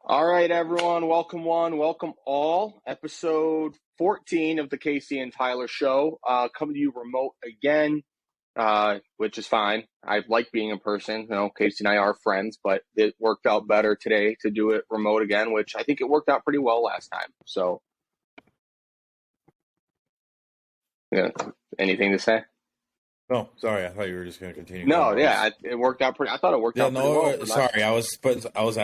All right, everyone. Welcome welcome all. Episode 14 of the Casey and Tyler Show. Coming to you remote again, which is fine. I like being in person. You know, Casey and I are friends, but it worked out better today to do it remote again, which I think it worked out pretty well last time. So, yeah, anything to say? Oh, sorry. I thought you were just going to continue. No, yeah, it worked out pretty. I thought it worked out pretty well. Sorry. I was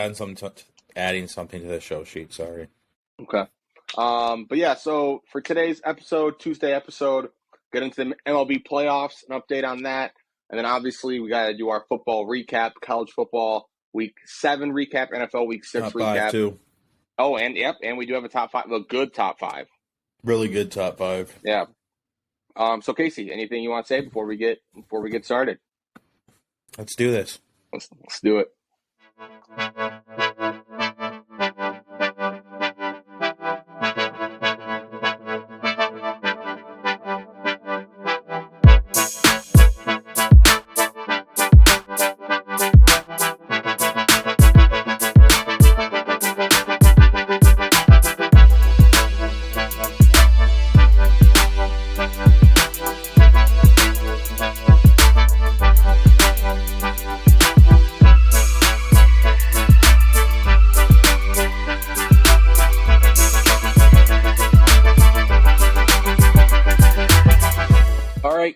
adding something to the show sheet. Sorry. Okay. But yeah, so for today's episode, Tuesday episode, get into the MLB Playoffs, an update on that. And then obviously we got to do our football recap, college football week 7 recap, NFL week 6 top recap. 5 too. Oh, and we do have a top 5, a good top 5. Really good top 5. Yeah. So Casey, anything you want to say before we get started? Let's do this. Let's do it.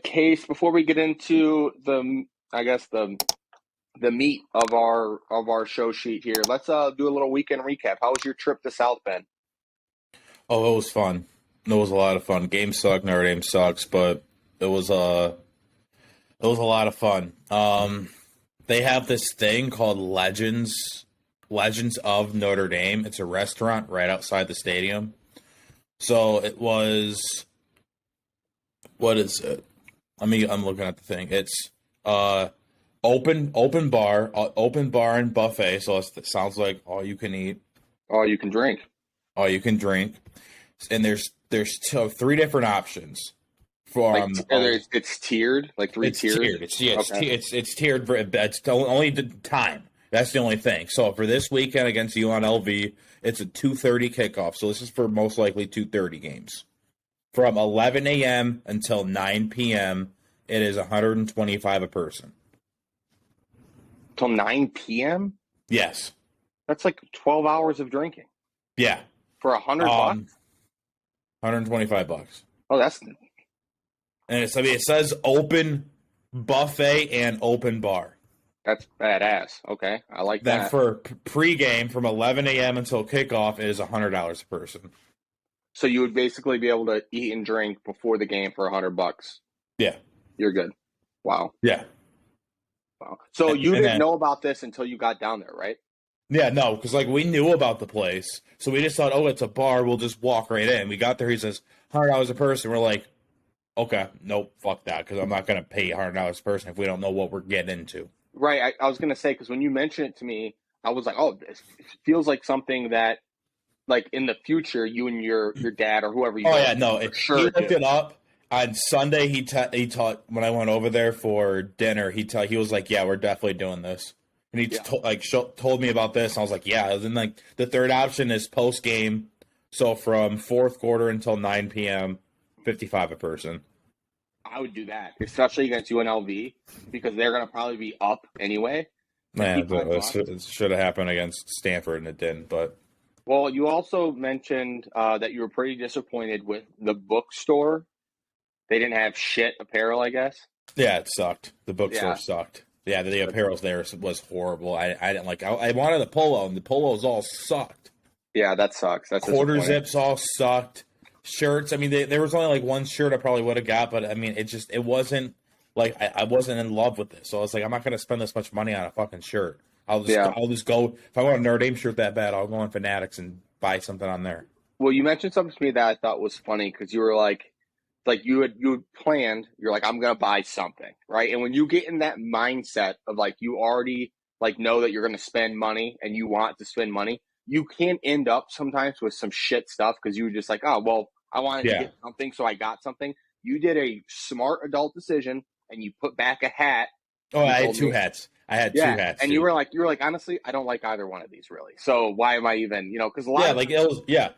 Case, before we get into the meat of our show sheet here, let's do a little weekend recap. How was your trip to South Bend? Oh, it was fun. It was a lot of fun. Game sucked. Notre Dame sucks, but it was a lot of fun. They have this thing called Legends of Notre Dame. It's a restaurant right outside the stadium. So it was. What is it? I'm looking at the thing. It's open bar and buffet. So it sounds like all you can eat, all you can drink, and there's 3 different options. It's tiered, like 3 tiers. Tiered. It's tiered. It's only the time. That's the only thing. So for this weekend against UNLV, it's a 2:30 kickoff. So this is for most likely 2:30 games. From 11 a.m. until 9 p.m., it is $125 a person. Till 9 p.m.? Yes. That's like 12 hours of drinking. Yeah. For $100? $125. Oh, that's... And it says open buffet and open bar. That's badass. Okay, I like that. Then for pregame, from 11 a.m. until kickoff, it is $100 a person. So you would basically be able to eat and drink before the game for $100. Yeah. You're good. Wow. Yeah. Wow. So you didn't know about this until you got down there, right? Yeah, no, because we knew about the place. So we just thought, oh, it's a bar. We'll just walk right in. We got there. He says, $100 a person. We're like, okay, nope, fuck that, because I'm not going to pay $100 a person if we don't know what we're getting into. Right. I was going to say, because when you mentioned it to me, I was like, oh, this feels like something that, like, in the future, you and your dad or whoever you he looked it up. On Sunday, he taught when I went over there for dinner. He was like, "Yeah, we're definitely doing this," and he told me about this. And I was like, "Yeah." And then the third option is post game, so from fourth quarter until 9 p.m., $55 a person. I would do that, especially against UNLV, because they're going to probably be up anyway. Man, it should have happened against Stanford, and it didn't. But well, you also mentioned that you were pretty disappointed with the bookstore. They didn't have shit apparel, I guess. Yeah, it sucked. The bookstore sucked. Yeah, the apparel there was horrible. I didn't like. I wanted a polo, and the polos all sucked. Yeah, that sucks. That's quarter zips all sucked. Shirts. I mean, there was only like one shirt I probably would have got, but I mean, it wasn't like I wasn't in love with this. So I was like, I'm not going to spend this much money on a fucking shirt. I'll just go. If I want a Notre Dame shirt that bad, I'll go on Fanatics and buy something on there. Well, you mentioned something to me that I thought was funny because you were like you had planned. You're like, I'm gonna buy something, right? And when you get in that mindset of like you already like know that you're gonna spend money and you want to spend money, you can end up sometimes with some shit stuff because you were just like, oh well, I wanted to get something, so I got something. You did a smart adult decision and you put back a hat. Oh, I had 2 hats. I had two Yeah, hats and too. you were like, honestly, I don't like either one of these really. So why am I even, because a lot Yeah, of like times, it was. Yeah,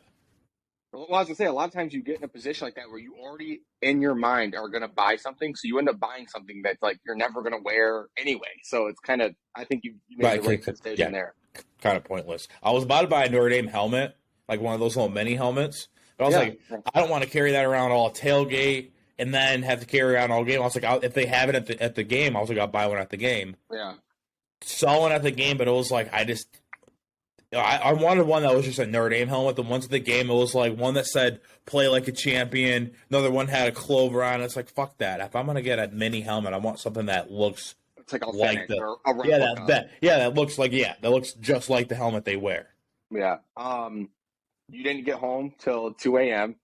well, I was gonna say, a lot of times you get in a position like that where you already in your mind are gonna buy something, so you end up buying something that's like you're never gonna wear anyway. So it's kind of, I think you made the right. right decision Yeah, there. kind of pointless. I was about to buy a Notre Dame helmet, like one of those little mini helmets, but I was Yeah, like, I don't want to carry that around all tailgate and then have to carry around all game. I was like, if they have it at the game, I was like, I'll buy one at the game. yeah. Saw one at the game, but it was like I wanted one that was just a Notre Dame helmet. The ones at the game, it was like one that said "Play like a champion." Another one had a clover on it. It's like fuck that. If I'm gonna get a mini helmet, I want something that looks It's like like authentic the or a replica. that looks just like the helmet they wear. Yeah. You didn't get home till 2 a.m.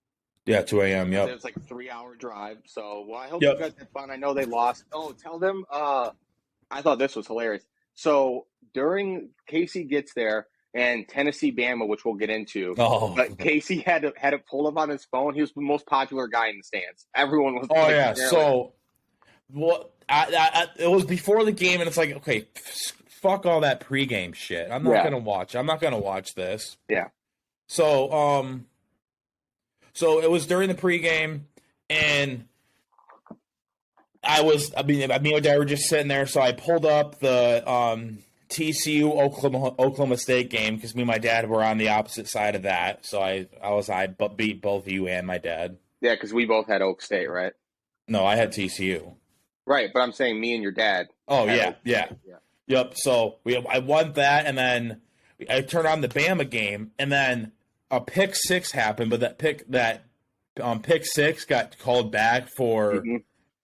Yeah, 2 a.m. It Yep. was like a 3 hour drive. So, well, I hope you Yep. guys had fun. I know they lost. Oh, tell them. I thought this was hilarious. So during Casey gets there and Tennessee Bama, which we'll get into, Oh. but Casey had it pulled up on his phone. He was the most popular guy in the stands. Everyone was Oh like, yeah. apparently, So what? It was before the game, and it's like, okay, fuck all that pregame shit. yeah, I'm not gonna watch this. yeah, So so it was during the pregame, and me and my dad were just sitting there, so I pulled up the TCU Oklahoma State game because me and my dad were on the opposite side of that. So I beat both you and my dad. yeah, because we both had Oak State, right? No, I had TCU. Right, but I'm saying me and your dad Oh had yeah, Oak yeah, State. Yeah. yep. So I won that, and then I turned on the Bama game, and then a pick six happened, but pick six got called back for Mm-hmm.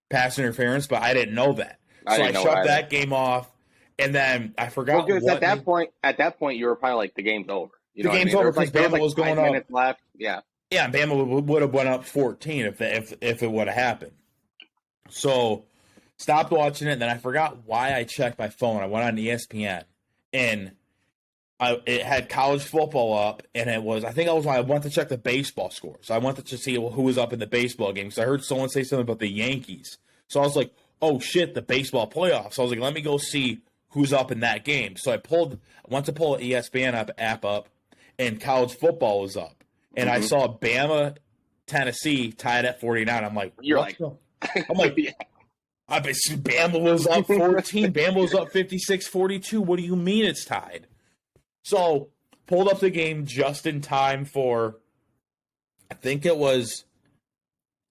pass interference, but I didn't know that. I So I didn't know it shut either. that game off, and then I Well, forgot because what at that point, you were probably like, the game's over. You the know what I game's mean? over because There was Bama like was going 5 minutes up. left. Yeah. Yeah, Bama would have went up 14 if it would have happened. So stopped watching it, and then I forgot why I checked my phone. I went on ESPN, and it had college football up, and I think I went to check the baseball score. So I wanted to see who was up in the baseball game because I heard someone say something about the Yankees. So I was like, oh shit, the baseball playoffs. So I was like, let me go see who's up in that game. So I went to pull an ESPN app up, and college football was up. And I Mm-hmm. saw Bama, Tennessee tied at 49. I'm like, You're what like, the? I'm like, yeah. I bet Bama was up 14. Bama was up 56-42. What do you mean it's tied? So pulled up the game just in time for,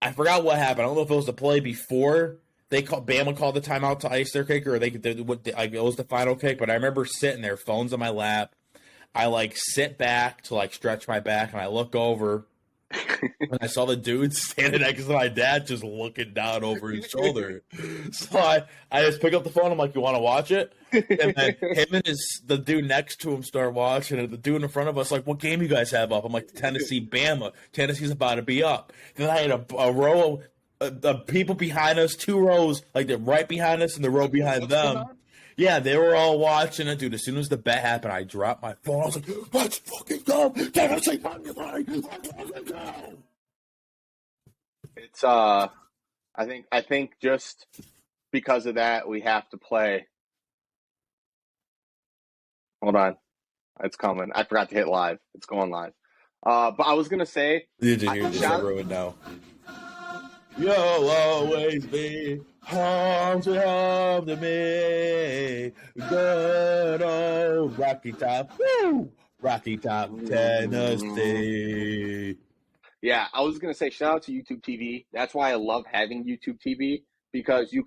I forgot what happened. I don't know if it was the play before Bama called the timeout to ice their kicker, or it was the final kick. But I remember sitting there, phones on my lap. I like sit back to like stretch my back, and I look over, and I saw the dude standing next to my dad, just looking down over his shoulder. So I just pick up the phone. I'm like, "You want to watch it?" And then him and the dude next to him start watching it. The dude in front of us like, "What game you guys have up?" I'm like, "Tennessee Bama. Tennessee's about to be up." Then I had a row of people behind us, 2 rows, like they're right behind us and the row behind What's going them. on? Yeah, they were all watching it, dude. As soon as the bet happened, I dropped my phone. I was like, "Let's fucking go! Tennessee money line! Let's fucking go!" It's I think just because of that we have to play. Hold on. It's coming. I forgot to hit live. It's going live. But I was gonna say, You're just shout, ruined now. You'll always be home to me. Good old Rocky Top. Woo! Rocky Top, Tennessee. yeah, I was gonna say shout out to YouTube TV. That's why I love having YouTube TV, because you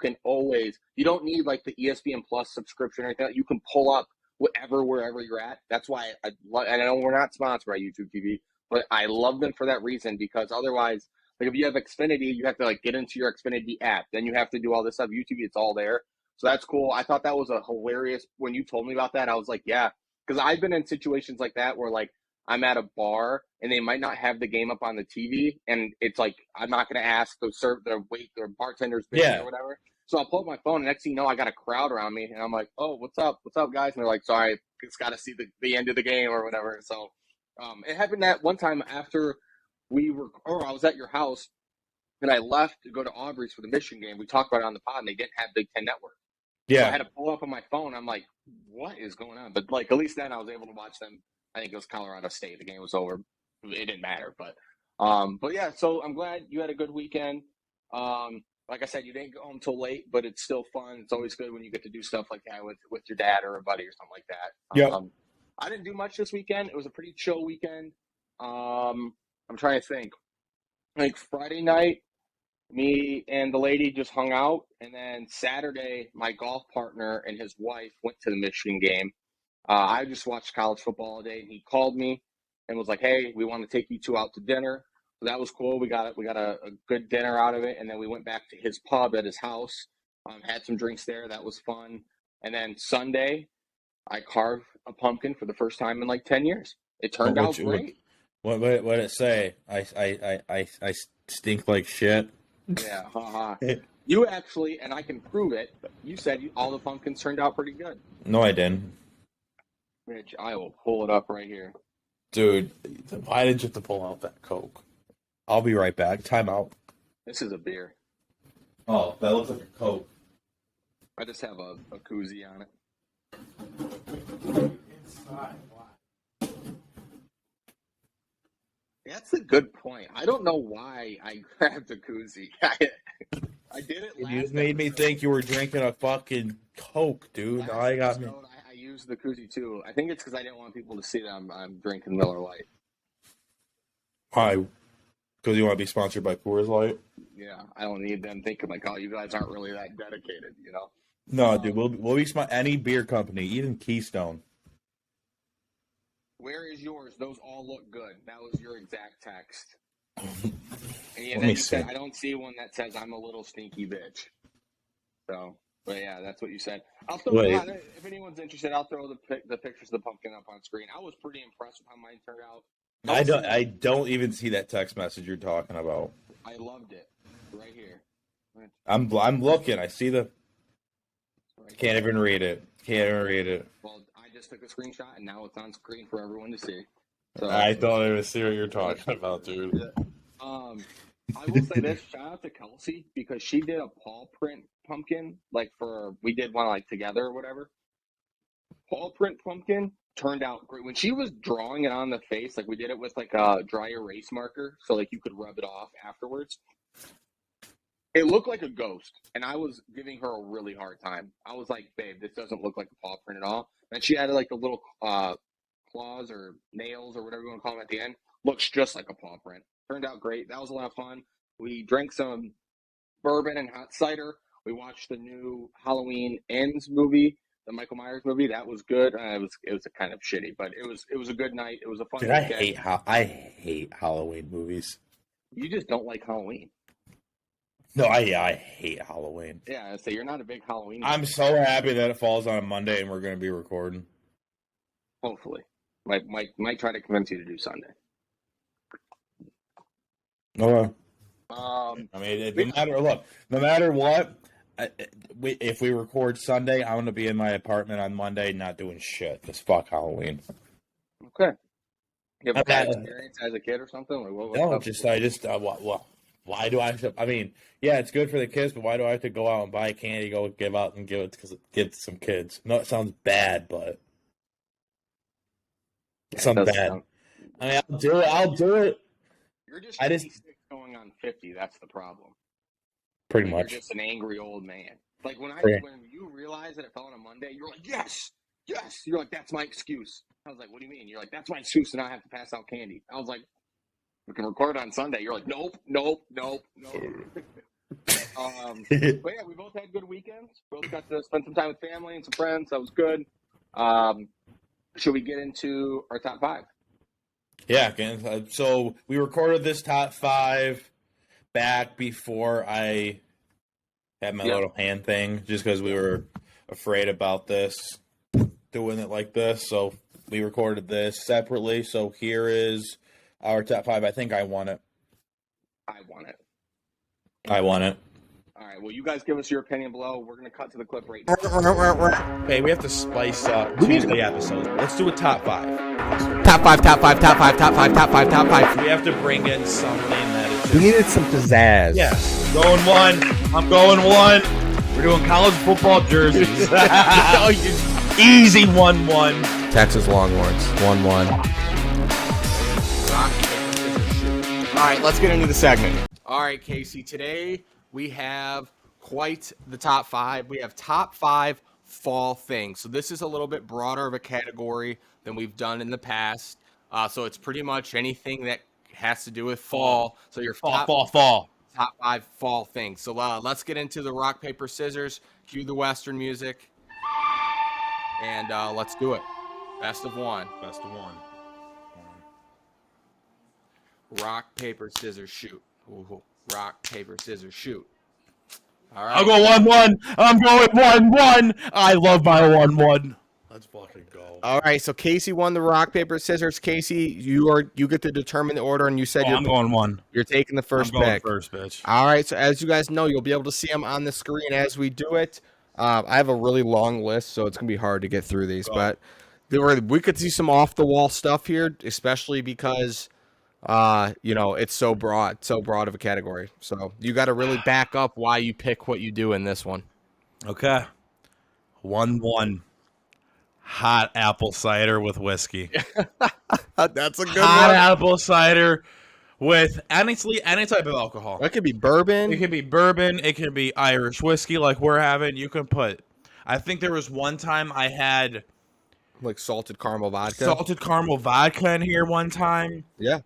don't need like the ESPN Plus subscription or anything. You can pull up wherever you're at. That's why and I know we're not sponsored by YouTube TV, but I love them for that reason, because otherwise, like if you have Xfinity, you have to like get into your Xfinity app, then you have to do all this stuff. YouTube, it's all there, so that's cool. I thought that was a hilarious when you told me about that. I was like, yeah, because I've been in situations like that where like I'm at a bar and they might not have the game up on the TV, and it's like I'm not going to ask the bartender's busy Yeah. or whatever. So I'll pull up my phone, and next thing you know, I got a crowd around me, and I'm like, "Oh, what's up, guys?" And they're like, "Sorry, just got to see the end of the game or whatever." So it happened that one time after I was at your house, and I left to go to Aubrey's for the Michigan game. We talked about it on the pod, and they didn't have Big Ten Network. So I Yeah. had to pull up on my phone. I'm like, what is going on? But like, at least then I was able to watch them. I think it was Colorado State. The game was over. It didn't matter, but yeah. So I'm glad you had a good weekend. Like I said, you didn't go home till late, but it's still fun. It's always good when you get to do stuff like that with your dad or a buddy or something like that. Yep. I didn't do much this weekend. It was a pretty chill weekend. I'm trying to think. Like Friday night, me and the lady just hung out, and then Saturday, my golf partner and his wife went to the Michigan game. I just watched college football all day, and he called me and was like, "Hey, we want to take you two out to dinner." So that was cool. We got a good dinner out of it, and then we went back to his pub at his house. Had some drinks there. That was fun. And then Sunday, I carved a pumpkin for the first time in like 10 years. It turned out great. What did it say? I stink like shit. Yeah, haha. You actually, and I can prove it. You said all the pumpkins turned out pretty good. No, I didn't. Rich, I will pull it up right here. Dude, why didn't you have to pull out that Coke? I'll be right back. Time out. This is a beer. Oh, that looks like a Coke. I just have a koozie on it. That's a good point. I don't know why I grabbed a koozie. I did it last You made me think you were drinking a fucking Coke, dude. Now I got me. I used the koozie too. I think it's because I didn't want people to see that I'm drinking Miller Lite. Why? Because you want to be sponsored by Coors Light? Yeah, I don't need them thinking like, oh, you guys aren't really that dedicated, you know? No, dude. We'll be any beer company, even Keystone. Where is yours? Those all look good. That was your exact text. And Let me you see. said, I don't see one that says I'm a little stinky bitch. So, but yeah, that's what you said. I'll throw if anyone's interested, I'll throw the pictures of the pumpkin up on screen. I was pretty impressed with how mine turned out. I don't even see that text message you're talking about. I loved it. Right here. I'm looking. I see the. Right Can't even read it. Well, I just took a screenshot and now it's on screen for everyone to see. So, I don't even see what you're talking about, dude. I will say this: shout out to Kelsey because she did a paw print pumpkin, we did one like together or whatever. Paw print pumpkin turned out great. When she was drawing it on the face, like we did it with like a dry erase marker, so like you could rub it off afterwards. It looked like a ghost, and I was giving her a really hard time. I was like, "Babe, this doesn't look like a paw print at all." And she added like the little claws or nails or whatever you want to call them at the end. Looks just like a paw print. Turned out great. That was a lot of fun. We drank some bourbon and hot cider. We watched the new Halloween Ends movie, the Michael Myers movie. That was good. It was a kind of shitty, but it was a good night. It was a fun. Dude, I hate Halloween movies. You just don't like Halloween. No, I hate Halloween. Yeah, so you're not a big Halloween guy. I'm so happy that it falls on a Monday and we're going to be recording. Hopefully. Might try to convince you to do Sunday. Okay. I mean, no matter what, if we record Sunday, I'm going to be in my apartment on Monday not doing shit. Just fuck Halloween. Okay. You have a bad experience as a kid or something? Why do I have to? I mean, yeah, it's good for the kids, but why do I have to go out and buy candy, go give out and give it to some kids? No, it sounds bad, but it sounds bad. I mean, I'll do it. You're just 26 going on 50. That's the problem. Pretty much. You're just an angry old man. Like when you realize that it fell on a Monday, you're like, yes. You're like, that's my excuse. I was like, what do you mean? You're like, that's my excuse to not have to pass out candy. I was like, we can record on Sunday. You're like, nope. But yeah, we both had good weekends. Both got to spend some time with family and some friends. That was good. Should we get into our top five? Yeah. So we recorded this top five back before I had my little hand thing, just because we were afraid about this, doing it like this. So we recorded this separately. So here is our top five. I think I won it. I won it. All right. Well, you guys give us your opinion below. We're going to cut to the clip right now. Hey, we have to spice up Tuesday episode. Let's do a top five. Top five. We have to bring in something that is We needed some pizzazz. Yeah. Going one. I'm going one. We're doing college football jerseys. Easy 1-1. Texas Longhorns, 1-1. All right, let's get into the segment. All right, Casey, today we have quite the top 5. We have top 5 fall things. So this is a little bit broader of a category than we've done in the past. So it's pretty much anything that has to do with fall. So your Fall. top 5 fall things. So let's get into the rock, paper, scissors. Cue the Western music. And let's do it. Best of one. Rock, paper, scissors, shoot. Ooh, rock, paper, scissors, shoot. All right. I'll go 1-1. I'm going 1-1. I love my 1-1. Let's fucking go. All right, so Casey won the rock, paper, scissors. Casey, you get to determine the order, and you said I'm going 1. you're taking the first I'm going pick. first, bitch. All right, so as you guys know, you'll be able to see them on the screen as we do it. I have a really long list, so it's going to be hard to get through these, but we could see some off-the-wall stuff here, especially because, it's so broad of a category. So you got to really back up why you pick what you do in this one. Okay. 1-1. Hot apple cider with whiskey. That's a good Hot one. apple cider with any type of alcohol. That could be bourbon. It can be bourbon. It can be Irish whiskey like we're having. You can put. I think there was one time I had Like salted caramel vodka. salted caramel vodka in here one time. Yeah.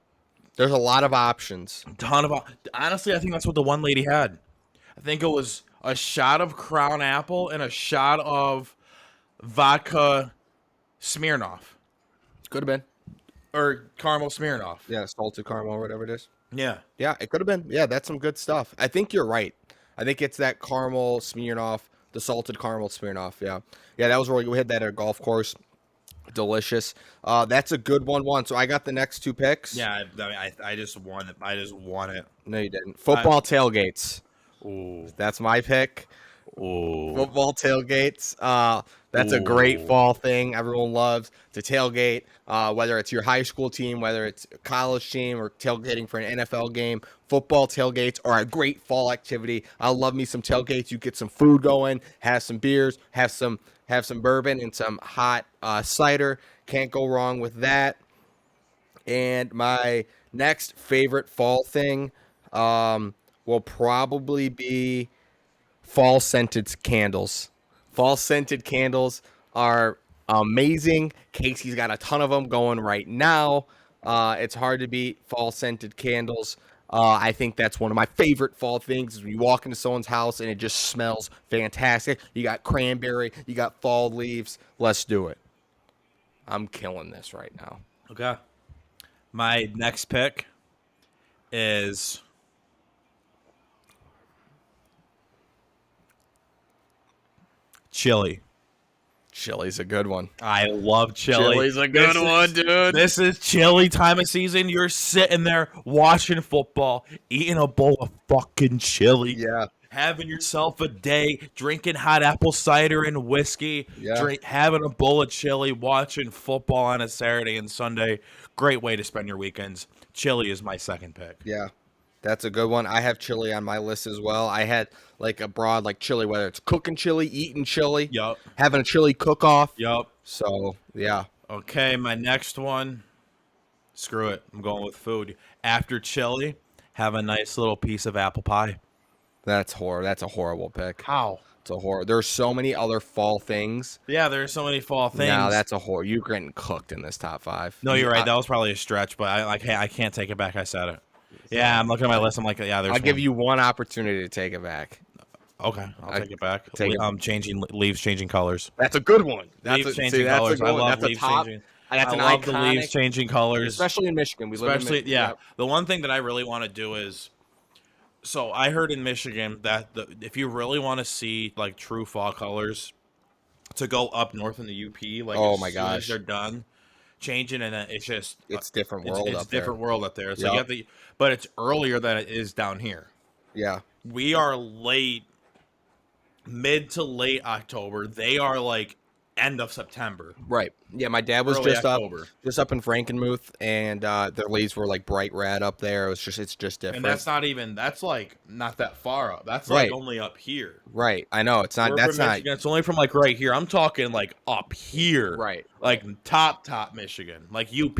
There's a lot of options. Honestly, I think that's what the one lady had. I think it was a shot of Crown Apple and a shot of vodka Smirnoff Could have been. or caramel Smirnoff. Yeah, salted caramel or whatever it is. Yeah. Yeah, it could have been. Yeah, that's some good stuff. I think you're right. I think it's that caramel Smirnoff, the salted caramel Smirnoff. Yeah. Yeah, that was where we had that at a golf course. Delicious. That's a good 1-1. So I got the next 2 picks. Yeah, I just won it. I just won it. No, you didn't. Football tailgates. Ooh. That's my pick. Ooh. Football tailgates. That's a great fall thing. Everyone loves to tailgate, whether it's your high school team, whether it's a college team, or tailgating for an NFL game. Football tailgates are a great fall activity. I love me some tailgates. You get some food going, have some beers, have some bourbon and some hot cider. Can't go wrong with that. And my next favorite fall thing will probably be fall scented candles. Fall scented candles are amazing. Casey's got a ton of them going right now. It's hard to beat fall scented candles. I think that's one of my favorite fall things is when you walk into someone's house and it just smells fantastic. You got cranberry, you got fall leaves. Let's do it. I'm killing this right now. Okay. My next pick is chili. Chili's a good one. I love chili. Chili's a good one, dude. This is chili time of season. You're sitting there watching football, eating a bowl of fucking chili. Yeah. Having yourself a day, drinking hot apple cider and whiskey, having a bowl of chili, watching football on a Saturday and Sunday. Great way to spend your weekends. Chili is my second pick. Yeah. That's a good one. I have chili on my list as well. I had like a broad like chili, whether it's cooking chili, eating chili, Yup. having a chili cook-off. Yup. So, yeah. Okay, my next one. Screw it. I'm going with food. After chili, have a nice little piece of apple pie. That's horror. That's a horrible pick. How? It's a horror. There's so many other fall things. Yeah, there's so many fall things. No, that's a horror. You're getting cooked in this top 5. No, you're right. That was probably a stretch, but I can't take it back. I said it. Yeah, I'm looking at my list. I'm like, yeah, there's I'll give you one opportunity to take it back. Okay, I'll take it back. Take it. Changing leaves, changing colors. That's a good one. Leaves changing colors. I love leaves changing. That's an love iconic, the leaves changing colors, especially in Michigan. We live in Michigan. yeah. The one thing that I really want to do is, so I heard in Michigan that if you really want to see like true fall colors, to go up north in the UP, like oh as my soon gosh, as they're done changing, and it's just it's different world. It's up there. different world up there. So you have the, but it's earlier than it is down here. Yeah, we are mid to late October. They are like end of September. Right. Yeah, my dad was Early just October. up in Frankenmuth, and their leaves were like bright red up there. It's just different. And that's like not that far up. That's Right. like only up here. Right. I know it's not. We're That's from not Michigan. It's only from like right here. I'm talking like up here. right. Like top Michigan. Like UP.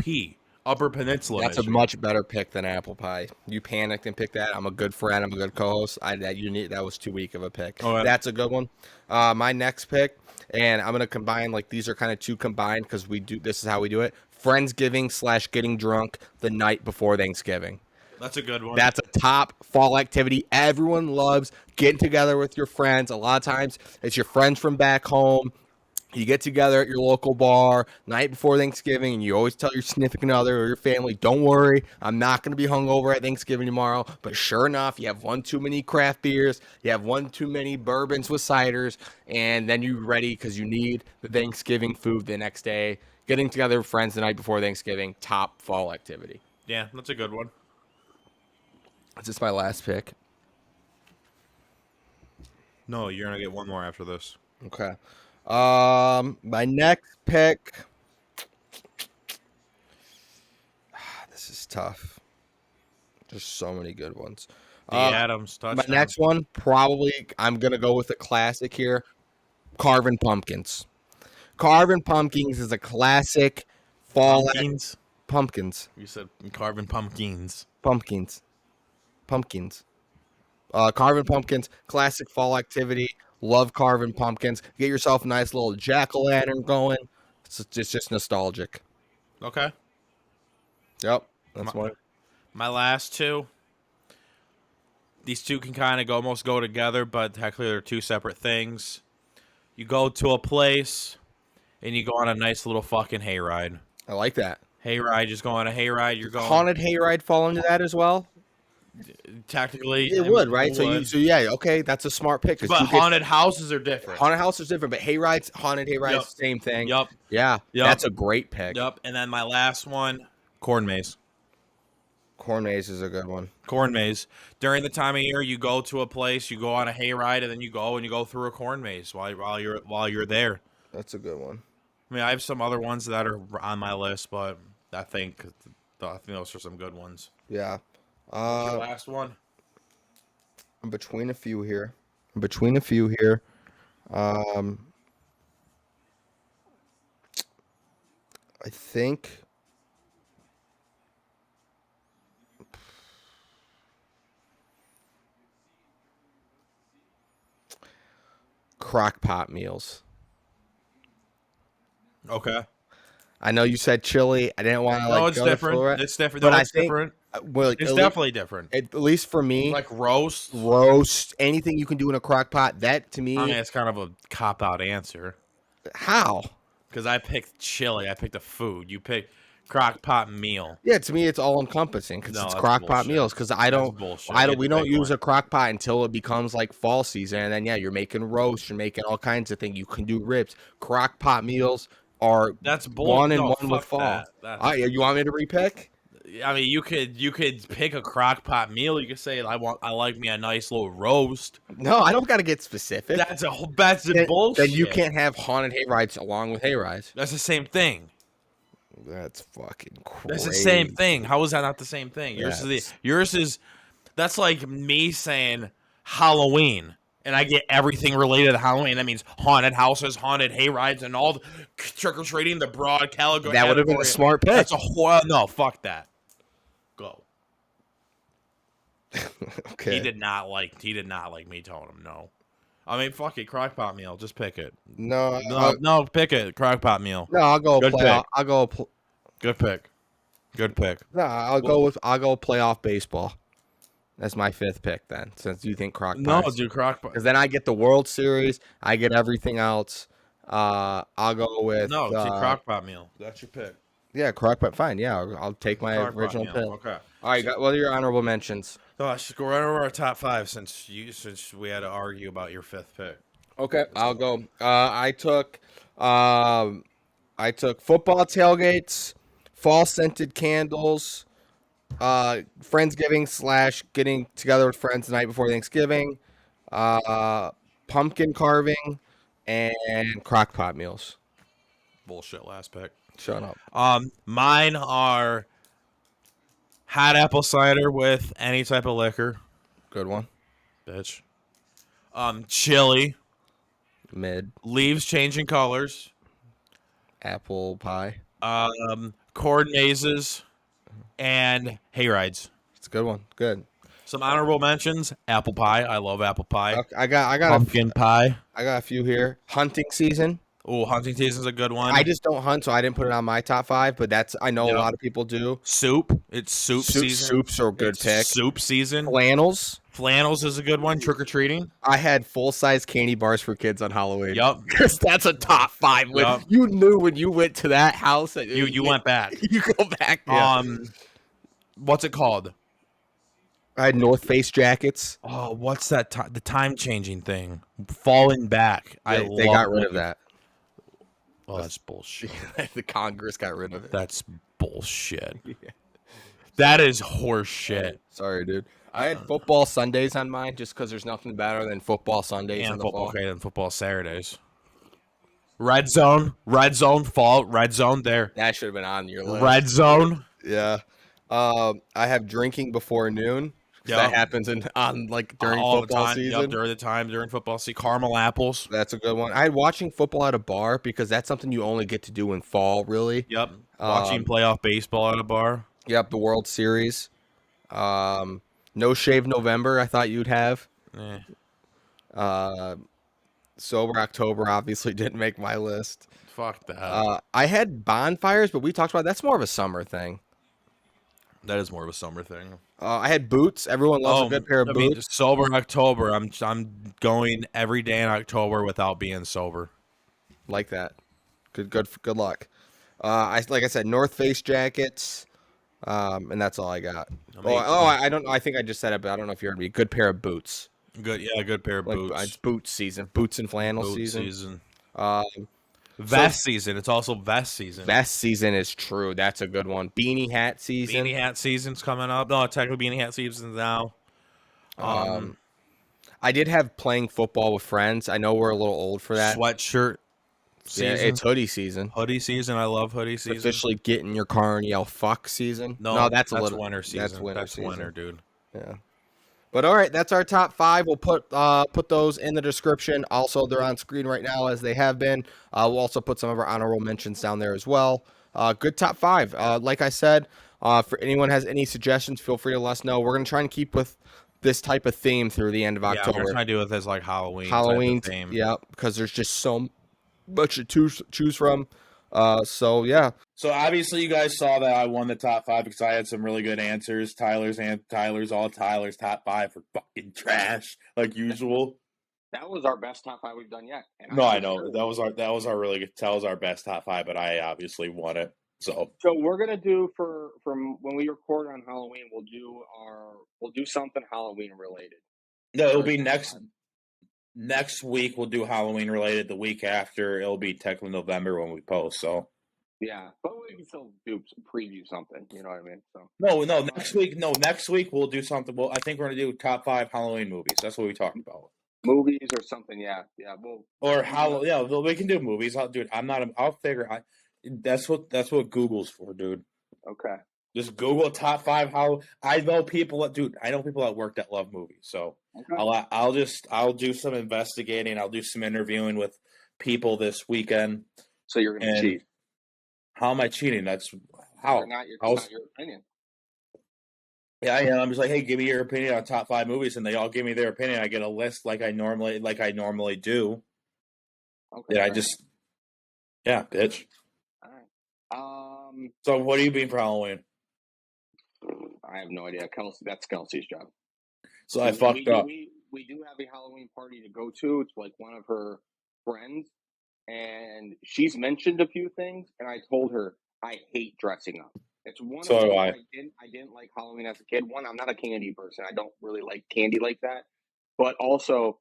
Upper Peninsula. That's Michigan. a much better pick than apple pie. You panicked and picked that. I'm a good friend. I'm a good co-host. That was too weak of a pick. Oh, yeah. That's a good one. My next pick, and I'm gonna combine like these are kind of two combined because we do. This is how we do it. Friendsgiving / getting drunk the night before Thanksgiving. That's a good one. That's a top fall activity. Everyone loves getting together with your friends. A lot of times it's your friends from back home. You get together at your local bar night before Thanksgiving, and you always tell your significant other or your family, don't worry, I'm not going to be hungover at Thanksgiving tomorrow. But sure enough, you have one too many craft beers, you have one too many bourbons with ciders, and then you're ready because you need the Thanksgiving food the next day. Getting together with friends the night before Thanksgiving, top fall activity. Yeah, that's a good one. Is this my last pick? No, you're gonna get one more after this. Okay. My next pick. This is tough. There's so many good ones. Adams touchdown. My next one, probably, I'm gonna go with a classic here. Carving pumpkins. Carving pumpkins is a classic fall. Pumpkins. You said carving pumpkins. Pumpkins. Carving pumpkins, classic fall activity. Love carving pumpkins. Get yourself a nice little jack-o'-lantern going. It's just nostalgic. Okay. Yep, that's one. My last two. These two can kind of almost go together, but technically they're two separate things. You go to a place, and you go on a nice little fucking hayride. I like that. Hayride, just go on a hayride. You're going haunted hayride fall into that as well. Technically, it would, right? So yeah, okay, that's a smart pick. But haunted houses are different. Haunted houses are different, but haunted hayrides, same thing. Yep. Yeah. That's a great pick. Yep. And then my last one, corn maze. Corn maze is a good one. Corn maze. During the time of year, you go to a place, you go on a hayride, and then you go through a corn maze while you're there. That's a good one. I mean, I have some other ones that are on my list, but I think those are some good ones. Yeah. What's your last one? I'm between a few here. I think crock pot meals. Okay. I know you said chili. I didn't want to No, it's different. It's different. But it's different. Well, it's definitely different. At least for me, like roast, anything you can do in a crock pot. That to me, I mean, it's kind of a cop out answer. How? Because I picked chili. I picked a food. You picked crock pot meal. Yeah, to me, it's all encompassing because it's crock pot meals. Because we don't use a crock pot until it becomes like fall season, and then you're making roast, you're making all kinds of things. You can do ribs. Crock pot meals are one and one with fall. You want me to repick? I mean, you could pick a crock pot meal. You could say I like me a nice little roast. No, I don't got to get specific. That's bullshit. Then you can't have haunted hayrides along with hayrides. That's the same thing. That's fucking crazy. That's the same thing. How is that not the same thing? Yours is that's like me saying Halloween. And I get everything related to Halloween. That means haunted houses, haunted hayrides, and all the trick-or-treating, the broad category. That would have been a smart pick. That's a whole... No, fuck that. Go. Okay. He did not like me telling him no. I mean, fuck it, crockpot meal. Just pick it. No, pick it, crockpot meal. No, I'll go playoff. Good pick. Good pick. No, I'll go playoff baseball. That's my fifth pick then, since you think crock pot. No, do crock pot. Because then I get the World Series, I get everything else. I'll go with crock pot meal. That's your pick. Yeah, crock pot. Fine. Yeah, I'll take my original pick. Okay. All right. What are your honorable mentions? So let's go right over our top five since we had to argue about your fifth pick. Okay, I'll go. I took football tailgates, fall scented candles. Friendsgiving / getting together with friends the night before Thanksgiving, pumpkin carving, and crockpot meals. Bullshit last pick. Shut up. Mine are hot apple cider with any type of liquor. Good one. Bitch. Chili. Mid. Leaves changing colors. Apple pie. Corn mazes. And hayrides. It's a good one. Good. Some honorable mentions. Apple pie. I love apple pie. Okay, I got Pumpkin pie. I got a few here. Hunting season. Oh, hunting season's a good one. I just don't hunt, so I didn't put it on my top 5, but I know a Yep. lot of people do. Soup. It's soup season. Soups are a good pick. Soup season. Flannels. Flannels is a good one. Trick or treating. I had full-size candy bars for kids on Halloween. Yup. Because that's a top 5. Yup. You knew when you went to that house. That You went back. You go back. Yeah. What's it called? I had North Face jackets. Oh, what's that? The time changing thing. Falling back. They got rid of that. Oh, that's bullshit. The Congress got rid of it. That's bullshit. That is horse shit. Sorry, dude. I had football Sundays on mine just because there's nothing better than football Sundays in And the football, fall. okay, and football Saturdays. Red zone, fall, red zone there. That should have been on your list. Red zone. Yeah. I have drinking before noon. Yeah. That happens during All football the time. season. Yep, during football season. Caramel apples. That's a good one. I had watching football at a bar because that's something you only get to do in fall, really. Yep. Watching playoff baseball at a bar. Yep, the World Series. No Shave November, I thought you'd have. Sober October obviously didn't make my list. Fuck that. I had bonfires, but we talked about that's more of a summer thing. That is more of a summer thing. I had boots. Everyone loves a good pair of boots. Sober in October. I'm going every day in October without being sober. Like that. Good luck. Like I said, North Face jackets, and that's all I got. I don't know. I think I just said it, but I don't know if you heard me. Good pair of boots. Good pair of boots. It's boot season. Boots and flannel season. Vest season. It's also vest season. Vest season is true. That's a good one. Beanie hat season. Beanie hat season's coming up. No, technically beanie hat season's now. I did have playing football with friends. I know we're a little old for that. Sweatshirt season. Yeah, it's hoodie season. Hoodie season. I love hoodie season. Officially get in your car and yell fuck season. No, that's winter season. That's winter, dude. Yeah. But all right, that's our top 5. We'll put those in the description. Also, they're on screen right now as they have been. We'll also put some of our honorable mentions down there as well. Good top 5. Like I said, for anyone has any suggestions, feel free to let us know. We're gonna try and keep with this type of theme through the end of October. We're trying to do it as like Halloween. Halloween type of theme. Yeah, because there's just so much to choose from. So yeah. So obviously you guys saw that I won the top 5 because I had some really good answers. Tyler's top 5 for fucking trash like usual. That was our best top 5 we've done yet. No, I know that was our really good. That was our best top 5, but I obviously won it. So we're gonna do from when we record on Halloween, we'll do something Halloween related. No, it'll be next week. We'll do Halloween related. The week after, it'll be technically November when we post. So. Yeah, but we can still preview something. You know what I mean? So Next week we'll do something. Well, I think we're gonna do top 5 Halloween movies. That's what we talked about. Movies or something. Yeah. We can do movies. I'll figure. That's what Google's for, dude. Okay. Just Google top 5 I know people at work that love movies. So okay. I'll do some investigating. I'll do some interviewing with people this weekend. So you're gonna cheat. How am I cheating? That's how. Not your opinion. Yeah, I'm just like, hey, give me your opinion on top 5 movies, and they all give me their opinion. I get a list like I normally do. Okay. Yeah, bitch. All right. So what are you being for Halloween? I have no idea. That's Kelsey's job. So I fucked up. We do have a Halloween party to go to. It's like one of her friends. And she's mentioned a few things, and I told her I hate dressing up. It's one so of the I didn't like Halloween as a kid. One, I'm not a candy person. I don't really like candy like that. But also,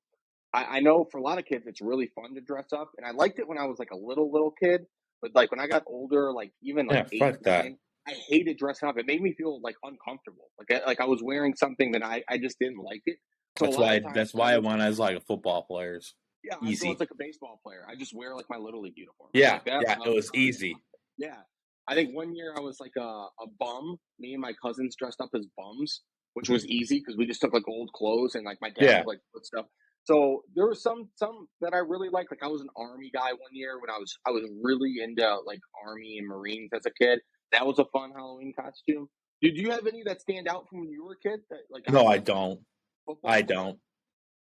I know for a lot of kids, it's really fun to dress up, and I liked it when I was like a little kid. But like when I got older, like even like 8, 9, I hated dressing up. It made me feel like uncomfortable. Like I was wearing something that I just didn't like it. So that's why I want as like a football players. Yeah, I go Easy. as like a baseball player. I just wear like my little league uniform. Yeah, Like that. yeah, it was easy. Yeah, I think one year I was like a bum. Me and my cousins dressed up as bums, which was easy because we just took like old clothes and like my dad Yeah. would like put stuff. So there was some that I really liked. Like I was an army guy one year when I was really into like army and Marines as a kid. That was a fun Halloween costume. Did you have any that stand out from when you were a kid? That like No, I outside of don't. football? I Okay. don't.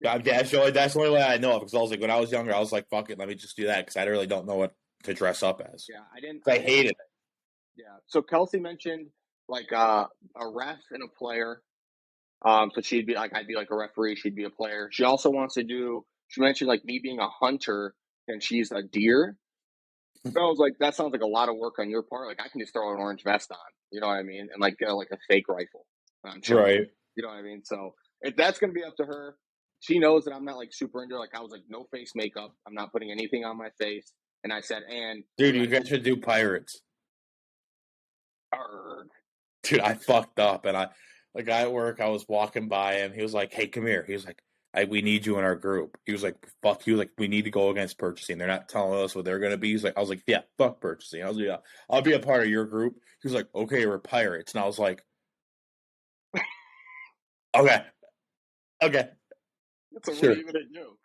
That's the only way I know of, because I was like, when I was younger, I was like, fuck it, let me just do that, because I really don't know what to dress up as. Yeah, I didn't. I hate it. Yeah. So Kelsey mentioned like a ref and a player. So she'd be like, I'd be like a referee. She'd be a player. She also wants to do. She mentioned like me being a hunter and she's a deer. So I was like, that sounds like a lot of work on your part. Like I can just throw an orange vest on, you know what I mean, and like get like a fake rifle. I'm chilling. Right. You know what I mean? So if that's gonna be up to her, she knows that I'm not like super into. Like I was like, no face makeup. I'm not putting anything on my face. And I said, and Dude, you guys should do pirates. arg. Dude, I fucked up, and the guy at work, I was walking by him. He was like, "Hey, come here." He was like, "We need you in our group." He was like, "Fuck you!" Like, we need to go against purchasing. They're not telling us what they're gonna be. He's like, I was like, "Yeah, fuck purchasing." I was like, "Yeah, I'll be a part of your group." He was like, "Okay, we're pirates," and I was like, "Okay, okay, So sure." what are you gonna do?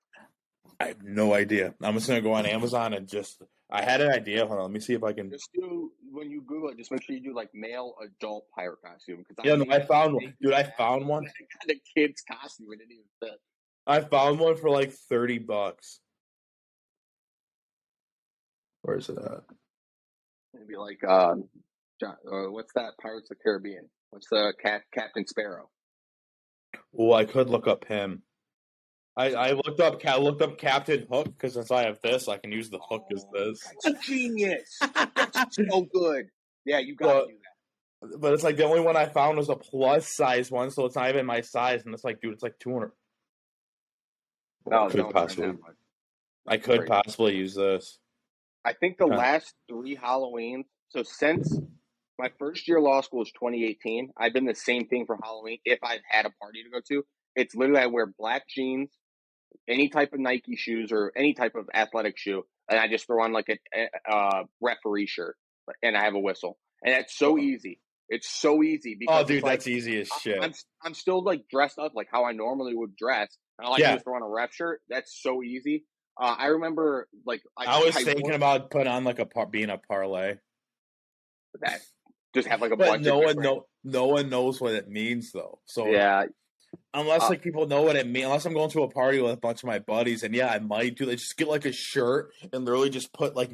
I have no idea. I'm just gonna go on Amazon and just. I had an idea. Hold on, let me see if I can. Just do when you Google it. Just make sure you do like male adult pirate costume because Yeah, no, I found one, dude. I found one. I got a kid's costume. It didn't even fit. I found one for like $30. Where is it at? It'd be like what's that? Pirates of the Caribbean. What's the Captain Sparrow? Oh, I could look up him. I looked up Captain Hook, because since I have this, I can use the hook as this. That's genius. That's so good. Yeah, you got to do that. But it's like the only one I found was a plus size one, so it's not even my size, and it's like, dude, it's like 200. No, I could possibly use this. I think the last 3 Halloweens. So since my first year of law school is 2018, I've been the same thing for Halloween. If I've had a party to go to, it's literally I wear black jeans, any type of Nike shoes or any type of athletic shoe, and I just throw on like a referee shirt, and I have a whistle, and it's so easy. It's so easy because dude, like, that's easy as shit. I'm still like dressed up like how I normally would dress, and all I do is throw on a ref shirt. That's so easy. I remember like I was thinking about putting on like being a parlay. That just have like a but bunch. No one knows what it means though. So yeah. Unless like people know what it means, unless I'm going to a party with a bunch of my buddies, and yeah, I might do that. Just get like a shirt and literally just put like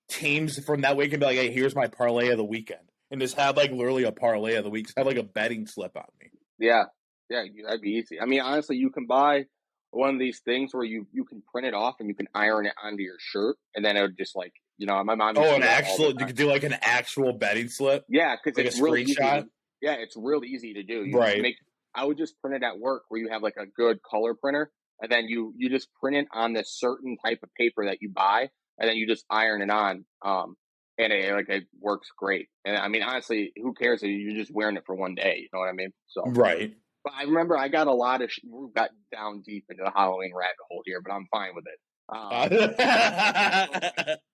teams from that week and be like, "Hey, here's my parlay of the weekend," and just have like literally a parlay of the week. Just have like a betting slip on me. Yeah, that'd be easy. I mean, honestly, you can buy one of these things where you can print it off and you can iron it onto your shirt, and then it would just like my mom. Oh, you could do like an actual betting slip. Yeah, because like it's a really screenshot. Easy. Yeah, it's real easy to do. Right. I would just print it at work where you have like a good color printer, and then you just print it on this certain type of paper that you buy, and then you just iron it on. And it works great. And I mean, honestly, who cares if you're just wearing it for one day? You know what I mean? So right. But I remember I got a lot of. We got down deep into the Halloween rabbit hole here, but I'm fine with it.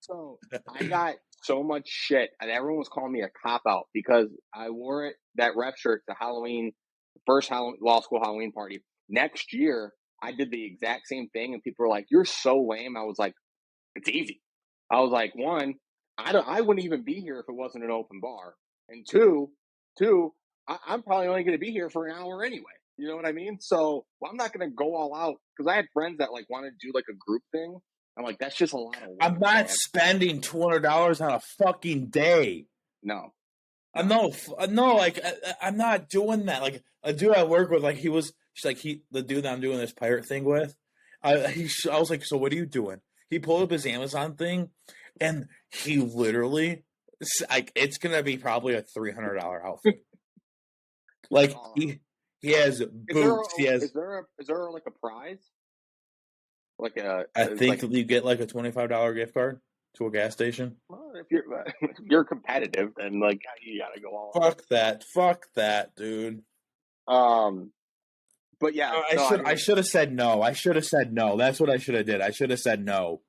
So I got so much shit, and everyone was calling me a cop out because I wore that ref shirt to first law school Halloween party. Next year, I did the exact same thing, and people were like, "You're so lame." I was like, "It's easy." I was like, one, I wouldn't even be here if it wasn't an open bar, and two, I'm probably only going to be here for an hour anyway. You know what I mean? So I'm not going to go all out because I had friends that like wanted to do like a group thing. I'm like, that's just a lot of work. I'm not spending $200 on a fucking day. No. No, like I'm not doing that. Like a dude I work with, like the dude that I'm doing this pirate thing with. I was like, so what are you doing? He pulled up his Amazon thing, and he literally, like, it's gonna be probably a $300 outfit. Like he has boots. Is there like a prize? I think you get like a $25 gift card to a gas station. Well, if you're competitive, then like you gotta go all. Fuck that, dude. But But yeah, I should have said no. I should have said no. That's what I should have did. I should have said no.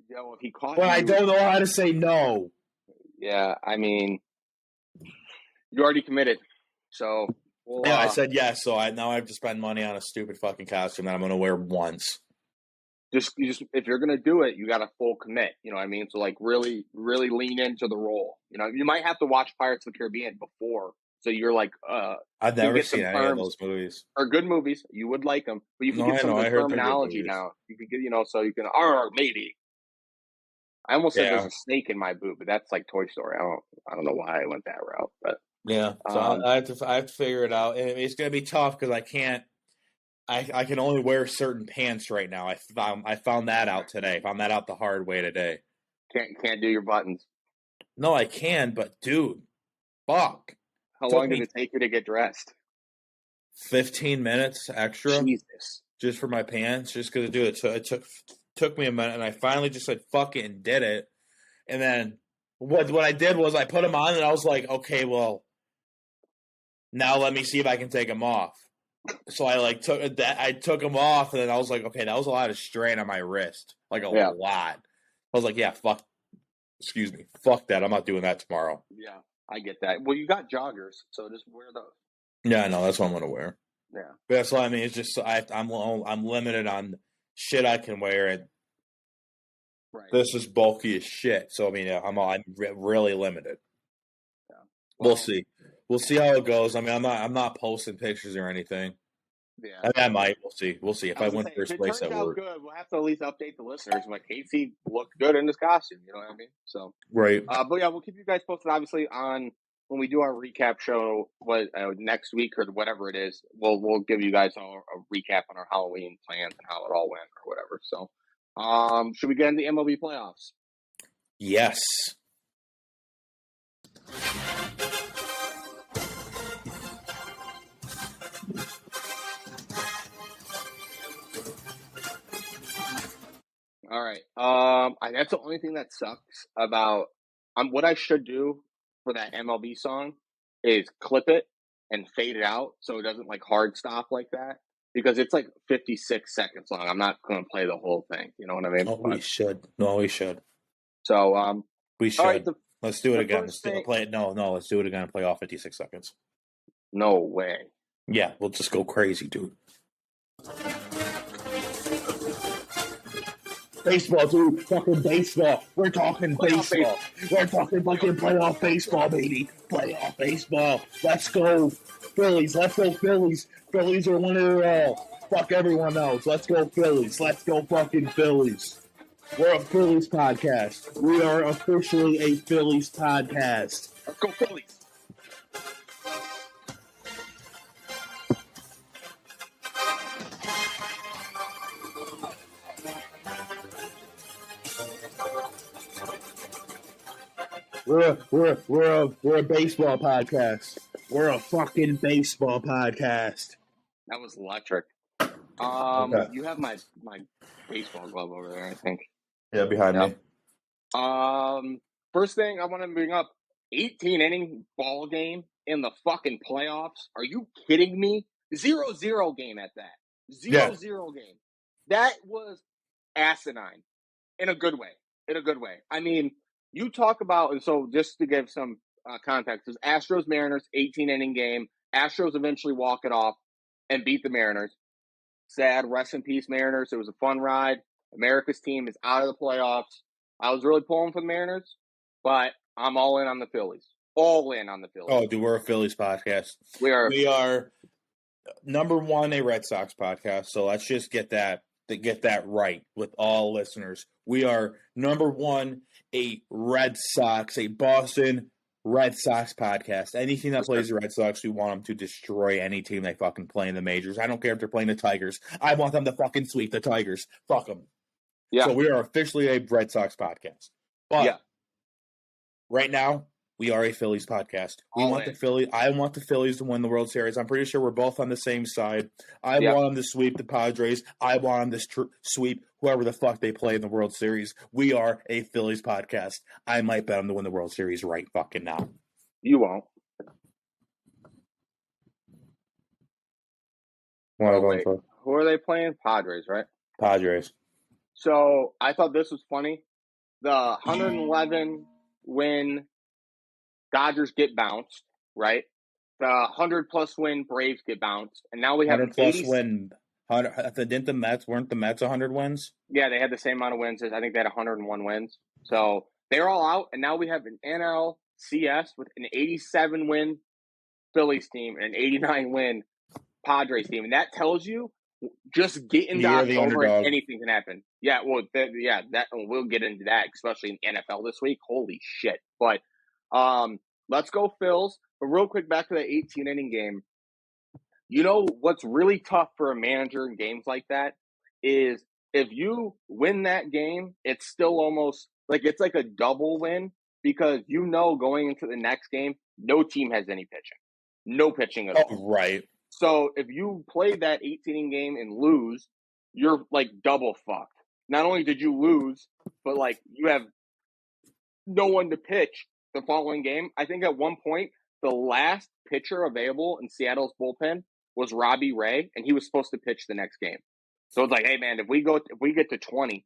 If he caught But you, I don't know how to say no. Yeah, I mean, you already committed, so I said yes. So now I have to spend money on a stupid fucking costume that I'm going to wear once. Just if you're gonna do it, you got to full commit. You know what I mean? So like really, really lean into the role. You know, you might have to watch Pirates of the Caribbean before, so you're like, I've never seen any of those movies. Or good movies. You would like them, but you can get some of the terminology now. You can get, so you can, lady. I almost said there's a snake in my boot, but that's like Toy Story. I don't know why I went that route, but yeah. So I have to figure it out, and it's gonna be tough because I can't. I can only wear certain pants right now. I found that out today. Found that out the hard way today. Can't do your buttons. No, I can, but dude, fuck. How long did it take you to get dressed? 15 minutes extra. Jesus. Just for my pants, just because do it. So it took me a minute, and I finally just said fuck it and did it. And then what I did was I put them on, and I was like, okay, well, now let me see if I can take them off. So I took them off, and then I was like, okay, that was a lot of strain on my wrist, like a lot. I was like, yeah, fuck that. I'm not doing that tomorrow. Yeah, I get that. Well, you got joggers, so just wear those. Yeah, I know. That's what I'm gonna wear. Yeah, but that's what I mean. It's just I'm limited on shit I can wear, and this is bulky as shit. So I mean, I'm really limited. Yeah. Well, we'll see. We'll see how it goes. I mean, I'm not posting pictures or anything. Yeah, I might. We'll see. If I win first place at work, good. We'll have to at least update the listeners. Like Casey looked good in his costume. You know what I mean? So right. But yeah, we'll keep you guys posted. Obviously, on when we do our recap show, next week or whatever it is, we'll give you guys all a recap on our Halloween plans and how it all went or whatever. So, should we get into the MLB playoffs? Yes. All right. That's the only thing that sucks about what I should do for that MLB song is clip it and fade it out so it doesn't like hard stop like that because it's like 56 seconds long. I'm not going to play the whole thing. You know what I mean? Oh, we should. No, we should. So we should. Right, let's do it again. Let's play it. No, let's do it again and play all 56 seconds. No way. Yeah, we'll just go crazy, dude. Baseball, dude. Fucking baseball. We're talking baseball. We're talking fucking playoff baseball, baby. Playoff baseball. Let's go, Phillies. Let's go, Phillies. Phillies are winning it all. Fuck everyone else. Let's go, Phillies. Let's go, fucking Phillies. We're a Phillies podcast. We are officially a Phillies podcast. Let's go, Phillies. We're a baseball podcast. We're a fucking baseball podcast. That was electric. Okay. You have my baseball glove over there, I think. Yeah, behind me. First thing I want to bring up, 18-inning ball game in the fucking playoffs. Are you kidding me? 0-0 game at that. 0-0 game. That was asinine in a good way. I mean, you talk about, and so just to give some context, is Astros-Mariners 18-inning game. Astros eventually walk it off and beat the Mariners. Sad, rest in peace, Mariners. It was a fun ride. America's team is out of the playoffs. I was really pulling for the Mariners, but I'm all in on the Phillies. All in on the Phillies. Oh, dude, we're a Phillies podcast. We are number one, a Red Sox podcast. So let's just get that right with all listeners. We are number one, a Red Sox, a Boston Red Sox podcast. Anything that plays the Red Sox, we want them to destroy any team they fucking play in the majors. I don't care if they're playing the Tigers. I want them to fucking sweep the Tigers. Fuck them. Yeah. So we are officially a Red Sox podcast. But right now, we are a Phillies podcast. I want the Phillies to win the World Series. I'm pretty sure we're both on the same side. I want them to sweep the Padres. I want them to sweep whoever the fuck they play in the World Series. We are a Phillies podcast. I might bet them to win the World Series right fucking now. You won't. What am I Oh going wait, for? who are they playing? Padres, right? Padres. So I thought this was funny. The 111 win Dodgers get bounced, right? The 100+ win Braves get bounced, and now we have an 100 plus 80. win. 100, didn't the Mets, weren't the Mets 100 wins? Yeah, they had the same amount of wins. I think they had 101 wins. So they're all out, and now we have an NLCS with an 87 win Phillies team and an 89 win Padres team, and that tells you just get into You're the October and underdog. anything can happen. Yeah, well, that we'll get into that, especially in the NFL this week. Holy shit! But let's go Phils. But real quick, back to the 18-inning game. You know what's really tough for a manager in games like that is if you win that game, it's still almost like it's like a double win because you know going into the next game, no team has any pitching, no pitching at all. Oh, right. So if you play that 18-inning game and lose, you're like double fucked. Not only did you lose, but like you have no one to pitch the following game. I think at one point the last pitcher available in Seattle's bullpen was Robbie Ray, and he was supposed to pitch the next game. So it's like, hey man, if we get to 20,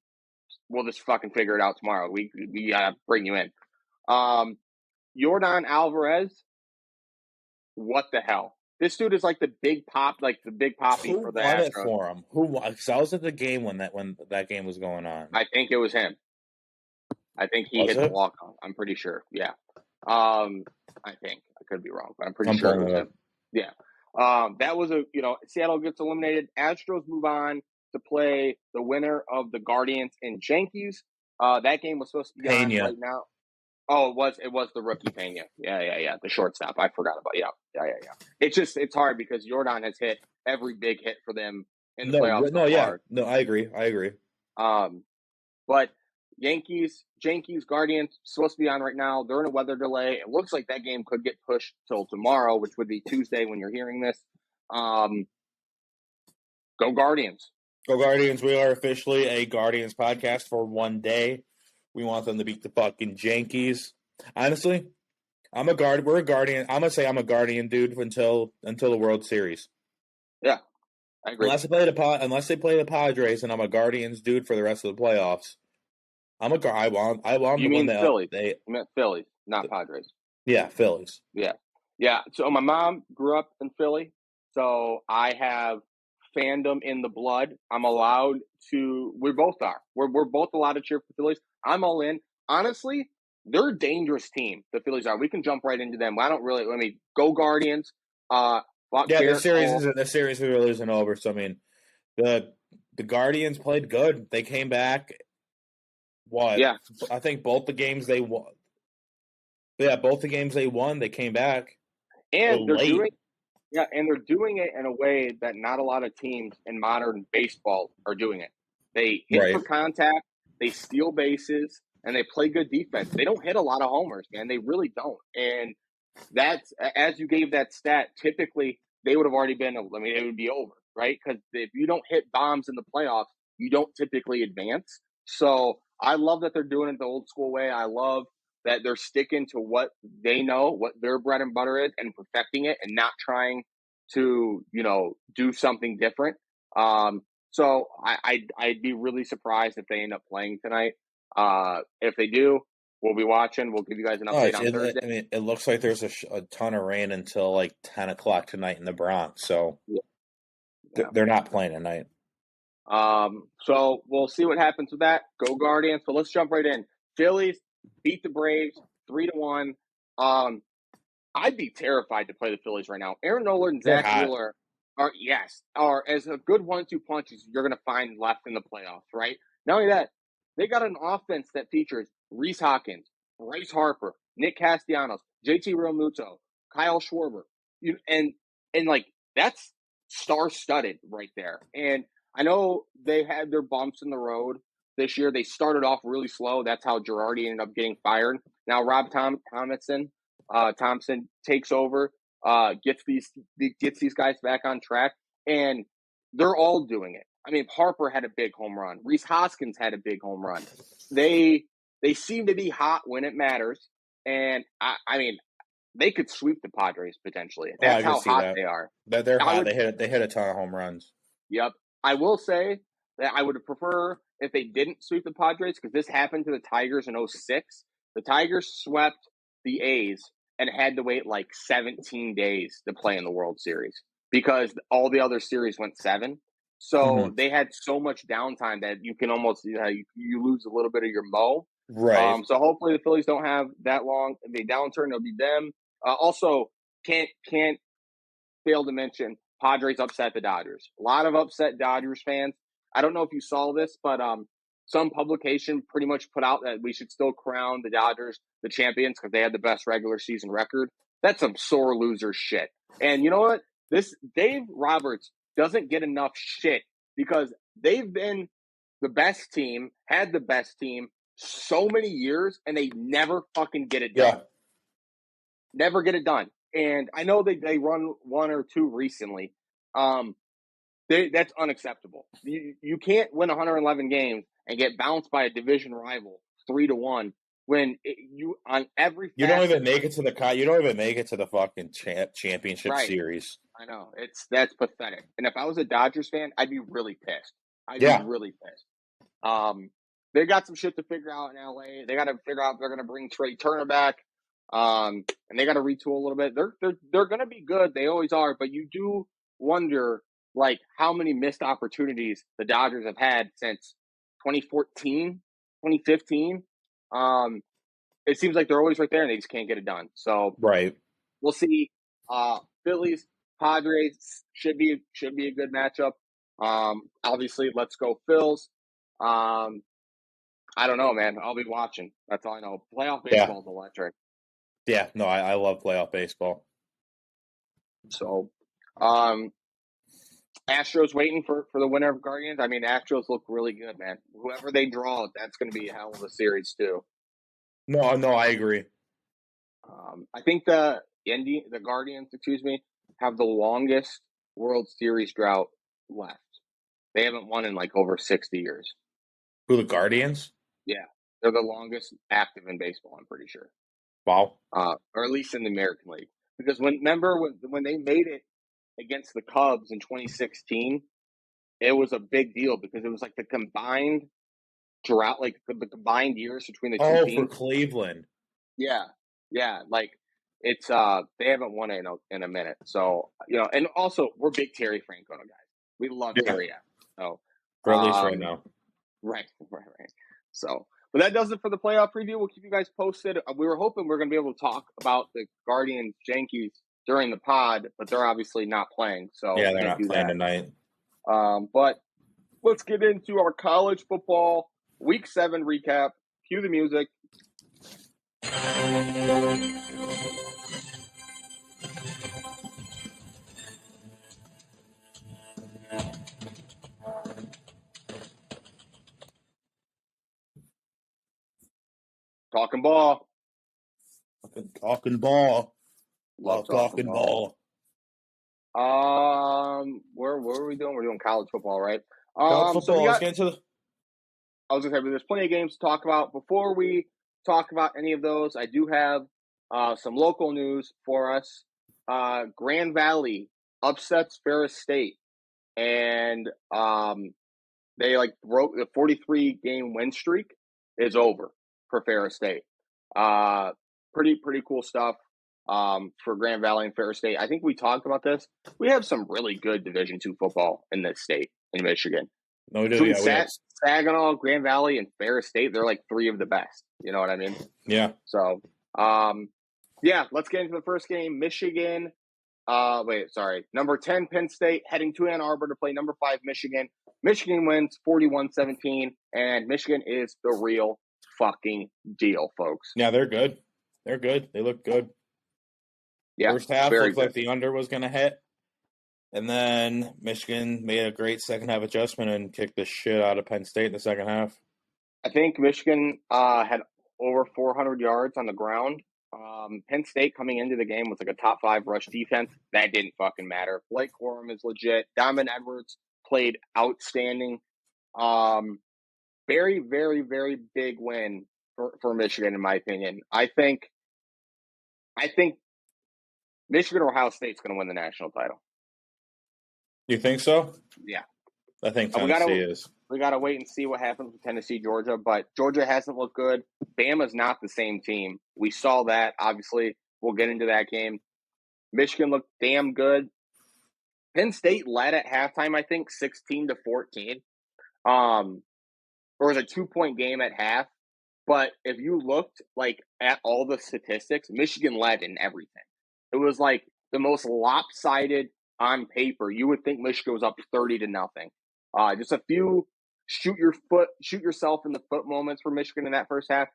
we'll just fucking figure it out tomorrow. We bring you in. Yordan Alvarez, what the hell? This dude is like the big poppy Who for the won it Astros. for him? Who won? Because I was at the game when that game was going on. I think it was him. I think he Was hit the it? walk-off. I'm pretty sure. Yeah. I think. I could be wrong, but I'm pretty sure it was him. Yeah. That was Seattle gets eliminated. Astros move on to play the winner of the Guardians and Yankees. That game was supposed to be on right now. Oh, it was the rookie Pena. Yeah. The shortstop. I forgot about Yeah. It's hard because Jordan has hit every big hit for them in the playoffs. No, I agree. But Yankees, Guardians supposed to be on right now. They're in a weather delay. It looks like that game could get pushed till tomorrow, which would be Tuesday when you're hearing this. Go Guardians. Go Guardians. We are officially a Guardians podcast for one day. We want them to beat the fucking Yankees. Honestly, we're a Guardian. I'm gonna say I'm a Guardian dude until the World Series. Yeah, I agree. Unless they play the Padres, and I'm a Guardians dude for the rest of the playoffs. I want You to win mean Phillies? They You meant Phillies, not Padres. Yeah, Phillies. Yeah. So my mom grew up in Philly, so I have fandom in the blood. I'm allowed to. We both are. We're both allowed to cheer for Phillies. I'm all in. Honestly, they're a dangerous team. The Phillies are. We can jump right into them. I don't really. Let me go Guardians. The series really isn't over. So I mean, the Guardians played good. They came back. What? Yeah. I think both the games they won. Yeah, both the games they won, they came back. And they're doing it in a way that not a lot of teams in modern baseball are doing it. They hit for contact, they steal bases, and they play good defense. They don't hit a lot of homers, man. They really don't. And that's, as you gave that stat, typically they would have already been, it would be over, right? Because if you don't hit bombs in the playoffs, you don't typically advance. So I love that they're doing it the old school way. I love that they're sticking to what they know, what their bread and butter is, and perfecting it and not trying to, do something different. So I'd be really surprised if they end up playing tonight. If they do, we'll be watching. We'll give you guys an update on Thursday. It looks like there's a ton of rain until like 10 o'clock tonight in the Bronx. So they're not playing tonight. So we'll see what happens with that. Go Guardians. So let's jump right in. Phillies beat the Braves 3-1. I'd be terrified to play the Phillies right now. Aaron Nola and Zach Wheeler are as a good 1-2 punches you're going to find left in the playoffs, right? Not only that, they got an offense that features Rhys Hoskins, Bryce Harper, Nick Castellanos, JT Realmuto, Kyle Schwarber, and like that's star-studded right there. And I know they had their bumps in the road this year. They started off really slow. That's how Girardi ended up getting fired. Now Rob Thompson takes over, gets these guys back on track, and they're all doing it. I mean, Harper had a big home run. Rhys Hoskins had a big home run. They seem to be hot when it matters, and I mean, they could sweep the Padres potentially. Oh, I That's can how see hot that. they are. They're I hot. would, They hit a ton of home runs. yep. I will say that I would prefer if they didn't sweep the Padres because this happened to the Tigers in 06. The Tigers swept the A's and had to wait like 17 days to play in the World Series because all the other series went 7. So they had so much downtime that you can almost you lose a little bit of your mo. Right. So hopefully the Phillies don't have that long of a downturn. It'll be them. Also, can't fail to mention Padres upset the Dodgers. A lot of upset Dodgers fans. I don't know if you saw this, but some publication pretty much put out that we should still crown the Dodgers the champions because they had the best regular season record. That's some sore loser shit. And you know what? This Dave Roberts doesn't get enough shit because they've been the best team, had the best team so many years, and they never fucking get it done. Yeah. Never get it done. And I know they run 1 or 2 recently. That's unacceptable. You can't win 111 games and get bounced by a division rival 3-1 when you on every You don't even facet- make it to the you don't even make it to the fucking championship Right. series. I know that's pathetic. And if I was a Dodgers fan, I'd be really pissed. I'd Yeah. be really pissed. They got some shit to figure out in LA. They got to figure out if they're going to bring Trey Turner back. And they got to retool a little bit. They're going to be good. They always are. But you do wonder, like, how many missed opportunities the Dodgers have had since 2014, 2015. It seems like they're always right there, and they just can't get it done. So Right. we'll see. Phillies, Padres should be a good matchup. Obviously, let's go Phils. I don't know, man. I'll be watching. That's all I know. Playoff baseball is electric. Yeah. No, I love playoff baseball. So, Astros waiting for the winner of Guardians. I mean, Astros look really good, man. Whoever they draw, that's going to be a hell of a series too. No, I agree. I think the Guardians, have the longest World Series drought left. They haven't won in like over 60 years. Who, the Guardians? Yeah, they're the longest active in baseball. I'm pretty sure. Wow. Or at least in the American League, because when they made it against the Cubs in 2016, it was a big deal because it was like the combined drought, like the combined years between the two teams. For Cleveland. Yeah, like it's they haven't won it in a minute. So and also we're big Terry Francona guys. We love Terry. So or at least right now. Right. So, but that does it for the playoff preview. We'll keep you guys posted. We were hoping we are going to be able to talk about the Guardians Yankees during the pod, but they're obviously not playing. So yeah, they're not playing tonight. But let's get into our college football Week 7 recap. Cue the music. Talking ball. Talking ball. Love talking ball. Where are we doing? We're doing college football, right? College football. So Let's get into I was going to say, there's plenty of games to talk about. Before we talk about any of those, I do have some local news for us. Grand Valley upsets Ferris State, and they broke the 43-game win streak is over for Ferris State. Pretty cool stuff for Grand Valley and Ferris State. I think we talked about this. We have some really good Division II football in this state, in Michigan. No, we do. Yeah, Saginaw, Grand Valley, and Ferris State, they're like 3 of the best. You know what I mean? Yeah. So, let's get into the first game. Michigan. Number 10, Penn State, heading to Ann Arbor to play number 5, Michigan. Michigan wins 41-17, and Michigan is the real fucking deal, folks. Yeah, they're good. They're good. They look good. Yeah, first half looked looked like the under was going to hit. And then Michigan made a great second half adjustment and kicked the shit out of Penn State in the second half. I think Michigan had over 400 yards on the ground. Penn State coming into the game was like a top 5 rush defense. That didn't fucking matter. Blake Corum is legit. Diamond Edwards played outstanding. Very, very, very big win for Michigan, in my opinion. I think Michigan or Ohio State's going to win the national title. You think so? Yeah. I think we Tennessee gotta, is. We got to wait and see what happens with Tennessee, Georgia. But Georgia hasn't looked good. Bama's not the same team. We saw that, obviously. We'll get into that game. Michigan looked damn good. Penn State led at halftime, I think, 16-14. Or was a 2-point game at half. But if you looked at all the statistics, Michigan led in everything. It was like the most lopsided on paper. You would think Michigan was up 30-0. Just a few shoot yourself in the foot moments for Michigan in that first half.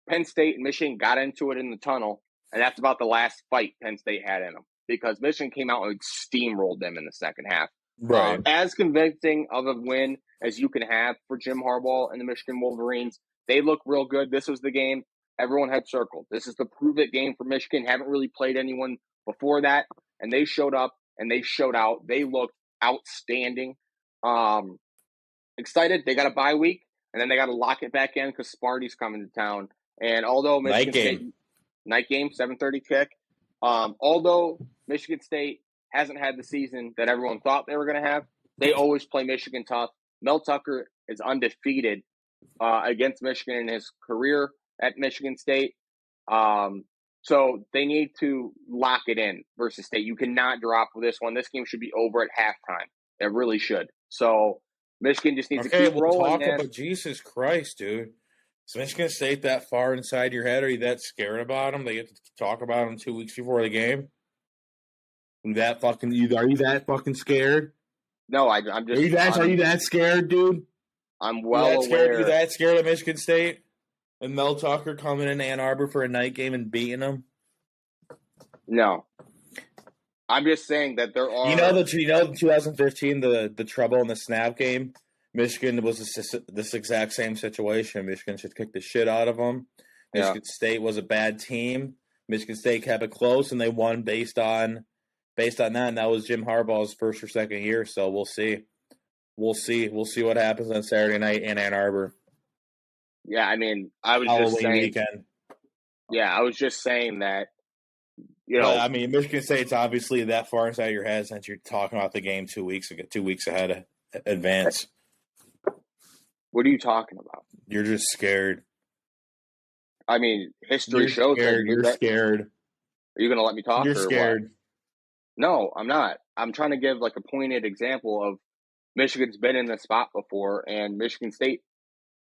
Penn State and Michigan got into it in the tunnel, and that's about the last fight Penn State had in them because Michigan came out and steamrolled them in the second half. Right. As convincing of a win as you can have for Jim Harbaugh and the Michigan Wolverines. They look real good. This was the game everyone had circled. This is the prove-it game for Michigan. Haven't really played anyone before that, and they showed up and they showed out. They looked outstanding. Excited. They got a bye week, and then they got to lock it back in because Sparty's coming to town. And although Michigan State night game 7:30 kick, although Michigan State hasn't had the season that everyone thought they were going to have, they always play Michigan tough. Mel Tucker is undefeated against Michigan in his career at Michigan State. So they need to lock it in versus State. You cannot drop with this one. This game should be over at halftime. It really should. So Michigan just needs to keep rolling. Talk about Jesus Christ, dude. Is Michigan State that far inside your head? Are you that scared about them? They get to talk about them 2 weeks before the game. Are you that fucking scared? No, I'm just. Are you that scared, dude? I'm well aware. Are you that scared of Michigan State? And Mel Tucker coming in Ann Arbor for a night game and beating them? No. I'm just saying that there are. You know, 2015, the trouble in the snap game? Michigan was this exact same situation. Michigan should kick the shit out of them. Michigan State was a bad team. Michigan State kept it close, and they won based on that. And that was Jim Harbaugh's first or second year. So we'll see. We'll see what happens on Saturday night in Ann Arbor. Yeah, I mean, I was Halloween just saying. Weekend. Yeah, I was just saying that. I mean, Michigan State's obviously that far inside your head since you're talking about the game 2 weeks ahead advance. What are you talking about? You're just scared. I mean, history shows that you're scared. Are you going to let me talk? You're scared. What? No, I'm not. I'm trying to give a pointed example of Michigan's been in this spot before, and Michigan State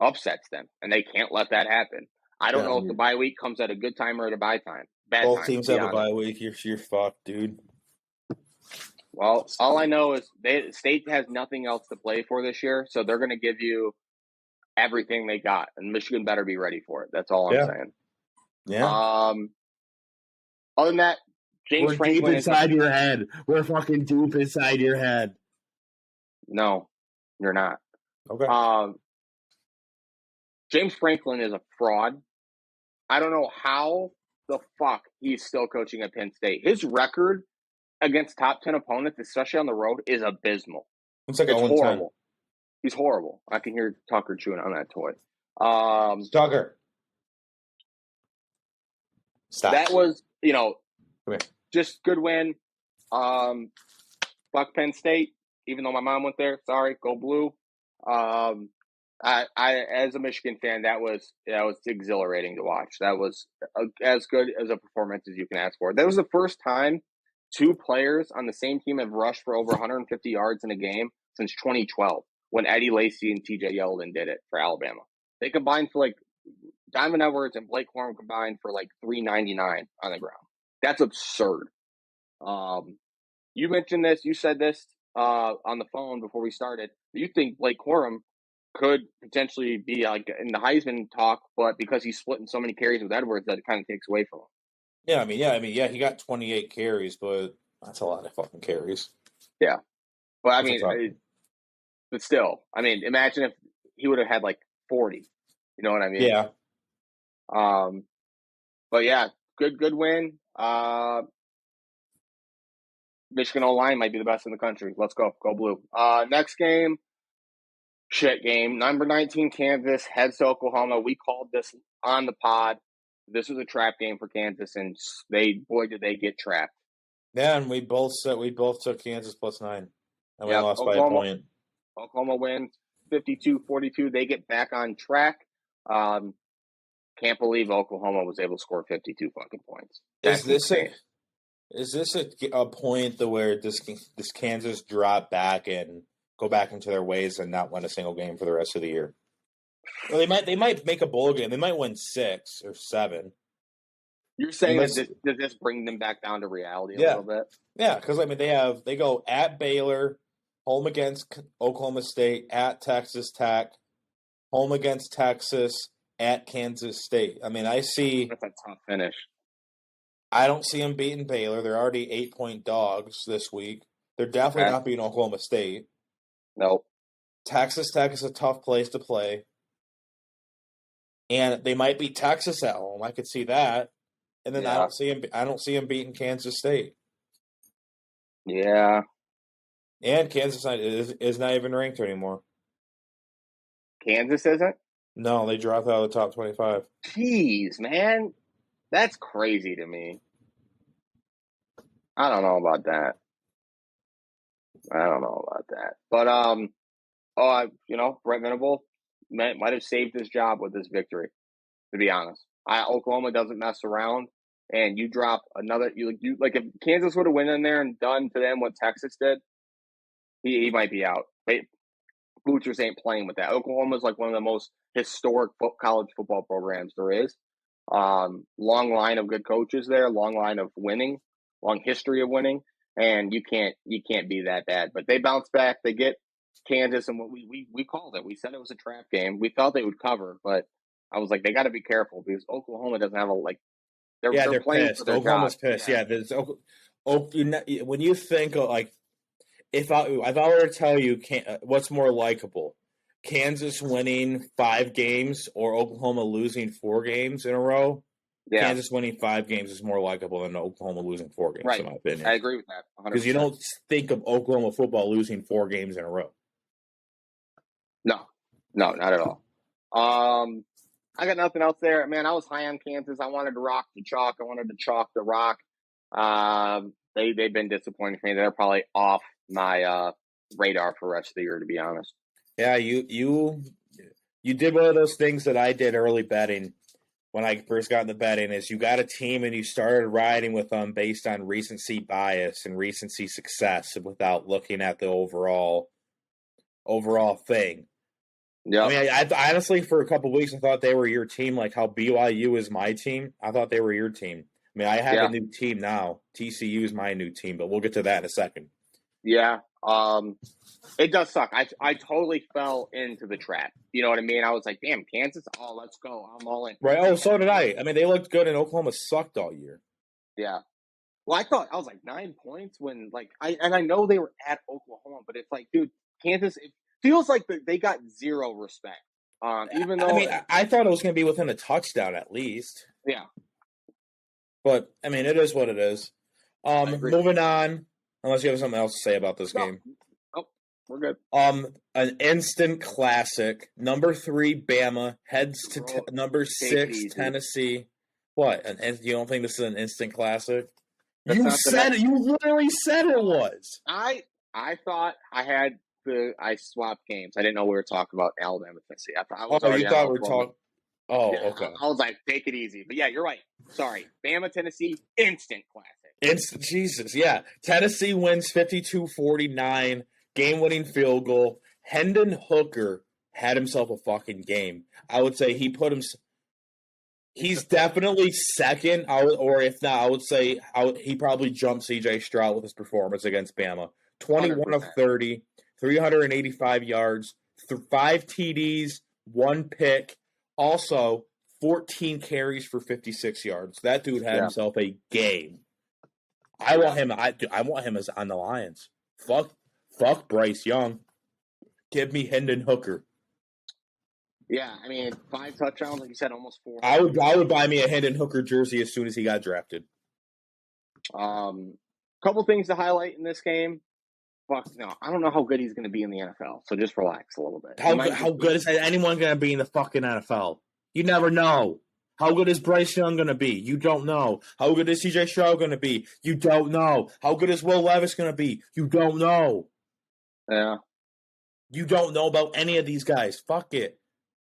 upsets them, and they can't let that happen. I don't know if the bye week comes at a good time or at a bad time. Both teams have a bye week. You're fucked, dude. Well, all I know is State has nothing else to play for this year, so they're going to give you everything they got, and Michigan better be ready for it. That's all I'm saying. Yeah. Other than that, James Franklin deep inside your head. We're fucking deep inside your head. No, you're not. Okay. James Franklin is a fraud. I don't know how the fuck he's still coaching at Penn State. His record against top 10 opponents, especially on the road, is abysmal. It's horrible. He's horrible. I can hear Tucker chewing on that toy. Tucker. Stop. That was, just good win. Fuck Penn State, even though my mom went there. Sorry, go blue. I as a Michigan fan, that was exhilarating to watch. That was as good as a performance as you can ask for. That was the first time two players on the same team have rushed for over 150 yards in a game since 2012, when Eddie Lacy and TJ Yeldon did it for Alabama. They combined for Diamond Edwards and Blake Corum combined for 399 on the ground. That's absurd. You mentioned this. You said this on the phone before we started. You think Blake Corum could potentially be in the Heisman talk, but because he's splitting so many carries with Edwards, that it kind of takes away from him. Yeah, he got 28 carries, but that's a lot of fucking carries. Yeah. Well, but still, imagine if he would have had 40. You know what I mean? Yeah. But yeah, good win. Michigan O-line might be the best in the country. Let's go blue. Next game. Shit game. Number 19 Kansas heads to Oklahoma. We called this on the pod. this was a trap game for Kansas, and did they get trapped. Yeah, and we both took Kansas +9, and we Yeah, lost by a point. Oklahoma wins 52-42. They get back on track. Can't believe Oklahoma was able to score 52 fucking points. That's Is this a point where this Kansas drop back and go back into their ways and not win a single game for the rest of the year? Well, they might make a bowl game. They might win 6 or 7. You're saying does this bring them back down to reality a little bit? Yeah, because I mean they go at Baylor, home against Oklahoma State, at Texas Tech, home against Texas, at Kansas State. I mean, that's a tough finish. I don't see them beating Baylor. They're already 8-point dogs this week. They're definitely not beating Oklahoma State. Nope. Texas Tech is a tough place to play. And they might beat Texas at home. I could see that. And then I don't see them beating Kansas State. Yeah. And Kansas is not even ranked anymore. Kansas isn't? No, they dropped out of the top 25. Jeez, man. That's crazy to me. I don't know about that. But Brett Venable might have saved his job with this victory, to be honest. Oklahoma doesn't mess around, and you drop another if Kansas would have went in there and done to them what Texas did, he might be out. Butchers ain't playing with that. Oklahoma's like one of the most historic college football programs there is. Long line of good coaches there, long line of winning, long history of winning, and you can't be that bad. But they bounce back. They get Kansas, and what we called it. We said it was a trap game. We thought they would cover, but I was like, they got to be careful because Oklahoma doesn't have they're playing pissed. For their Oklahoma's job. pissed. Yeah, when you think of if I were to tell you what's more likable, Kansas winning 5 games or Oklahoma losing 4 games in a row, Kansas winning 5 games is more likable than Oklahoma losing 4 games, in my opinion. I agree with that 100%. Because you don't think of Oklahoma football losing 4 games in a row. No, not at all. I got nothing else there. Man, I was high on Kansas. I wanted to rock the chalk. I wanted to chalk the rock. They've been disappointing for me. They're probably off my radar for the rest of the year, to be honest. Yeah, you did one of those things that I did early betting when I first got into betting is you got a team and you started riding with them based on recency bias and recency success without looking at the overall thing. Yeah, I mean, I honestly, for a couple of weeks, I thought they were your team, like how BYU is my team. I thought they were your team. I mean, I have a new team now. TCU is my new team, but we'll get to that in a second. Yeah, it does suck. I totally fell into the trap. You know what I mean? I was like, damn, Kansas, let's go. I'm all in. Right. Oh, so did I. I mean, they looked good, and Oklahoma sucked all year. Yeah. Well, I was like 9 points when I know they were at Oklahoma, but it's like, dude, Kansas. It feels like they got zero respect. Even though I thought it was going to be within a touchdown at least. Yeah. But I mean, it is what it is. Moving on. Unless you have something else to say about this game. Oh, we're good. An instant classic. Number 3, Bama heads to number 6, Tennessee. What? You don't think this is an instant classic? You said it. You literally said it was. I thought I swapped games. I didn't know we were talking about Alabama, Tennessee. I thought you thought we were talking. Oh, yeah, okay. I was like, take it easy. But yeah, you're right. Sorry. Bama, Tennessee, instant classic. Jesus, yeah. Tennessee wins 52-49, game-winning field goal. Hendon Hooker had himself a fucking game. I would say he's definitely second, or if not, I would say he probably jumped C.J. Stroud with his performance against Bama. 21 100%. Of 30, 385 yards, 5 TDs, 1 pick. Also, 14 carries for 56 yards. That dude had himself a game. I want him as on the Lions. Fuck Bryce Young. Give me Hendon Hooker. Yeah, I mean 5 touchdowns, like you said, almost 4. I would buy me a Hendon Hooker jersey as soon as he got drafted. Couple things to highlight in this game. I don't know how good he's going to be in the NFL. So just relax a little bit. How good is anyone going to be in the fucking NFL? You never know. How good is Bryce Young going to be? You don't know. How good is CJ Stroud going to be? You don't know. How good is Will Levis going to be? You don't know. Yeah. You don't know about any of these guys. Fuck it.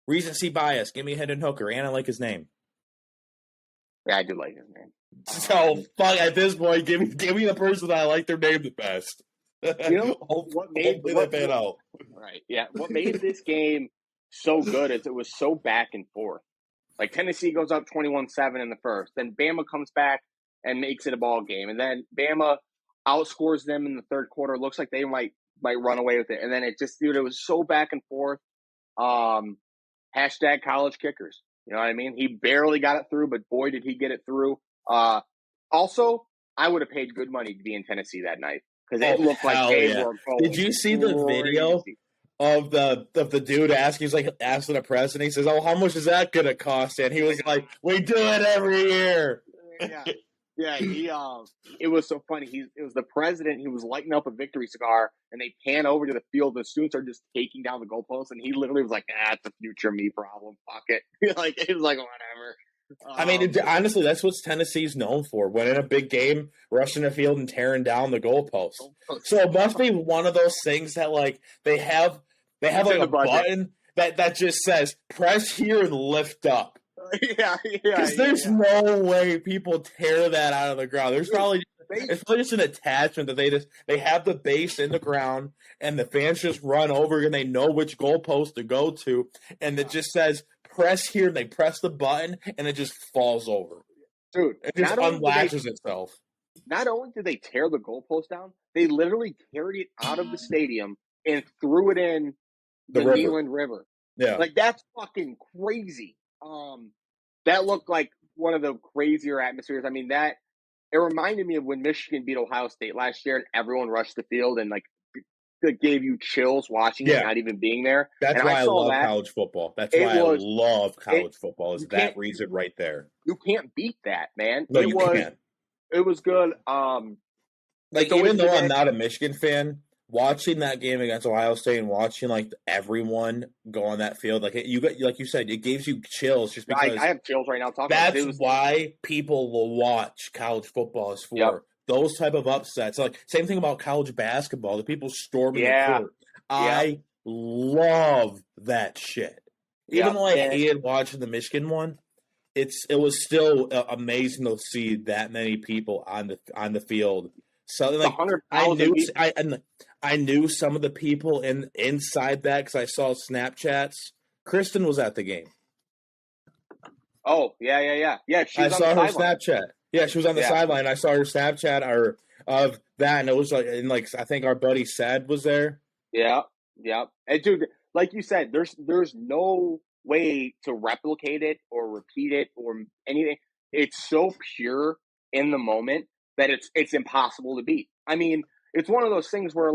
Recency bias. Give me Hendon Hooker, and I like his name. Yeah, I do like his name. So fuck. At this point, give me the person that I like their name the best. You know hopefully they pan out. Right. Yeah. What made this game so good is it was so back and forth. Like Tennessee goes up 21-7 in the first, then Bama comes back and makes it a ball game, and then Bama outscores them in the third quarter. Looks like they might run away with it, and then it was so back and forth. Hashtag college kickers. You know what I mean? He barely got it through, but boy, did he get it through. Also, I would have paid good money to be in Tennessee that night because it looked like they were going. Did you see the video of the dude asking the press, and he says, "Oh, how much is that going to cost?" And he was like, "We do it every year." Yeah. It was so funny. It was the president. He was lighting up a victory cigar, and they pan over to the field. The students are just taking down the goalposts, and he literally was like, "It's a future me problem. Fuck it." He was like, "Whatever." I mean, honestly, that's what Tennessee's known for. Winning a big game, rushing the field, and tearing down the goalposts. So it must be one of those things that they have like a button that just says press here and lift up. Yeah. Because there's no way people tear that out of the ground. It's probably just an attachment that they have the base in the ground, and the fans just run over and they know which goalpost to go to, and it just says press here, and they press the button, and it just falls over. Dude, it just unlatches itself. Not only did they tear the goalpost down, they literally carried it out of the stadium and threw it in the Neyland River. Yeah. That's fucking crazy. That looked like one of the crazier atmospheres. I mean, it reminded me of when Michigan beat Ohio State last year and everyone rushed the field and it gave you chills watching it, not even being there. That's why I love college football. That's why I love college football. Is that reason right there? You can't beat that, man. No, you can't. It was good. Even though I'm not a Michigan fan, watching that game against Ohio State and watching everyone go on that field, like you said, it gives you chills just because I have chills right now talking about it. That's why people will watch college football is for those type of upsets. Same thing about college basketball, the people storming the court. I love that shit. Even though I hated watching the Michigan one, it was still amazing to see that many people on the field. So I knew some of the people inside that because I saw Snapchats. Kristen was at the game. Oh yeah. I saw her Snapchat. Yeah, she was on the sideline. I saw her Snapchat of that, and it was I think our buddy Sad was there. Yeah. And dude, like you said, there's no way to replicate it or repeat it or anything. It's so pure in the moment that it's impossible to beat. I mean, it's one of those things where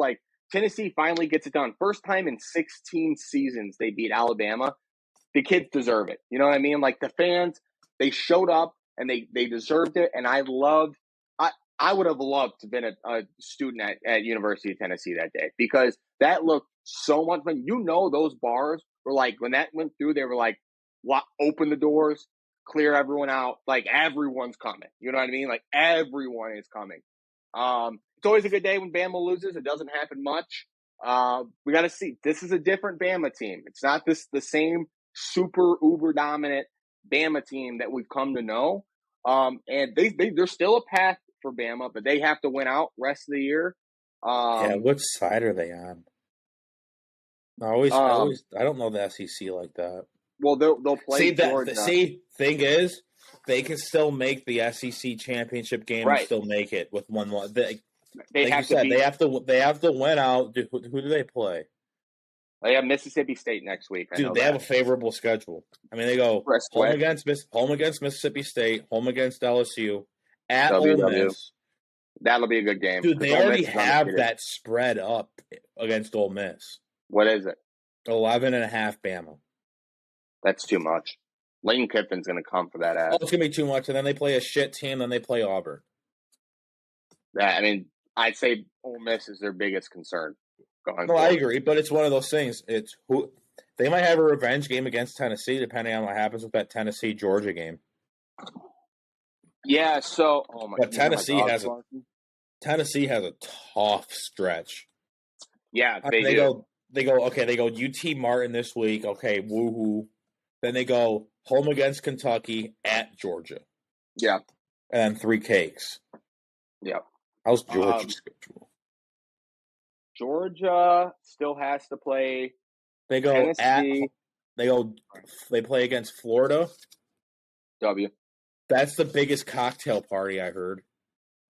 Tennessee finally gets it done. First time in 16 seasons they beat Alabama. The kids deserve it. You know what I mean? The fans, they showed up and they deserved it. And I would have loved to have been a student at University of Tennessee that day because that looked so much fun. Those bars were when that went through, they were open the doors, clear everyone out. Everyone's coming. You know what I mean? Everyone is coming. It's always a good day when Bama loses. It doesn't happen much. We got to see. This is a different Bama team. It's not the same super uber dominant Bama team that we've come to know. And there's still a path for Bama, but they have to win out rest of the year. Which side are they on? I don't know the SEC like that. Well, they'll play. Thing is, they can still make the SEC championship game and still make it with one. They have to win out. Who do they play? They have Mississippi State next week. They have a favorable schedule. I mean, they go home against Mississippi State, home against LSU, at Ole Miss. That'll be a good game. Dude, they already have that spread up against Ole Miss. What is it? 11.5 Bama. That's too much. Lane Kiffin's going to come for that ass. It's going to be too much, and then they play a shit team, then they play Auburn. I'd say Ole Miss is their biggest concern. I agree, but it's one of those things. It's they might have a revenge game against Tennessee, depending on what happens with that Tennessee-Georgia game. Yeah, so But Tennessee has a tough stretch. Yeah, they go UT Martin this week. Okay, woohoo. Then they go home against Kentucky, at Georgia. Yeah. And then 3 cakes. Yeah. How's Georgia's schedule? Georgia still has to play. They go Tennessee. They play against Florida. W. That's the biggest cocktail party I heard.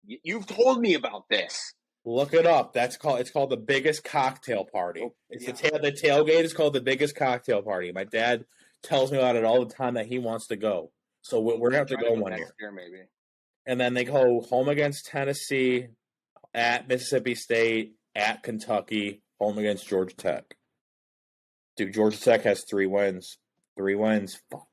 You've told me about this. Look it up. It's called the biggest cocktail party. Oh, it's the tailgate is called the biggest cocktail party. My dad tells me about it all the time that he wants to go. So we're gonna have to go one year. Maybe. And then they go home against Tennessee, at Mississippi State, at Kentucky, home against Georgia Tech. Dude, Georgia Tech has 3 wins. 3 wins. Fuck.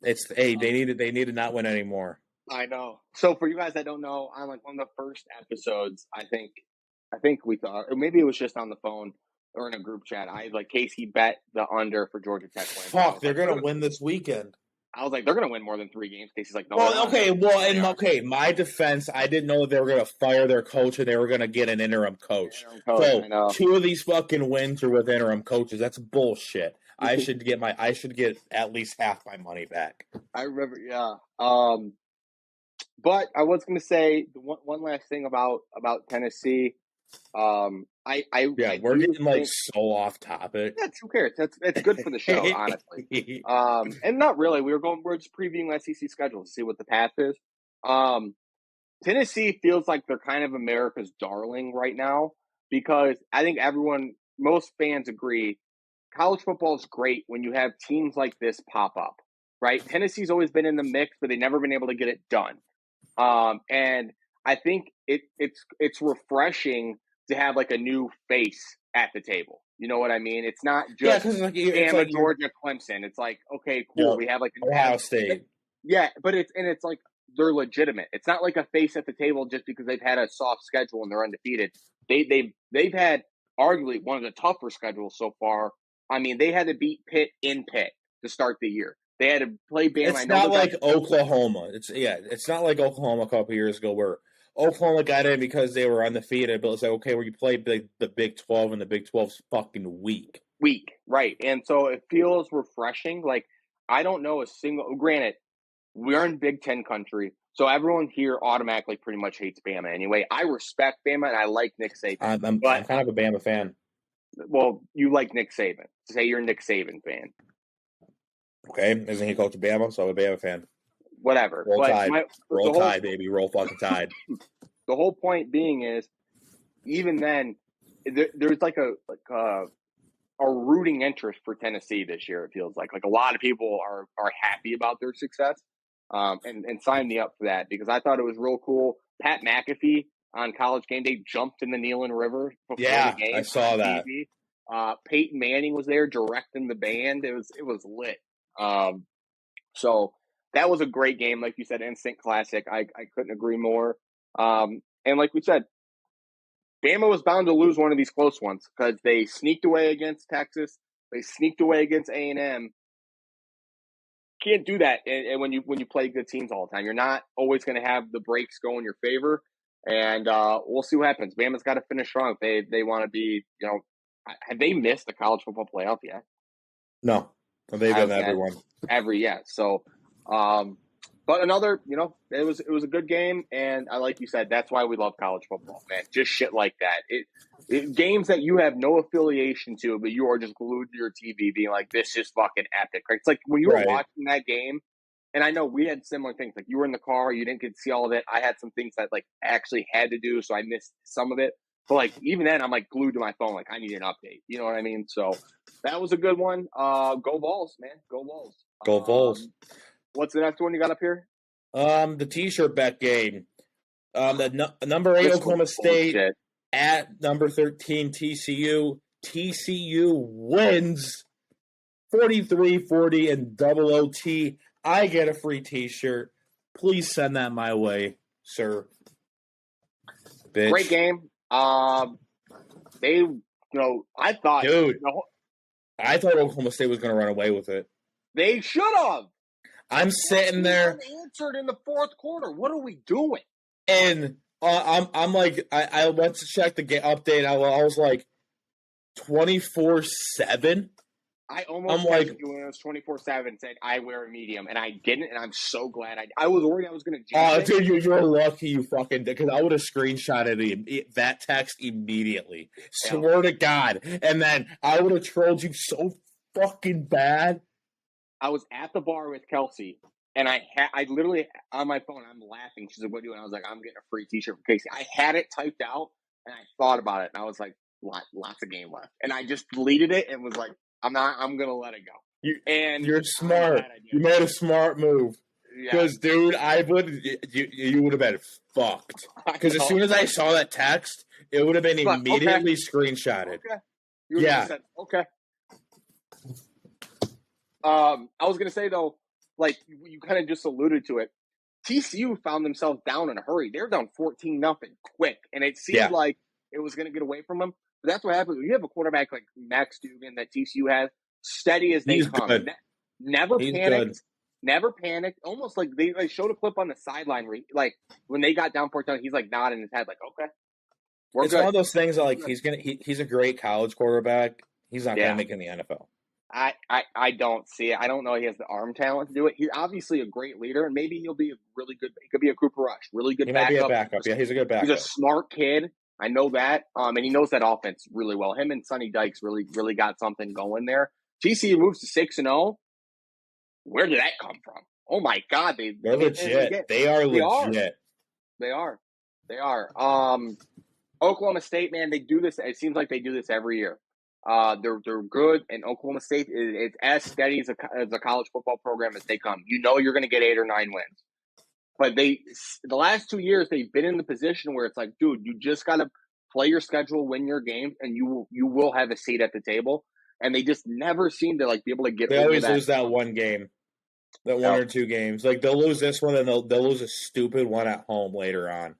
They need to not win anymore. I know. So for you guys that don't know, on like one of the first episodes, I think we thought, or maybe it was just on the phone or in a group chat. Casey bet the under for Georgia Tech. Fuck, they're gonna win this weekend. I was like, they're gonna win more than 3 games. Casey's like, no. My defense, I didn't know they were gonna fire their coach and they were gonna get an interim coach. So 2 of these fucking wins are with interim coaches. That's bullshit. I should get at least half my money back. I remember, yeah. But I was going to say one last thing about Tennessee. We're getting so off topic. Yeah, who cares? It's good for the show, honestly. And not really. We're just previewing SEC schedule to see what the path is. Tennessee feels like they're kind of America's darling right now because I think most fans agree, college football is great when you have teams like this pop up, right? Tennessee's always been in the mix, but they've never been able to get it done. And I think it's refreshing to have like a new face at the table. You know what I mean? It's not just Bama, Georgia, Clemson. It's like, okay, cool. We have like Ohio State. Yeah, but it's like they're legitimate. It's not like a face at the table just because they've had a soft schedule and they're undefeated. They've had arguably one of the tougher schedules so far. I mean, they had to beat Pitt in Pitt to start the year. They had to play Bama. It's not like Oklahoma. It's not like Oklahoma a couple years ago where Oklahoma got in because they were undefeated. But it's like, okay, where you play the Big 12 and the Big 12's fucking weak. Weak, right. And so it feels refreshing. Like, I don't know granted, we're in Big Ten country, so everyone here automatically pretty much hates Bama anyway. I respect Bama and I like Nick Saban. I'm kind of a Bama fan. Well, you like Nick Saban. Say you're a Nick Saban fan. Okay, isn't he coach of Bama? So I'm a Bama fan. Whatever. Roll Tide. Roll Tide, baby. Roll fucking Tide. The whole point being is, even then, there's like a rooting interest for Tennessee this year, it feels like. Like a lot of people are happy about their success and signed me up for that because I thought it was real cool. Pat McAfee on College Game Day jumped in the Nealon River before the game. I saw that. TV. Peyton Manning was there directing the band. It was lit. So that was a great game, like you said, instant classic. I couldn't agree more. And like we said, Bama was bound to lose one of these close ones because they sneaked away against Texas. They sneaked away against A&M. Can't do that and when you play good teams all the time. You're not always going to have the breaks go in your favor. And we'll see what happens. Bama's got to finish strong. They want to be, have they missed the college football playoff yet? No. They've done everyone. So, but another, it was a good game, and like you said, that's why we love college football, man. Just shit like that. Games that you have no affiliation to, but you are just glued to your TV, being like, "This is fucking epic." Right? It's like when you were watching that game, and I know we had similar things. Like you were in the car, you didn't get to see all of it. I had some things that like actually had to do, so I missed some of it. But like even then, I'm like glued to my phone. Like I need an update. You know what I mean? So that was a good one. Go Vols, man. Go Vols. Go Vols. What's the next one you got up here? The T-shirt bet game. The number 8 Oklahoma State at number 13 TCU. TCU wins 43-40 in double OT. I get a free T-shirt. Please send that my way, sir. Bitch. Great game. I thought, dude. I thought Oklahoma State was going to run away with it. They should have. I'm sitting there unanswered in the fourth quarter. What are we doing? and I'm like, I went to check the update. I was like 24/7. I almost texted you when it was 24/7 said I wear a medium, and I didn't, and I'm so glad I was worried I was going to jinx it. Dude, you're lucky you fucking did, because I would have screenshotted that text immediately. Swear to God. And then I would have trolled you so fucking bad. I was at the bar with Kelsey, and I literally, on my phone, I'm laughing. She's like, what are you doing? I was like, I'm getting a free t-shirt for Casey. I had it typed out, and I thought about it, and I was like, lots of game left. And I just deleted it and was like, I'm going to let it go. You're smart. You made a smart move. Because, dude, you would have been fucked. Because as soon as I saw that text, it would have been immediately screenshotted. Okay. You would have said, okay. I was going to say, though, like you kind of just alluded to it, TCU found themselves down in a hurry. They were down 14-0 quick, and it seemed like it was going to get away from them. But that's what happens when you have a quarterback like Max Duggan that TCU has, steady as they come. Good. Never panicked. Good. Never panicked. Almost like they showed a clip on the sideline where, like, when they got down 14, he's like nodding his head, like, okay. It's one of those things that, like, he's a great college quarterback. He's not going to make it in the NFL. I don't see it. I don't know he has the arm talent to do it. He's obviously a great leader, and maybe he'll be a really good. He could be a Cooper Rush, really good backup. He might be a backup. Yeah, he's a good backup. He's a smart kid. I know that. And he knows that offense really well. Him and Sonny Dykes really got something going there. TCU moves to 6-0. Where did that come from? Oh my God, they're legit. They are legit. They are. Oklahoma State, man, they do this. It seems like they do this every year. They're good, and Oklahoma State is as steady as a college football program as they come. You know you're going to get 8 or 9 wins. But the last 2 years, they've been in the position where it's like, dude, you just got to play your schedule, win your games, and you will have a seat at the table. And they just never seem to be able to get. They always lose that one game, that one or two games. Like they'll lose this one, and they'll lose a stupid one at home later on.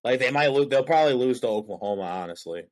Like they might lose. They'll probably lose to Oklahoma. Honestly,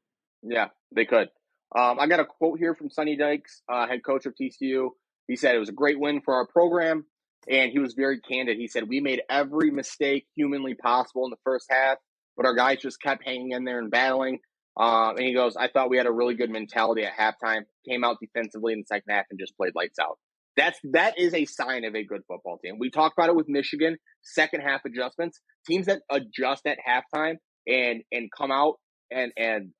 yeah, they could. I got a quote here from Sonny Dykes, head coach of TCU. He said it was a great win for our program, and he was very candid. He said we made every mistake humanly possible in the first half, but our guys just kept hanging in there and battling. And he goes, I thought we had a really good mentality at halftime, came out defensively in the second half and just played lights out. That is a sign of a good football team. We talked about it with Michigan, second half adjustments, teams that adjust at halftime and come out and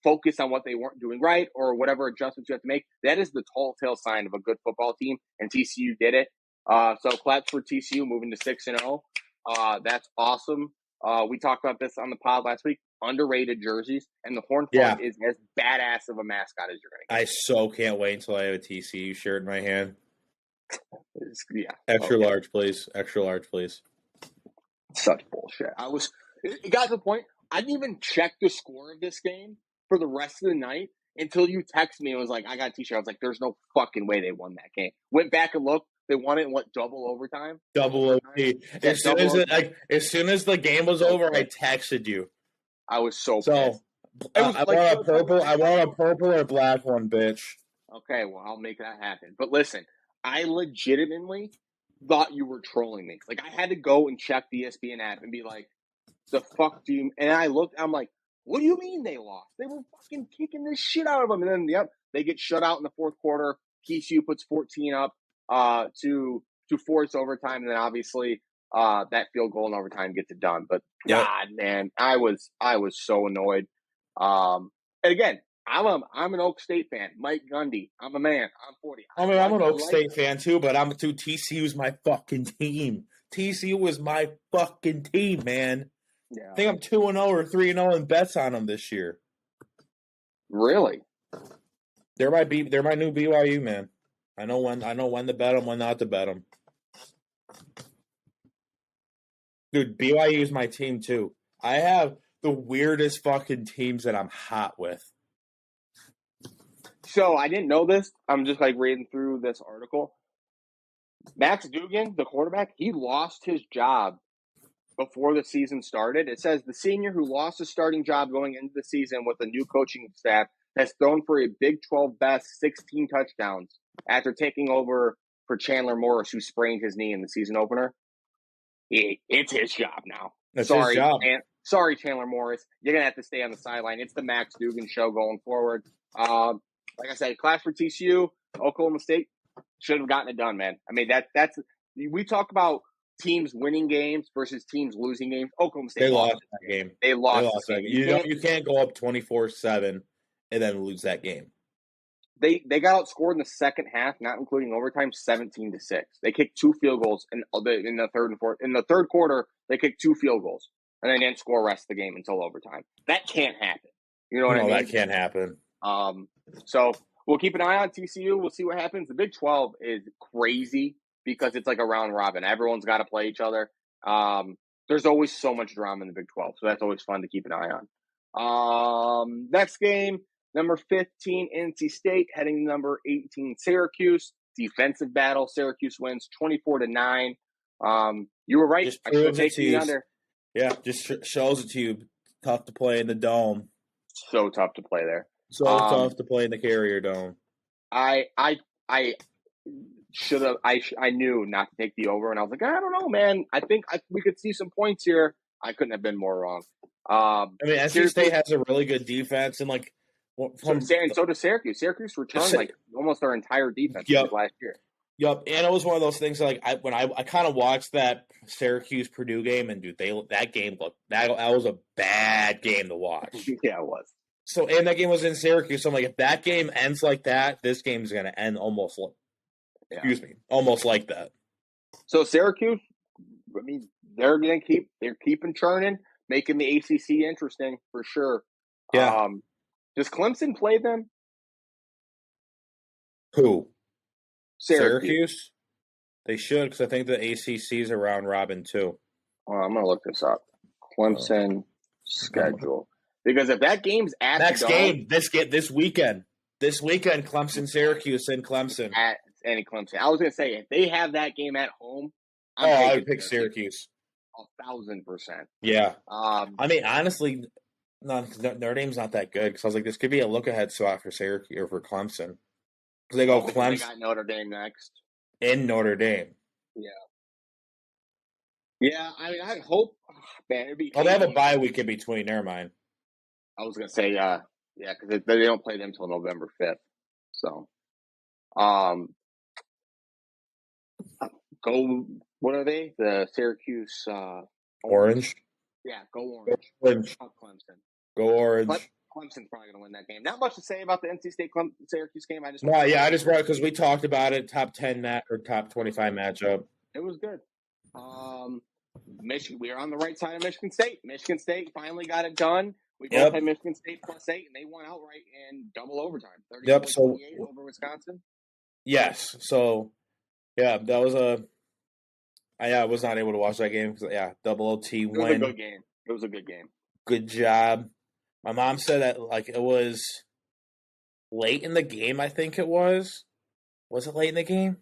focus on what they weren't doing right or whatever adjustments you have to make. That is the telltale sign of a good football team, and TCU did it. So claps for TCU moving to 6-0. That's awesome. We talked about this on the pod last week. Underrated jerseys, and the Horned Frog is as badass of a mascot as you're going to get. I so can't wait until I have a TCU shirt in my hand. Yeah. Extra large, please. Extra large, please. Such bullshit. It got to the point, I didn't even check the score of this game for the rest of the night until you texted me and was like, I got a t-shirt. I was like, there's no fucking way they won that game. Went back and looked. They won it in double overtime? Double OT. As soon as the game was over, I texted you. I was so pissed. I want a purple. I want a purple or black one, bitch. Okay, well, I'll make that happen. But listen, I legitimately thought you were trolling me. Like, I had to go and check the ESPN app and be like, the fuck do you... And I looked, I'm like, what do you mean they lost? They were fucking kicking this shit out of them. And then, they get shut out in the fourth quarter. TCU puts 14 up to force overtime. And then, obviously, that field goal in overtime gets it done. But, God, man, I was so annoyed. And again, I'm an Oak State fan. Mike Gundy. I'm a man. I'm 40. I'm an Oak State fan too, but TCU's my fucking team. TCU is my fucking team, man. Yeah. I think I'm 2-0 or 3-0 in bets on them this year. Really? They're my new BYU, man. I know when to bet them, when not to bet them. Dude, BYU is my team too. I have the weirdest fucking teams that I'm hot with. So I didn't know this. I'm just reading through this article. Max Duggan, the quarterback, he lost his job before the season started. It says the senior who lost his starting job going into the season with a new coaching staff has thrown for a Big 12 best 16 touchdowns after taking over for Chandler Morris, who sprained his knee in the season opener. It's his job now. That's his job. Sorry, Chandler Morris. You're going to have to stay on the sideline. It's the Max Duggan show going forward. Like I said, class for TCU, Oklahoma State should have gotten it done, man. I mean, that's we talk about teams winning games versus teams losing games. Oklahoma State lost that game. They lost that game. You can't go up 24-7 and then lose that game. They got outscored in the second half, not including overtime, 17-6. They kicked 2 field goals in the third and fourth. In the third quarter, they kicked 2 field goals, and they didn't score the rest of the game until overtime. That can't happen. You know what I mean? No, that can't happen. So we'll keep an eye on TCU. We'll see what happens. The Big 12 is crazy because it's like a round robin. Everyone's got to play each other. There's always so much drama in the Big 12, so that's always fun to keep an eye on. Next game. Number 15, NC State, heading to number 18, Syracuse. Defensive battle. Syracuse wins 24-9. You were right. Just I should have taken the under. Yeah, just shows it to you. Tough to play in the dome. So tough to play there. So tough to play in the Carrier Dome. I should have. I knew not to take the over, and I was like, I don't know, man. I think we could see some points here. I couldn't have been more wrong. I mean, NC State has a really good defense, and like. So does Syracuse. Syracuse returned like almost their entire defense last year. Yep, and it was one of those things like when I kind of watched that Syracuse Purdue game, and dude, that game looked that was a bad game to watch. Yeah, it was. So and that game was in Syracuse. So I'm like, if that game ends like that, this game's gonna end almost like that. So Syracuse, I mean, they're keeping churning, making the ACC interesting for sure. Yeah. Does Clemson play them? Who? Syracuse. They should, because I think the ACC is a round robin too. I'm gonna look this up. Clemson schedule, because if that game's at next the Dome, game this weekend, Clemson, Syracuse, and Clemson at any Clemson. I was gonna say if they have that game at home, I would pick Syracuse. 1,000%. Yeah. I mean, honestly. No, Notre Dame's not that good because I was like, this could be a look-ahead spot for Syracuse or for Clemson because they go Clemson. They got Notre Dame next. In Notre Dame. Yeah. I mean, I hope. Man, it'd be. Oh, they have a bye week in between. Never mind. I was gonna say, because they don't play them until November 5th. So, go. What are they? The Syracuse Orange. Yeah, go Orange. Orange. Clemson. Go Orange. Clemson's probably going to win that game. Not much to say about the NC State Syracuse game. I just brought because we talked about it. Top 10 or top 25 matchup. It was good. Michigan. We are on the right side of Michigan State. Michigan State finally got it done. We both had Michigan State +8, and they won outright in double overtime. 38 over Wisconsin. Yes. So, yeah, that was a. I was not able to watch that game because double OT win. It was a good game. It was a good game. Good job. My mom said that it was late in the game. I think it was. Was it late in the game?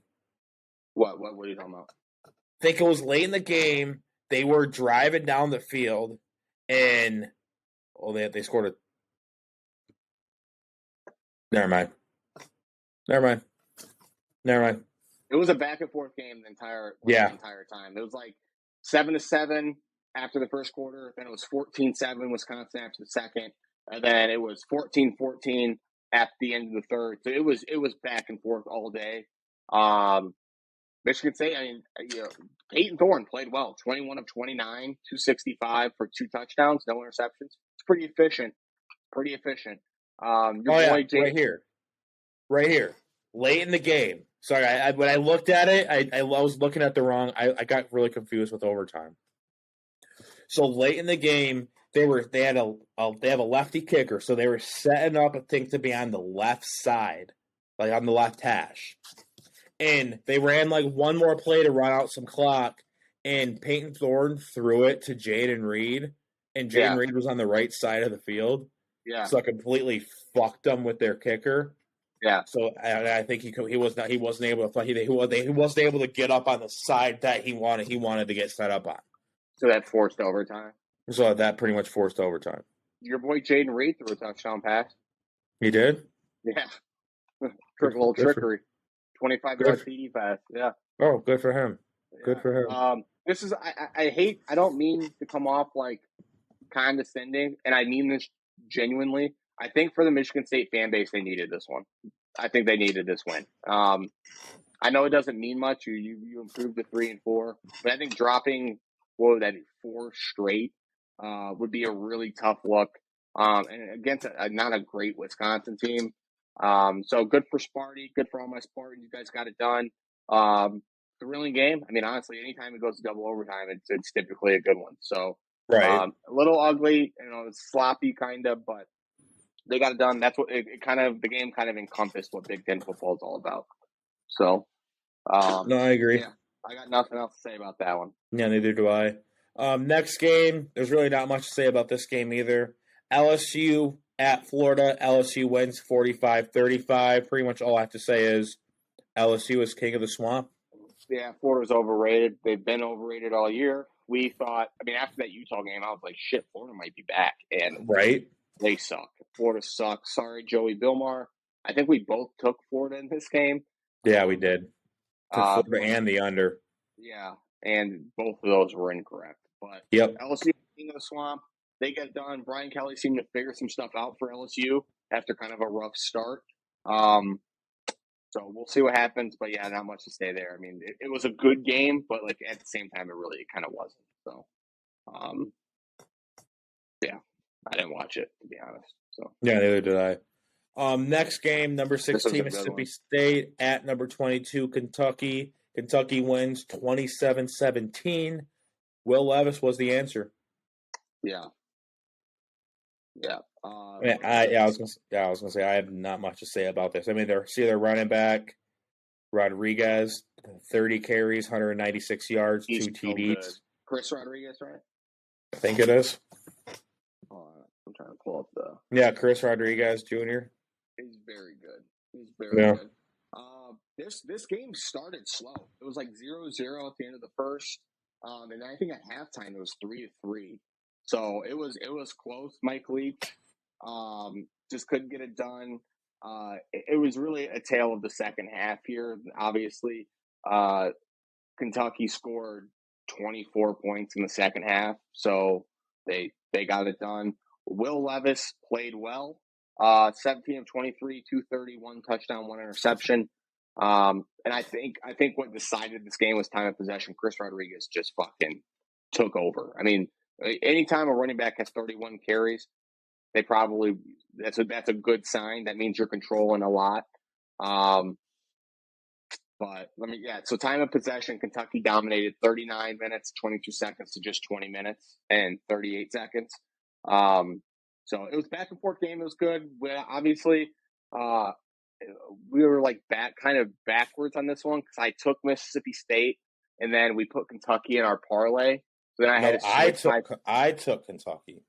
What are you talking about? I think it was late in the game. They were driving down the field, and they scored a. Never mind. It was a back and forth game the entire time. It was like 7-7 after the first quarter. Then it was 14-7 Wisconsin after the second, and then it was 14-14 at the end of the third. So it was back and forth all day. Michigan State. I mean, Peyton Thorne played well. 21 of 29, 265 for 2 touchdowns, no interceptions. It's pretty efficient. Right here, late in the game. Sorry, when I looked at it, I was looking at the wrong. I got really confused with overtime. So late in the game, they have a lefty kicker, so they were setting up, I think, to be on the left side, like on the left hash, and they ran like one more play to run out some clock, and Peyton Thorne threw it to Jaden Reed, and Jaden Reed was on the right side of the field. Yeah, so I completely fucked them with their kicker. Yeah. So I think he wasn't able to get up on the side that he wanted to get set up on. So that forced overtime. So that pretty much forced overtime. Your boy Jaden Reed threw a touchdown pass. He did? Yeah, Good little good for trickery. 25 good yard for TD pass. Yeah. oh, good for him. Good Yeah. for him. This is I hate. I don't mean to come off like condescending, and I mean this genuinely. I think for the Michigan State fan base, they needed this one. I think they needed this win. I know it doesn't mean much. You improved to 3-4, but I think dropping what would that be, 4 straight would be a really tough look. And against not a great Wisconsin team. So good for Sparty, good for all my Spartans. You guys got it done. Thrilling game. I mean, honestly, anytime it goes to double overtime, it's typically a good one. So Right. a little ugly, it's sloppy kind of, but they got it done. That's what the game kind of encompassed what Big Ten football is all about. So, No, I agree. yeah, I got nothing else to say about that one. Yeah, neither do I. Next game, there's really not much to say about this game either. LSU at Florida. LSU wins 45-35. Pretty much all I have to say is LSU is king of the swamp. Yeah, Florida's overrated. They've been overrated all year. We thought, after that Utah game, I was like, shit, Florida might be back. And Right? they suck. Florida sucks. Sorry, Joey Bilmar. I think we both took Florida in this game. Yeah, we did. Took Florida and the under. Yeah, and both of those were incorrect. But Yep. LSU, king of the swamp, they get done. Brian Kelly seemed to figure some stuff out for LSU after kind of a rough start. So we'll see what happens. But yeah, not much to say there. I mean, it was a good game, but like at the same time, it kind of wasn't. So, yeah, I didn't watch it to be honest. So yeah, neither did I. Next game, number 16, good Mississippi one. State at number 22, Kentucky. Kentucky wins 27-17. Will Levis was the answer. Yeah. Yeah. I was gonna say I have not much to say about this. I mean, their running back Rodriguez, 30 carries, 196 yards, He's 2 so TDs. good. Chris Rodriguez, right? I think it is. I'm trying to pull up the. Yeah, Chris Rodriguez Jr. He's very good. He's very good. This game started slow. It was like 0-0 at the end of the first, and I think at halftime it was 3-3. So it was close. Mike Leach just couldn't get it done. It was really a tale of the second half here. Obviously, Kentucky scored 24 points in the second half, so they got it done. Will Levis played well. 17 of 23, 230, 1 touchdown, 1 interception. And I think what decided this game was time of possession. Chris Rodriguez just fucking took over. I mean, anytime a running back has 31 carries, that's a good sign. That means you're controlling a lot. But so time of possession, Kentucky dominated 39 minutes, 22 seconds to just 20 minutes and 38 seconds. So it was back and forth game. It was good. Obviously, we were like kind of backwards on this one because I took Mississippi State and then we put Kentucky in our parlay. So then I took Kentucky.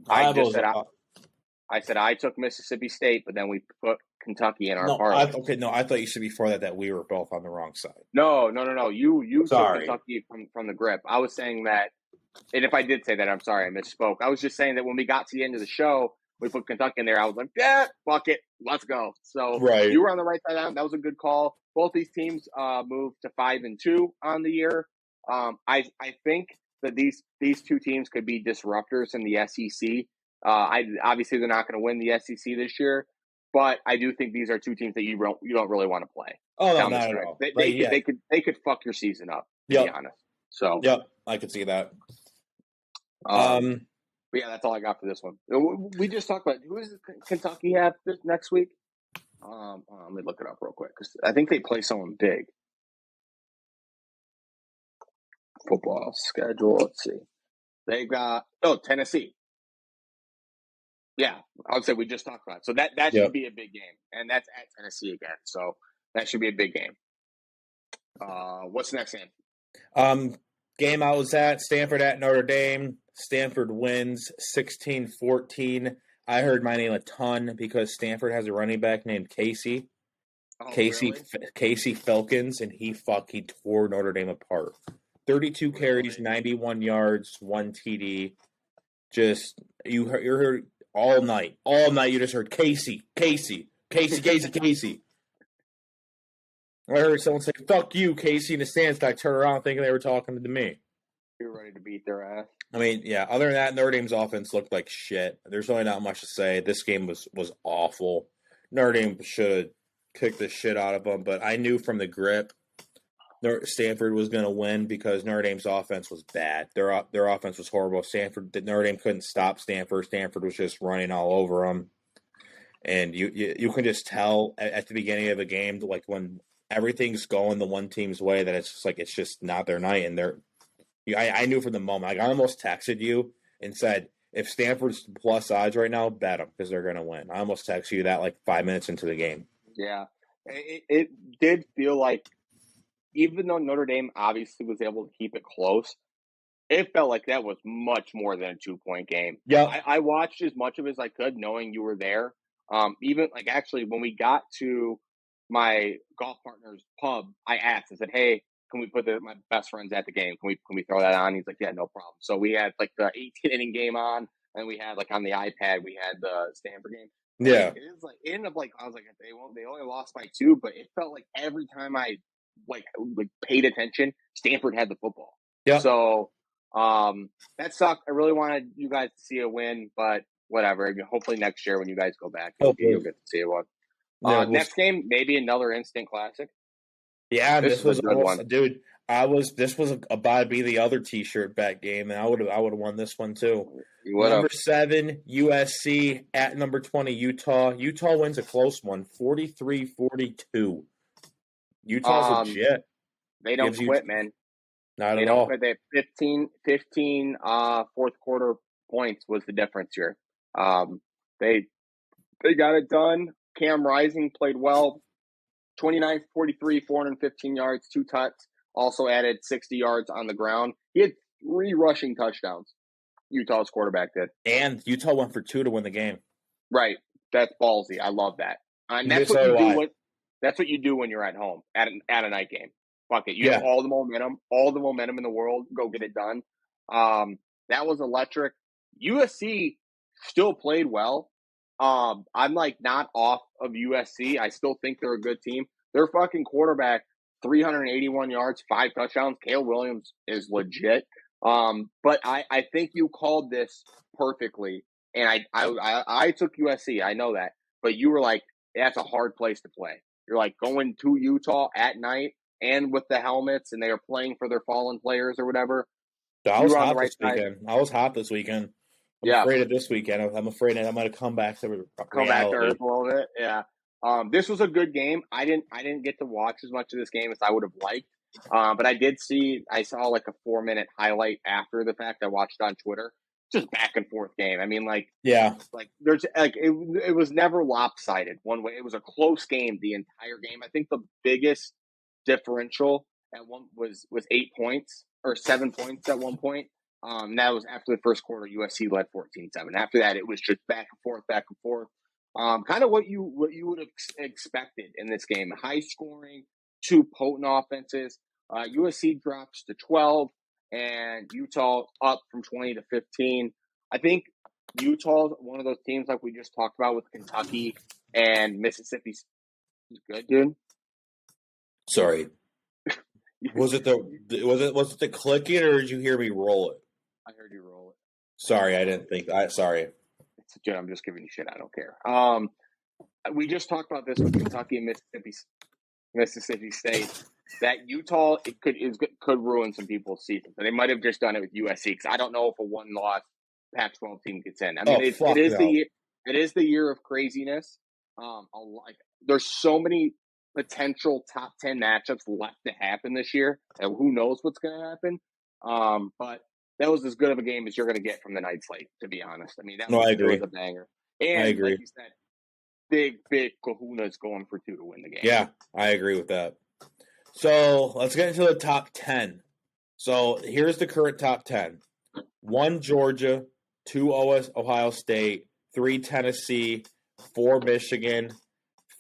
I said I took Mississippi State, but then we put Kentucky in our parlay. I thought you said before that we were both on the wrong side. No. You took Kentucky from the grip. I was saying that. And if I did say that, I'm sorry, I misspoke. I was just saying that when we got to the end of the show, we put Kentucky in there. I was like, yeah, fuck it, let's go. So You were on the right side of that. That was a good call. Both these teams moved to 5-2 on the year. I think that these two teams could be disruptors in the SEC. Obviously, they're not going to win the SEC this year, but I do think these are two teams that you don't really want to play. Oh, no, not at all. They could fuck your season up, to be honest. So, I could see that. But yeah, that's all I got for this one. We just talked about who does Kentucky have this next week? Let me look it up real quick because I think they play someone big. Football schedule. Let's see. They got Tennessee. Yeah, I would say we just talked about it. So that should be a big game, and that's at Tennessee again. So that should be a big game. What's the next game? Game I was at, Stanford at Notre Dame. Stanford wins 16-14. I heard my name a ton because Stanford has a running back named Casey. Casey Felkins, and he tore Notre Dame apart. 32 carries, 91 yards, 1 TD. Just you heard all night. All night you just heard Casey. I heard someone say, "Fuck you, Casey," in the stands. And I turned around thinking they were talking to me. You're ready to beat their ass. I mean, yeah, other than that, Notre Dame's offense looked like shit. There's really not much to say. This game was awful. Notre Dame should have kicked the shit out of them, but I knew from the grip Stanford was going to win because Notre Dame's offense was bad. Their offense was horrible. Notre Dame couldn't stop Stanford. Stanford was just running all over them. And you can just tell at the beginning of a game, like when everything's going the one team's way, that it's just not their night. And I knew from the moment. Like, I almost texted you and said, if Stanford's plus odds right now, bet them because they're going to win. I almost texted you that like 5 minutes into the game. Yeah, it did feel like, even though Notre Dame obviously was able to keep it close, it felt like that was much more than a 2-point game. Yeah, I watched as much of it as I could, knowing you were there. Even like actually when we got to my golf partner's pub, I asked. I said, "Hey, can we put my best friends at the game? Can we throw that on?" He's like, "Yeah, no problem." So we had like the 18-inning game on, and we had like on the iPad we had the Stanford game. yeah. It ended up like I was like, they only lost by 2, but it felt like every time I like paid attention, Stanford had the football. Yeah. So that sucked. I really wanted you guys to see a win, but whatever. Hopefully next year when you guys go back, you'll get to see one. Yeah, next game, maybe another instant classic. Yeah, this was a good one, dude. This was about to be the other T-shirt bet game, and I would have won this one too. Number 7 USC at number 20 Utah. Utah wins a close one, 43-42. Utah's legit. They don't quit, man. Not at all. They have 15 fourth quarter points was the difference here. They got it done. Cam Rising played well. 29-43, 415 yards, 2 touchdowns. Also added 60 yards on the ground. He had 3 rushing touchdowns. Utah's quarterback did. And Utah went for 2 to win the game. Right. That's ballsy. I love that. And that's what you do. That's what you do when you're at home at a night game. Fuck it. You have all the momentum in the world. Go get it done. That was electric. USC still played well. I'm like not off of USC. I still think they're a good team. Their fucking quarterback, 381 yards, 5 touchdowns. Caleb Williams is legit. But I think you called this perfectly. And I took USC. I know that. But you were like, that's a hard place to play. You're like going to Utah at night and with the helmets, and they are playing for their fallen players or whatever. I was hot this weekend. I'm afraid of this weekend. I'm afraid that I'm going to come back to reality. Come back to earth a little bit. Yeah. This was a good game. I didn't get to watch as much of this game as I would have liked. But I saw like a 4-minute highlight after the fact. I watched it on Twitter. Just back and forth game. I mean, there's it was never lopsided one way. It was a close game the entire game. I think the biggest differential at one was 8 points or 7 points at one point. That was after the first quarter. USC led 14-7. After that, it was just back and forth. Kind of what you would have expected in this game. High scoring, 2 potent offenses. USC drops to 12. And Utah up from 20 to 15. I think Utah's one of those teams like we just talked about with Kentucky and Mississippi. Good, dude. Sorry. Was it the clicking, or did you hear me roll it? I heard you roll it. Sorry, I didn't think. Sorry. Dude, I'm just giving you shit. I don't care. We just talked about this with Kentucky and Mississippi State. That Utah could ruin some people's seasons. And they might have just done it with USC because I don't know if a 1-loss Pac-12 team gets in. I mean, it is the year of craziness. There's so many potential top 10 matchups left to happen this year, and who knows what's going to happen. But that was as good of a game as you're going to get from the night slate, to be honest. I mean, I agree. Was a banger. And I agree. Like you said, big kahunas going for 2 to win the game. Yeah, I agree with that. So let's get into the top 10. So here's the current top 10. 1 Georgia, 2 Ohio State, 3 Tennessee, 4 Michigan,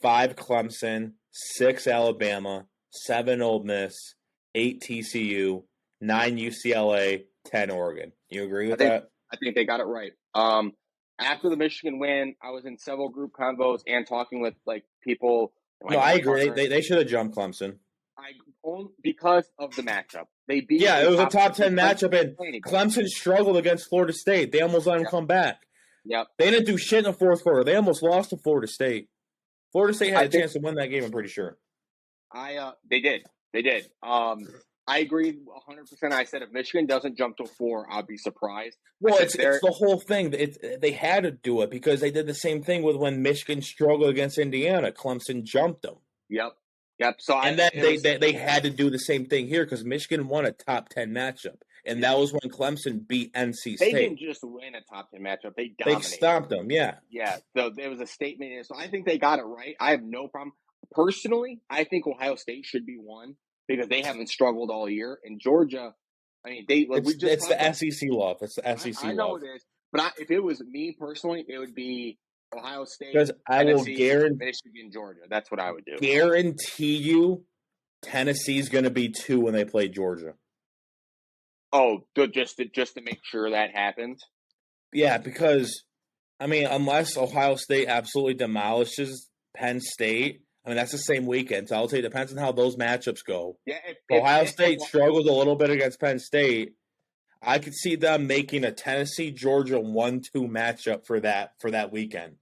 5 Clemson, 6 Alabama, 7 Ole Miss, 8 TCU, 9 UCLA, 10 Oregon. You agree with that? I think they got it right. after the Michigan win, I was in several group convos and talking with like people. No, I agree. They should have jumped Clemson. Because of the matchup. They beat. Yeah, it was a top 10 matchup, and Clemson Clemson struggled against Florida State. They almost let them come back. Yep. They didn't do shit in the fourth quarter. They almost lost to Florida State. Florida State had a chance to win that game, I'm pretty sure. They did. I agree 100%. I said if Michigan doesn't jump to 4, I'll be surprised. Well, it's the whole thing. They had to do it because they did the same thing with when Michigan struggled against Indiana. Clemson jumped them. Yep. So they had to do the same thing here because Michigan won a top 10 matchup, and that was when Clemson beat NC State. They didn't just win a top 10 matchup; they dominated. They stomped them. Yeah. So there was a statement. So I think they got it right. I have no problem. Personally, I think Ohio State should be 1 because they haven't struggled all year, and Georgia. I mean, it's the SEC love. It's the SEC love. I know it is, but if it was me personally, it would be Ohio State, because I will guarantee Michigan, Georgia. That's what I would do. Guarantee you, Tennessee's going to be 2 when they play Georgia. Oh, just to make sure that happens. Yeah, because I mean, unless Ohio State absolutely demolishes Penn State, I mean that's the same weekend. So I'll tell you, it depends on how those matchups go. Yeah, Ohio State struggles a little bit against Penn State. I could see them making a Tennessee-Georgia 1-2 matchup for that weekend.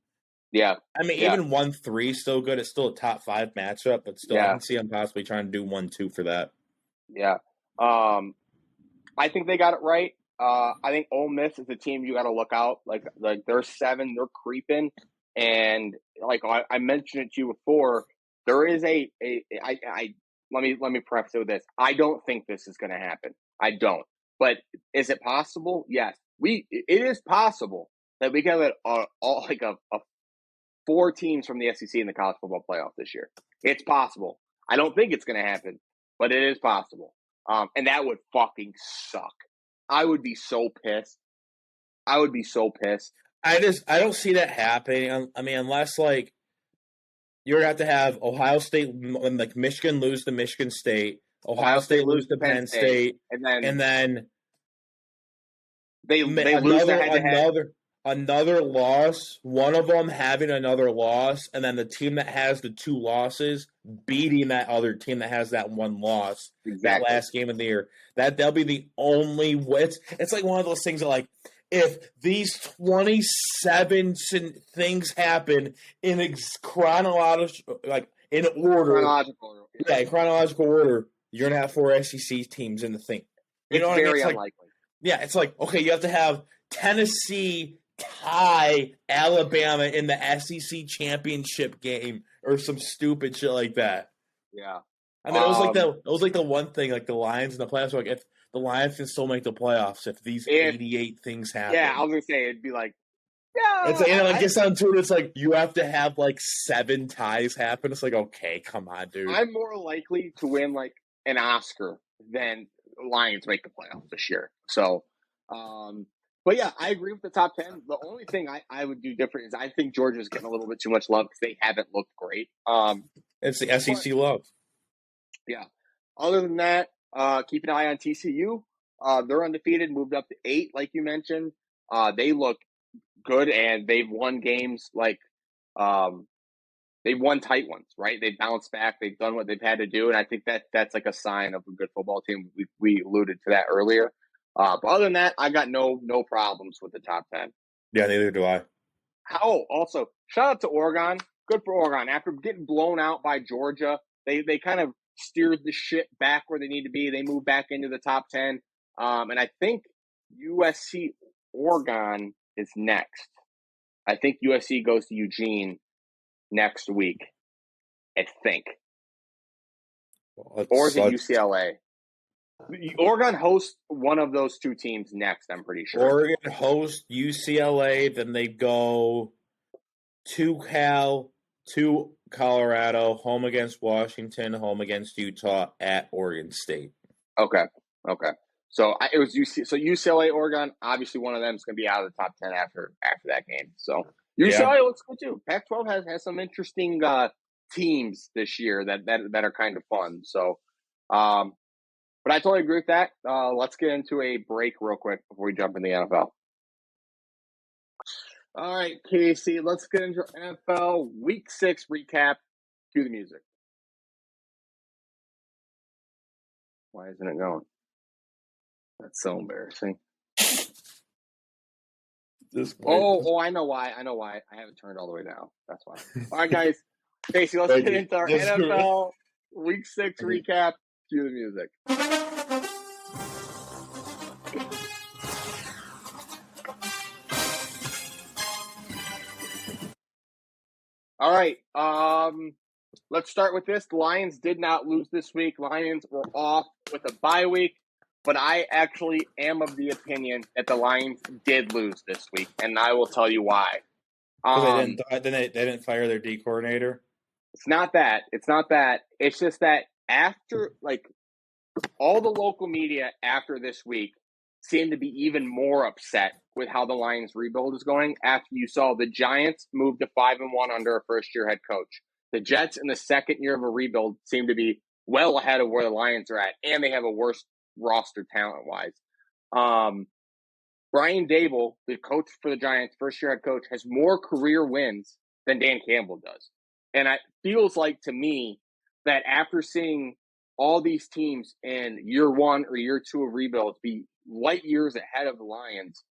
Yeah. I mean, even 1-3 is still good. It's still a top 5 matchup, but still, I can see them possibly trying to do 1-2 for that. Yeah. I think they got it right. I think Ole Miss is a team you got to look out. Like they're 7, they're creeping, and like I mentioned it to you before, there is let me preface it with this. I don't think this is going to happen. I don't. But is it possible? Yes. It is possible that we get a 4 teams from the SEC in the college football playoff this year. It's possible. I don't think it's going to happen, but it is possible. And that would fucking suck. I would be so pissed. I don't see that happening. I mean, unless like you're going to have Ohio State, like Michigan lose to Michigan State, Ohio State lose to Penn State, and then they lose another loss. One of them having another loss, and then the team that has the 2 losses beating that other team that has that 1 loss. That last game of the year. That'll be the only way. It's like one of those things that like if these 27 things happen in chronological order, you're gonna have 4 SEC teams in the thing. You know what I mean? It's unlikely. Yeah, it's like okay, you have to have Tennessee tie Alabama in the SEC championship game or some stupid shit like that. Yeah. I mean, it was like the one thing, like the Lions in the playoffs. Like, if the Lions can still make the playoffs, if these 88 things happen. Yeah, I was gonna say it'd be like, yeah. It's like, I guess on Twitter, it's like you have to have like 7 ties happen. It's like, okay, come on, dude. I'm more likely to win like an Oscar than Lions make the playoffs this year. So, but yeah, I agree with the top 10. The only thing I would do different is I think Georgia's getting a little bit too much love because they haven't looked great. It's the SEC love. Yeah. Other than that, keep an eye on TCU. They're undefeated, moved up to 8, like you mentioned. They look good, and they've won games like they've won tight ones, right? They bounced back. They've done what they've had to do, and I think that's like a sign of a good football team. We alluded to that earlier. But other than that, I got no problems with the top 10. Yeah, neither do I. Also, shout out to Oregon. Good for Oregon. After getting blown out by Georgia, they kind of steered the shit back where they need to be. They moved back into the top 10. And I think USC Oregon is next. I think USC goes to Eugene next week. I think. Or is it UCLA? Oregon hosts one of those 2 teams next, I'm pretty sure. Oregon hosts UCLA, then they go to Cal, to Colorado, home against Washington, home against Utah, at Oregon State. Okay. So it was UCLA, Oregon. Obviously, one of them is going to be out of the top 10 after that game. So UCLA looks good too. Pac-12 has some interesting teams this year that are kind of fun. So, but I totally agree with that. Let's get into a break real quick before we jump in the NFL. All right, Casey, let's get into NFL Week 6 recap. Cue the music. Why isn't it going? That's so embarrassing. I know why. I have it turned all the way down. That's why. All right, guys. Casey, let's get into our NFL Week 6 recap. Cue the music. All right. Let's start with this. The Lions did not lose this week. Lions were off with a bye week, but I actually am of the opinion that the Lions did lose this week, and I will tell you why. They didn't fire their D coordinator. It's not that. It's just that after, all the local media after this week seemed to be even more upset with how the Lions rebuild is going after you saw the Giants move to 5-1 under a first-year head coach. The Jets in the second year of a rebuild seem to be well ahead of where the Lions are at, and they have a worse roster talent-wise. Brian Dable, the coach for the Giants, first-year head coach, has more career wins than Dan Campbell does. And it feels like to me that after seeing all these teams in year 1 or year 2 of rebuilds be light years ahead of the Lions,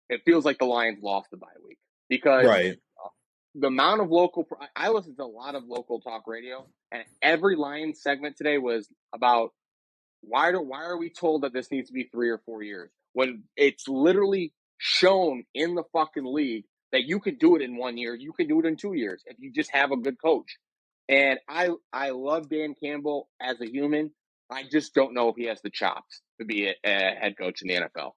it feels like the Lions lost the bye week because the amount of I listen to a lot of local talk radio, and every Lions segment today was about why are we told that this needs to be 3 or 4 years when it's literally shown in the fucking league that you can do it in 1 year, you can do it in 2 years if you just have a good coach. And I love Dan Campbell as a human. I just don't know if he has the chops to be a head coach in the NFL.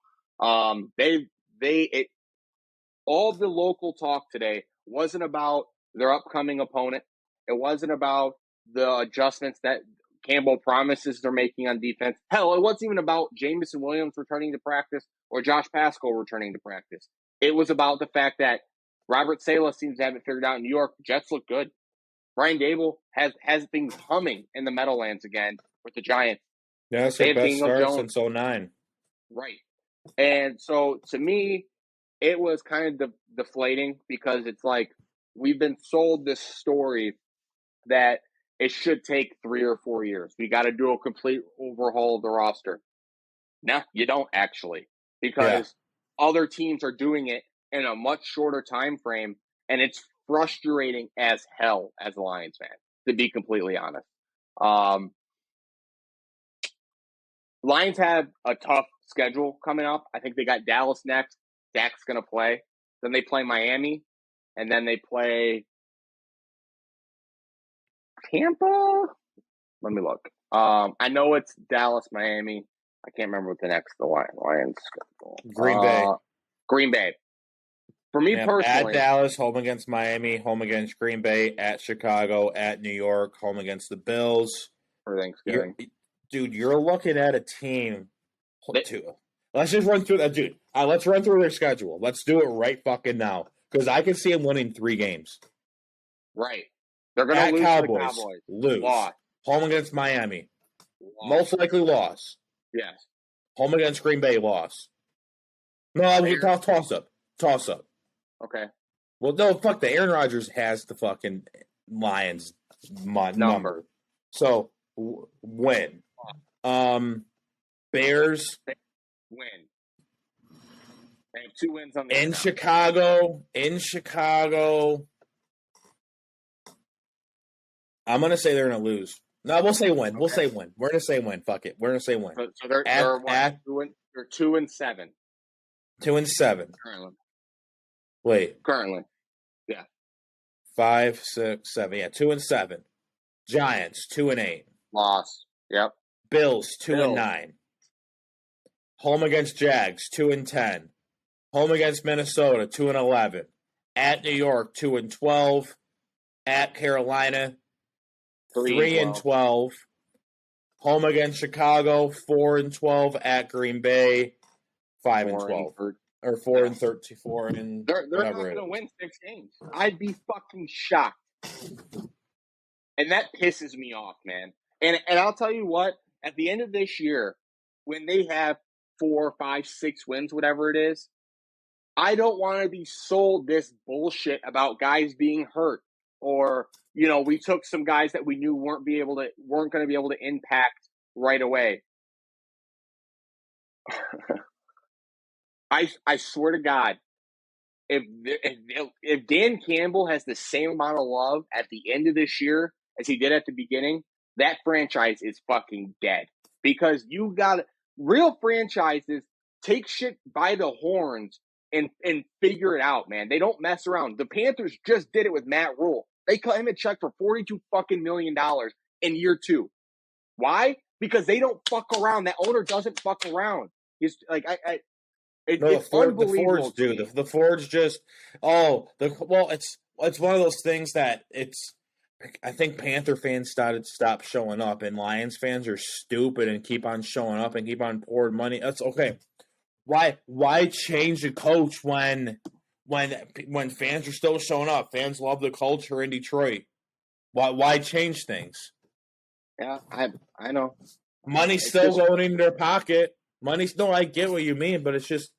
All the local talk today wasn't about their upcoming opponent. It wasn't about the adjustments that Campbell promises they're making on defense. Hell, it wasn't even about Jamison Williams returning to practice or Josh Pascal returning to practice. It was about the fact that Robert Saleh seems to have it figured out in New York. The Jets look good. Brian Dable has things humming in the Meadowlands again with the Giants. Yeah, that's their best start since 2009. Right. And so, to me, it was kind of deflating because it's like we've been sold this story that it should take 3 or 4 years. We got to do a complete overhaul of the roster. No, you don't actually, because other teams are doing it in a much shorter time frame, and it's frustrating as hell as a Lions fan, to be completely honest. Lions have a tough schedule coming up. I think they got Dallas next. Dak's going to play. Then they play Miami, and then they play Tampa. Let me look. I know it's Dallas, Miami. I can't remember what the Lions schedule. Green Bay. For me personally, at Dallas, home against Miami, home against Green Bay, at Chicago, at New York, home against the Bills. For Thanksgiving. You're looking at a team. Let's just run through that, dude. Let's run through their schedule. Let's do it right fucking now, because I can see them winning 3 games. Right. They're going to lose to the Cowboys. Lose. Loss. Home against Miami. Loss. Most likely loss. Yes. Home against Green Bay, loss. No, toss up. Toss up. Okay. Well, no, fuck the Aaron Rodgers has the fucking Lions number. So, win. Bears. Win. They have 2 wins on the In Chicago. I'm going to say they're going to lose. No, we'll say win. Okay. We'll say win. We're going to say win. Fuck it. We're going to say win. So they're 2-7. 2-7. Currently. Wait. Currently. Yeah. 5, 6, 7. Yeah, 2-7. Giants, 2-8. Loss. Yep. Bills, 2-9. Home against Jags, 2-10. Home against Minnesota, 2-11. At New York, 2-12. At Carolina, 3-12. Home against Chicago, 4-12. At Green Bay, 5-12. Or 4-34, and they're not going to win 6 games. I'd be fucking shocked, and that pisses me off, man. And I'll tell you what, at the end of this year, when they have 4, 5, 6 wins, whatever it is, I don't want to be sold this bullshit about guys being hurt, or we took some guys that we knew weren't going to be able to impact right away. I swear to God, if Dan Campbell has the same amount of love at the end of this year as he did at the beginning, that franchise is fucking dead. Because you got real franchises take shit by the horns and figure it out, man. They don't mess around. The Panthers just did it with Matt Rule. They cut him a check for $42 fucking million in year 2. Why? Because they don't fuck around. That owner doesn't fuck around. He's like it's the Fords do. The Fords just it's one of those things that I think Panther fans stop showing up, and Lions fans are stupid and keep on showing up and keep on pouring money. That's okay. Why change the coach when fans are still showing up? Fans love the culture in Detroit. Why change things? Yeah, I know. Money's still going in their pocket. I get what you mean, but it's just,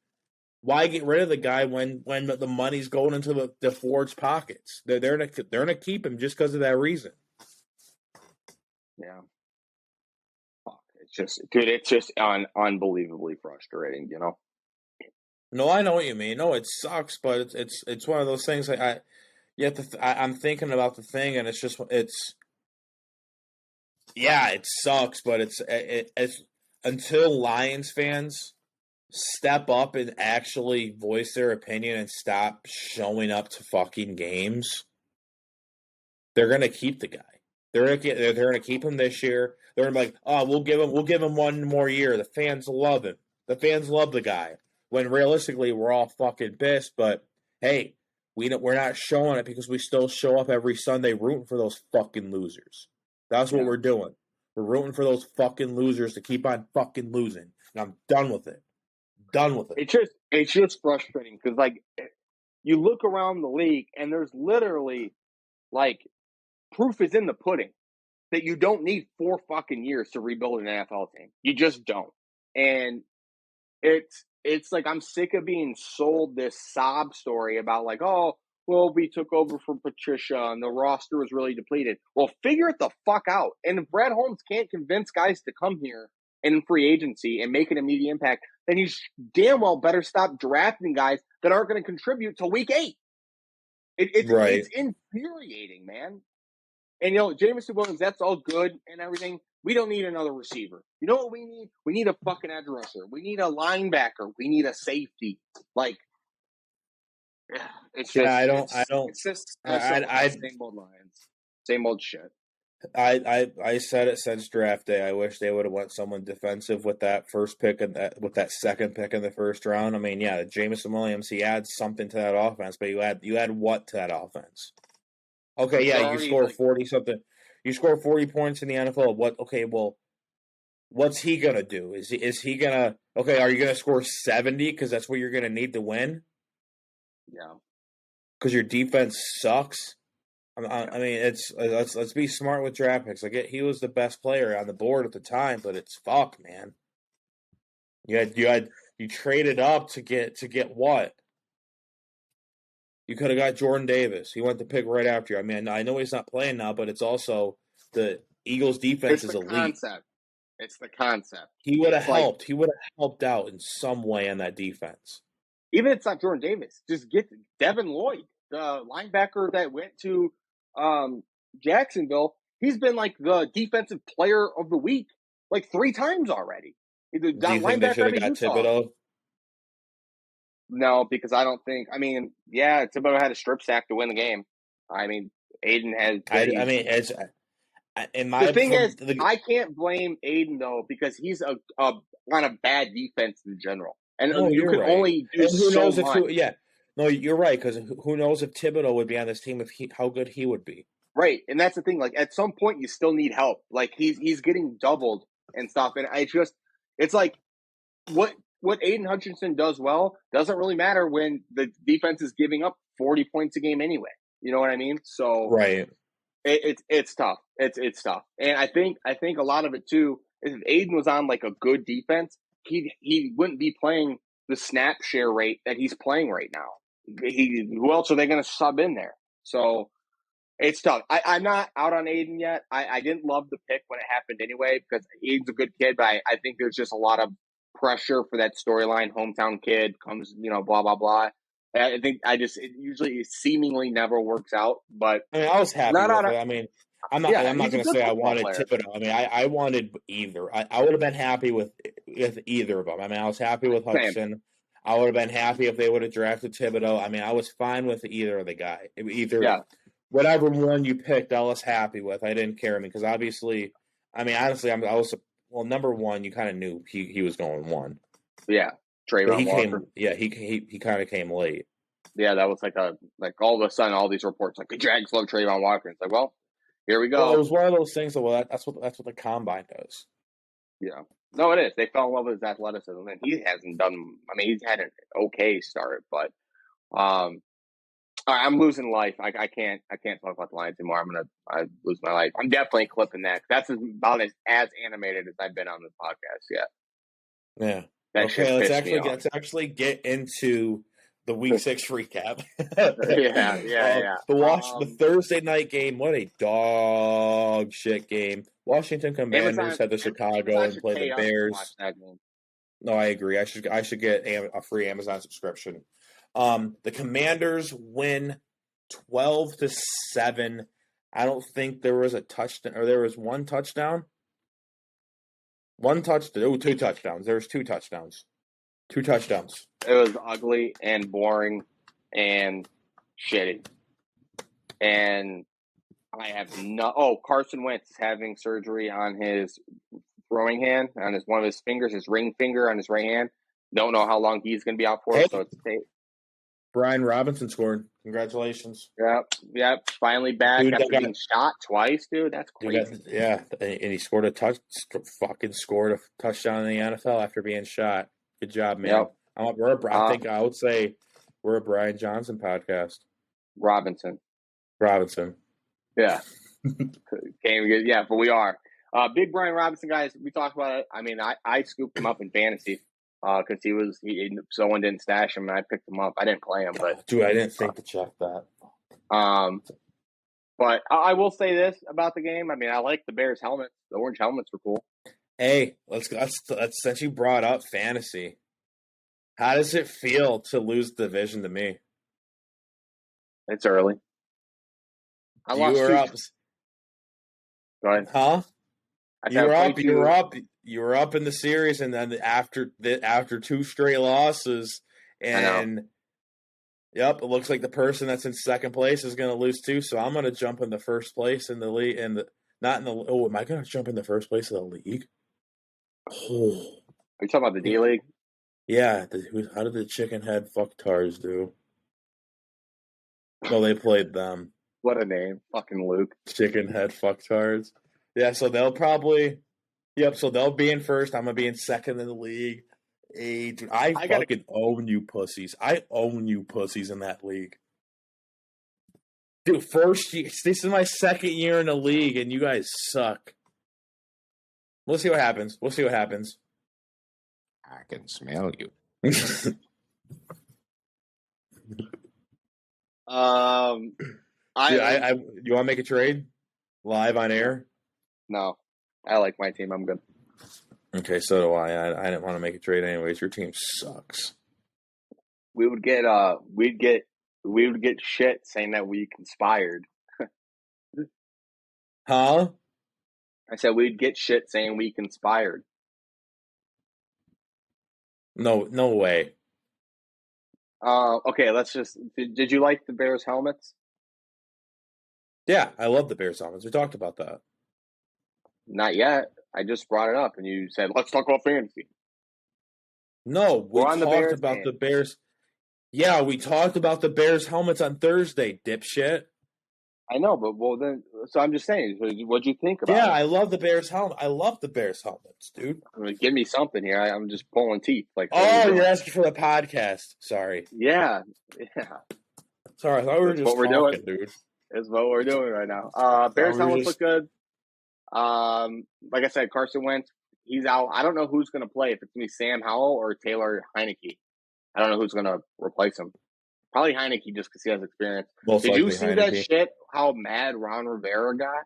why get rid of the guy when the money's going into the Ford's pockets? They're gonna keep him just because of that reason. Yeah. It's just unbelievably frustrating, No, I know what you mean. No, it sucks, but it's one of those things. I'm thinking about the thing, and it sucks, but it's until Lions fans step up and actually voice their opinion and stop showing up to fucking games, they're gonna keep the guy. They're gonna keep him this year. They're gonna be like, oh, we'll give him one more year. The fans love him. The fans love the guy. When realistically, we're all fucking pissed. But hey, we're not showing it because we still show up every Sunday rooting for those fucking losers. That's what we're doing. We're rooting for those fucking losers to keep on fucking losing. And I'm done with it. Done with it. It's just frustrating because, like, you look around the league and there's literally, like, proof is in the pudding that you don't need 4 fucking years to rebuild an NFL team. You just don't. And it's like I'm sick of being sold this sob story about, like, oh, well, we took over from Patricia and the roster was really depleted. Well, figure it the fuck out. And if Brad Holmes can't convince guys to come here in free agency and make an immediate impact, then he's damn well better stop drafting guys that aren't going to contribute till week 8. It's infuriating, man. And, Jameson Williams, that's all good and everything. We don't need another receiver. You know what we need? We need a fucking edge rusher. We need a linebacker. We need a safety. Like, it's just, it's just same old Lions. Same old shit. I said it since draft day. I wish they would have went someone defensive with that first pick and with that second pick in the first round. I mean, yeah, Jameson Williams, he adds something to that offense, but you add what to that offense? Okay, yeah, you score 40 something. You score 40 points in the NFL. What? Okay, well, what's he gonna do? Is he gonna? Okay, are you gonna score 70 because that's what you're gonna need to win? Yeah. Because your defense sucks. I mean, let's be smart with draft picks. Like, he was the best player on the board at the time, but it's fuck, man. You traded up to get what? You could have got Jordan Davis. He went the pick right after you. I mean, I know he's not playing now, but it's also the Eagles' defense is elite. It's the concept. He would have helped. He would have helped out in some way on that defense. Even if it's not Jordan Davis, just get Devin Lloyd, the linebacker that went to Jacksonville. He's been like the defensive player of the week like 3 times already. Do you think they should have got Thibodeau? No, because I don't think. I mean, yeah, Thibodeau had a strip sack to win the game. I mean, Aiden has. I mean, it's in my. The thing is, I can't blame Aiden though because he's on a bad defense in general, and you can only do so much. No, you're right because who knows if Thibodeau would be on this team how good he would be. Right, and that's the thing. Like at some point, you still need help. Like he's getting doubled and stuff, and it's like what Aiden Hutchinson does well doesn't really matter when the defense is giving up 40 points a game anyway. You know what I mean? So right, it's tough. It's tough, and I think a lot of it too is if Aiden was on like a good defense, he wouldn't be playing the snap share rate that he's playing right now. Who else are they going to sub in there? So it's tough. I'm not out on Aiden yet. I didn't love the pick when it happened anyway because Aiden's a good kid, but I think there's just a lot of pressure for that storyline. Hometown kid comes, blah, blah, blah. I think it usually seemingly never works out, but I mean, I was happy not with out of, it. I mean, I'm not he's a going to good say I football wanted player. Thibodeau. I mean, I wanted either. I would have been happy with either of them. I mean, I was happy with Hudson. I would have been happy if they would have drafted Thibodeau. I mean, I was fine with either of the guy. Whatever one you picked, I was happy with. I didn't care. I mean, because honestly, I was number one. You kind of knew he was going one. Yeah, Trayvon Walker. He kind of came late. Yeah, that was like all of a sudden all these reports like the Jags love Trayvon Walker. It's like, well, here we go. Well, it was one of those things. That's what the combine does. Yeah, no, it is. They fell in love with his athleticism, and he hasn't done. I mean, he's had an okay start, but all right, I'm losing life. I can't talk about the Lions anymore. I lose my life. I'm definitely clipping that. That's about as animated as I've been on this podcast yet. Yeah. That okay, let's actually get into the Week 6 recap. Yeah. The Thursday night game. What a dog shit game. Washington Commanders had the Chicago and play the Bears. No, I agree. I should get a free Amazon subscription. The Commanders win 12-7. I don't think there was a touchdown, or there was one touchdown. One touchdown. Oh, two touchdowns. There was two touchdowns. Two touchdowns. It was ugly and boring and shitty. And I have Carson Wentz is having surgery on his throwing hand, on one of his fingers, his ring finger on his right hand. Don't know how long he's going to be out for. So it's Brian Robinson scored. Congratulations. Yep. Finally back after being shot twice, dude. That's crazy. And he scored a touchdown in the NFL after being shot. Good job, man. Yep. I would say we're a Brian Johnson podcast. Robinson. Yeah. But we are. Big Brian Robinson, guys. We talked about it. I mean, I scooped him up in fantasy because someone didn't stash him, and I picked him up. I didn't play him, but dude, I didn't think to check that. But I will say this about the game. I mean, I like the Bears helmets. The orange helmets were cool. Hey, let's since you brought up fantasy, how does it feel to lose the division to me? It's early. I lost you were up. Go ahead. Huh? You were up in the series, and then after two straight losses, and yep, it looks like the person that's in second place is going to lose too. So I'm going to jump in the first place in the league, am I going to jump in the first place of the league? Oh. Are you talking about the D League? Yeah. How did the chicken head fucktars do? No, they played them. What a name. Fucking Luke. Chicken head fucktards. Yeah, so they'll probably so they'll be in first. I'm gonna be in second in the league. Hey, dude, I fucking own you pussies. I own you pussies in that league. Dude, first year, this is my second year in the league, and you guys suck. We'll see what happens. I can smell you. You want to make a trade live on air? No, I like my team. I'm good. Okay, so do I. I didn't want to make a trade anyways. Your team sucks. We would get shit saying that we conspired. Huh? I said we'd get shit saying we conspired. No way. Okay, did you like the Bears helmets? Yeah, I love the Bears helmets. We talked about that. Not yet. I just brought it up, and you said, let's talk about fantasy. No, we talked about the Bears. Yeah, we talked about the Bears helmets on Thursday, dipshit. I know, but so I'm just saying, what'd you think about it? Yeah, I love the Bears helmet. I love the Bears helmets, dude. I mean, give me something here. I'm just pulling teeth. You're asking for the podcast. Sorry. Yeah. Sorry, I thought we were just talking, dude. Is what we're doing right now. Bears helmets look good. Like I said, Carson Wentz, he's out. I don't know who's going to play, if it's going to be Sam Howell or Taylor Heineke. I don't know who's going to replace him. Probably Heineke just because he has experience. Most Did you likely see that Heineke. shit? How mad Ron Rivera got?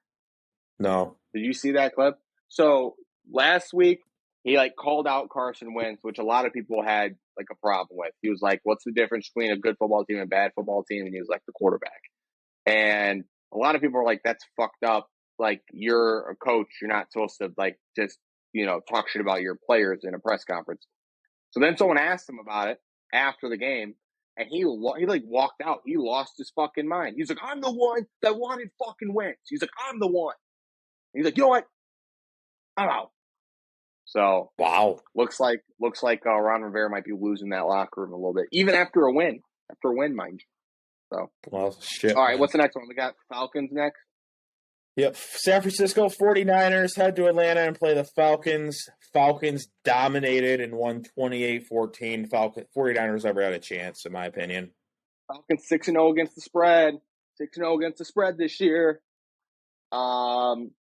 No. Did you see that clip? So last week he called out Carson Wentz, which a lot of people had a problem with. He was like, "What's the difference between a good football team and a bad football team?" And he was like, "The quarterback." And a lot of people are like, "That's fucked up. You're a coach. You're not supposed to just talk shit about your players in a press conference." So then someone asked him about it after the game, and he walked out. He lost his fucking mind. He's like, "I'm the one that wanted fucking Wentz." He's like, "I'm the one." And he's like, "You know what? I'm out." So Wow. looks like Ron Rivera might be losing that locker room a little bit, even after a win, mind you. So Well, shit. all right, man. What's the next one? We got Falcons next. Yep. San Francisco 49ers head to Atlanta and play the Falcons. Falcons dominated and won 28-14. 49ers never had a chance, in my opinion. Falcons 6-0 against the spread. 6-0 against the spread this year. Marcus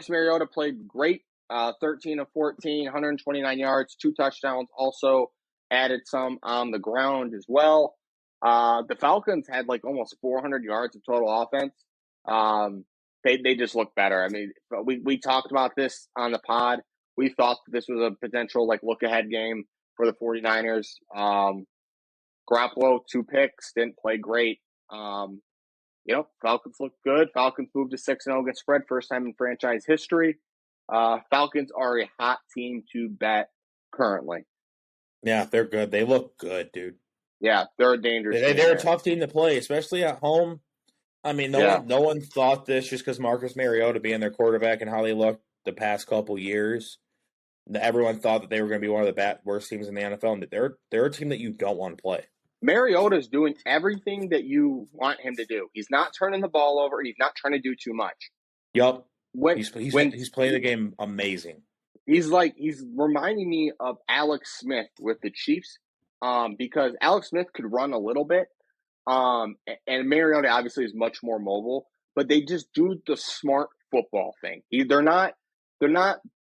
Mariota played great. 13 of 14, 129 yards, 2 touchdowns. Also added some on the ground as well. The Falcons had almost 400 yards of total offense. They just look better. I mean, we talked about this on the pod. We thought that this was a potential look ahead game for the 49ers. Garoppolo, 2 picks, didn't play great. Falcons look good. Falcons moved to 6-0 against spread, first time in franchise history. Falcons are a hot team to bet currently. Yeah, they're good. They look good, dude. Yeah, they're a dangerous team. They're a tough team to play, especially at home. I mean, no one thought this just because Marcus Mariota being their quarterback and how they looked the past couple years. Everyone thought that they were going to be one of the worst teams in the NFL, and they're a team that you don't want to play. Mariota is doing everything that you want him to do. He's not turning the ball over. He's not trying to do too much. Yup. He's playing the game amazing. He's reminding me of Alex Smith with the Chiefs, because Alex Smith could run a little bit, and Mariota obviously is much more mobile. But they just do the smart football thing. They're not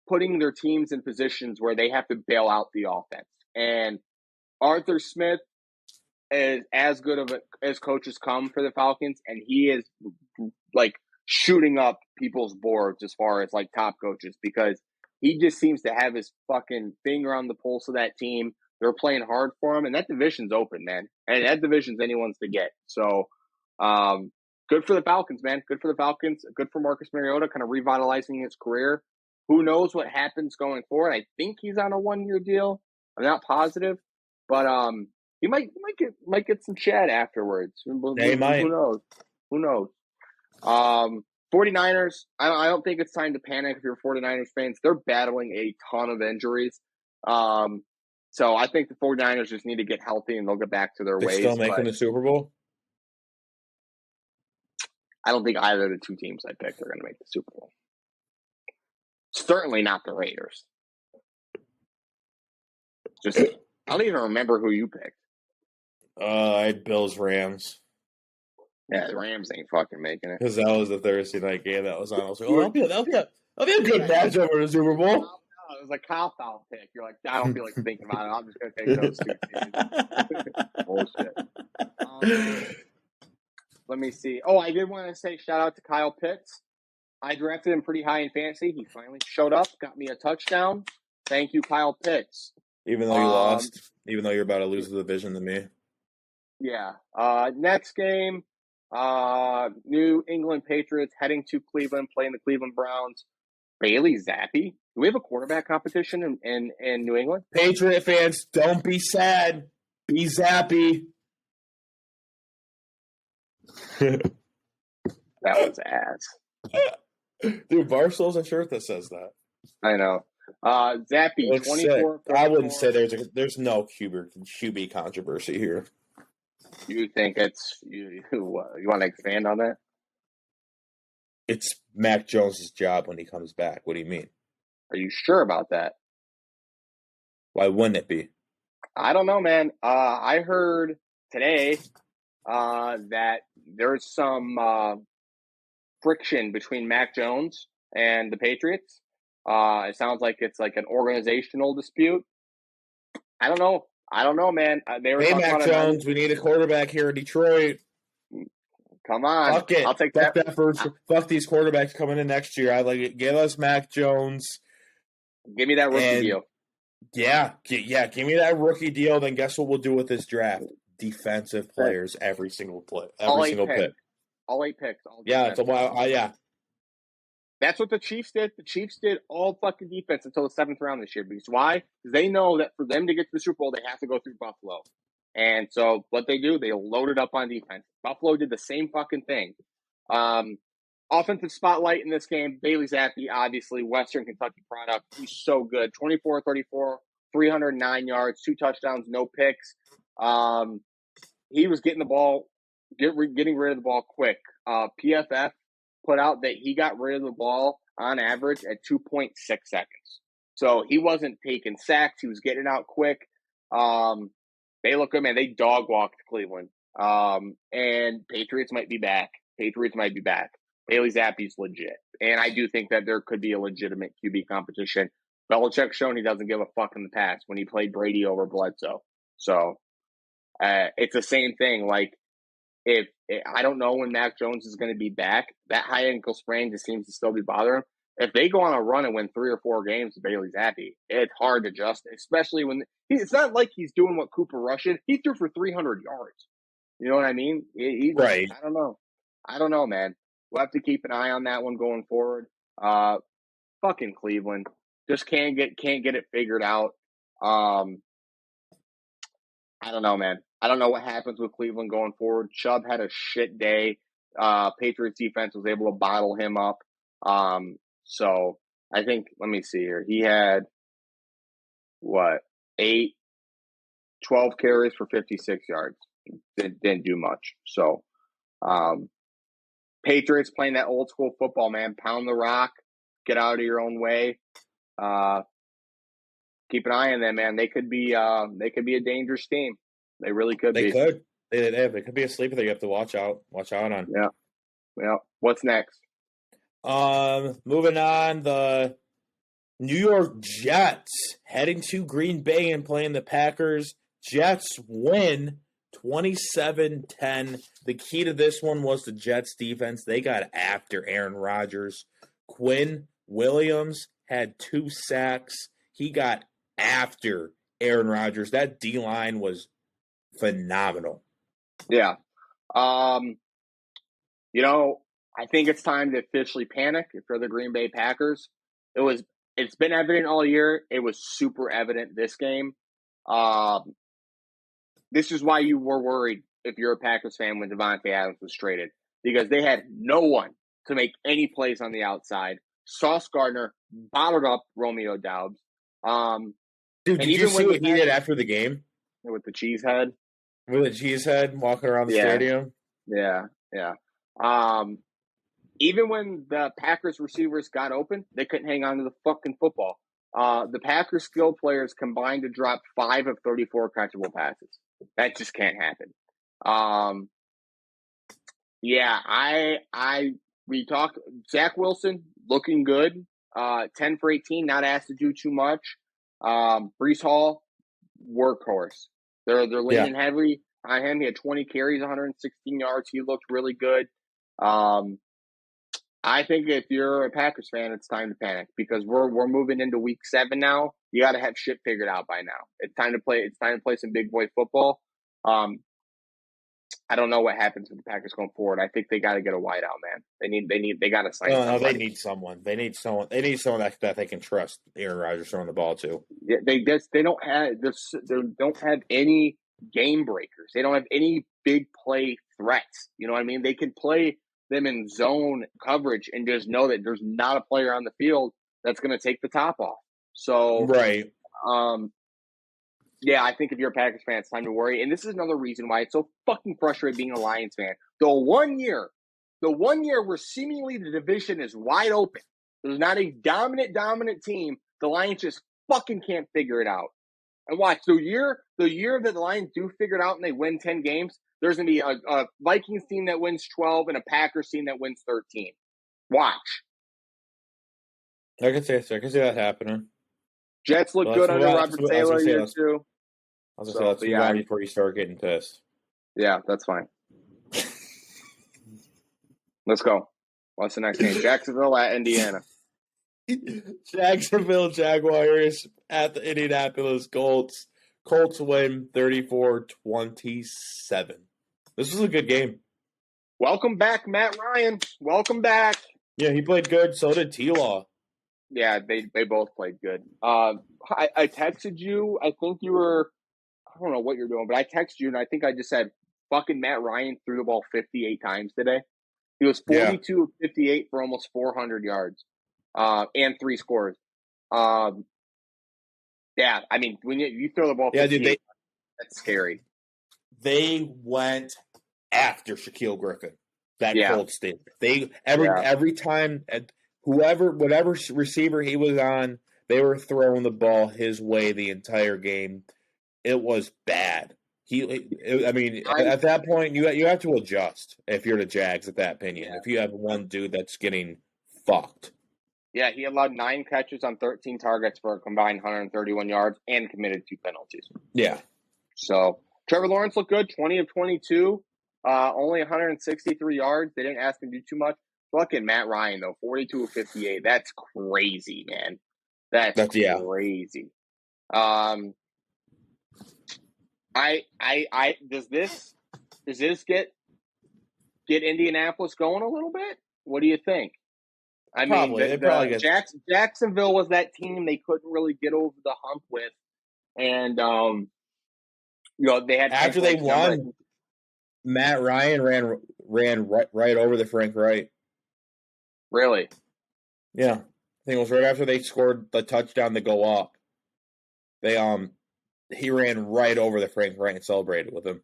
putting their teams in positions where they have to bail out the offense. And Arthur Smith is as good as coaches come for the Falcons, and he is shooting up people's boards as far as top coaches, because he just seems to have his fucking finger on the pulse of that team. They're playing hard for him, and that division's open, man. And that division's anyone's to get. So, good for the Falcons, man. Good for the Falcons. Good for Marcus Mariota, kind of revitalizing his career. Who knows what happens going forward? I think he's on a 1-year deal. I'm not positive, but he might get some chat afterwards. Yeah, he might. Who knows? 49ers, I don't think it's time to panic if you're 49ers fans. They're battling a ton of injuries. So I think the 49ers just need to get healthy and they'll get back to their ways. Still making the Super Bowl? I don't think either of the 2 teams I picked are going to make the Super Bowl. Certainly not the Raiders. I don't even remember who you picked. I had Bills Rams. Yeah, the Rams ain't fucking making it. Because that was the Thursday night game that was on. I was like, that'll be a good matchup for the Super Bowl. It was a cow-foul pick. You're like, I don't feel like thinking about it. I'm just going to take those 2 teams. Bullshit. Let me see. Oh, I did want to say shout out to Kyle Pitts. I drafted him pretty high in fantasy. He finally showed up, got me a touchdown. Thank you, Kyle Pitts. Even though you lost, even though you're about to lose the division to me. Yeah. Next game, New England Patriots heading to Cleveland, playing the Cleveland Browns. Bailey Zappi. Do we have a quarterback competition in New England? Patriot fans, don't be sad. Be Zappy. That was ass. Dude, Barstool's a shirt that says that. I know. Zappy, 24. I wouldn't say there's no QB controversy here. You think it's you want to expand on that? It's Mac Jones' job when he comes back. What do you mean? Are you sure about that? Why wouldn't it be? I don't know, man. I heard today that there's some friction between Mac Jones and the Patriots. It sounds like it's like an organizational dispute. I don't know. I don't know, man. They were Hey, talking Mac about Jones, we need a quarterback here in Detroit. Come on. Fuck it. I'll take Fuck that. that first. Fuck these quarterbacks coming in next year. I like it. Give us Mac Jones. Give me that rookie And deal. yeah. Give me that rookie deal. Then guess what we'll do with this draft? Defensive players, every single play, every single pick. All 8 picks. Yeah, it's a while. Yeah. That's what the Chiefs did. The Chiefs did all fucking defense until the 7th round this year. Because why? Because they know that for them to get to the Super Bowl, they have to go through Buffalo. And so what they do, they loaded up on defense. Buffalo did the same fucking thing. Offensive spotlight in this game, Bailey Zappi, obviously, Western Kentucky product. He's so good. 24-34, 309 yards, 2 touchdowns, no picks. He was getting the ball, getting rid of the ball quick. PFF put out that he got rid of the ball on average at 2.6 seconds. So he wasn't taking sacks. He was getting it out quick. They look good, man. They dog walked Cleveland. And Patriots might be back. Bailey Zappi's legit. And I do think that there could be a legitimate QB competition. Belichick's shown he doesn't give a fuck in the past when he played Brady over Bledsoe. So it's the same thing. Like, if I don't know when Mac Jones is going to be back, that high ankle sprain just seems to still be bothering him. If they go on a run and win 3 or 4 games with Bailey Zappi, it's hard to adjust, especially when it's not like he's doing what Cooper Rush did. He threw for 300 yards. You know what I mean? Right. I don't know, man. We'll have to keep an eye on that one going forward. Fucking Cleveland just can't get it figured out. I don't know, man. I don't know what happens with Cleveland going forward. Chubb had a shit day. Patriots defense was able to bottle him up. So I think, let me see here. He had, 12 carries for 56 yards. Didn't do much. So Patriots playing that old school football, man. Pound the rock. Get out of your own way. Keep an eye on them, man. They could be a dangerous team. They really could be. They could. They could be a sleeper that you have to watch out on. Yeah. Yeah. What's next? Moving on, the New York Jets heading to Green Bay and playing the Packers. Jets win 27-10. The key to this one was the Jets defense. They got after Aaron Rodgers. Quinn Williams had 2 sacks. He got after Aaron Rodgers. That D-line was phenomenal. Yeah. I think it's time to officially panic if you're the Green Bay Packers. It's been evident all year. It was super evident this game. This is why you were worried if you're a Packers fan when Devontae Adams was traded, because they had no one to make any plays on the outside. Sauce Gardner bottled up Romeo Doubs. Dude, did you see what he did after the game? With the cheese head? With a cheese head walking around the stadium? Yeah. Even when the Packers receivers got open, they couldn't hang on to the fucking football. The Packers skill players combined to drop 5 of 34 catchable passes. That just can't happen. We talked Zach Wilson looking good. 10 for 18, not asked to do too much. Brees Hall, workhorse. They're leaning heavily on him. He had 20 carries, 116 yards. He looked really good. I think if you're a Packers fan, it's time to panic because we're moving into week 7 now. You got to have shit figured out by now. It's time to play some big boy football. I don't know what happens with the Packers going forward. I think they got to get a wideout, man. They got to sign. No, they need someone. They need someone that they can trust. Aaron Rodgers throwing the ball to. Yeah, they don't have any game breakers. They don't have any big play threats. You know what I mean? They can play them in zone coverage and just know that there's not a player on the field that's going to take the top off. So right. I think if you're a Packers fan, it's time to worry. And this is another reason why it's so fucking frustrating being a Lions fan. The one year where seemingly the division is wide open, there's not a dominant team, the Lions just fucking can't figure it out. And watch, the year that the Lions do figure it out and they win 10 games, there's going to be a Vikings team that wins 12 and a Packers team that wins 13. Watch. I can see that happening. Jets look good under Robert Taylor here too. I was going to say, let's move on before you start getting pissed. Yeah, that's fine. Let's go. What's the next game? Jacksonville at Indiana. Jacksonville Jaguars at the Indianapolis Colts. Colts win 34-27. This was a good game. Welcome back, Matt Ryan. Welcome back. Yeah, he played good. So did T-Law. Yeah, they both played good. I texted you. I think you were – I don't know what you're doing, but I texted you, and I think I just said, fucking Matt Ryan threw the ball 58 times today. He was 42 of 58 for almost 400 yards and 3 scores. Yeah, I mean, when you throw the ball 58, that's scary. They went after Shaquille Griffin. That Colts did. They every time whatever receiver he was on, they were throwing the ball his way the entire game. It was bad. At that point, you have to adjust if you're the Jags. At that opinion, if you have one dude that's getting fucked. Yeah, he allowed 9 catches on 13 targets for a combined 131 yards and committed 2 penalties. Yeah. So Trevor Lawrence looked good, 20 of 22, only 163 yards. They didn't ask him to do too much. Fucking Matt Ryan though, 42 of 58. That's crazy, man. That's crazy. Does this get Indianapolis going a little bit? What do you think? I mean, Jacksonville was that team they couldn't really get over the hump with, and they had after they won. Matt Ryan ran right over the Frank Wright. Really? Yeah, I think it was right after they scored the touchdown to go up. He ran right over the Frank Wright and celebrated with him.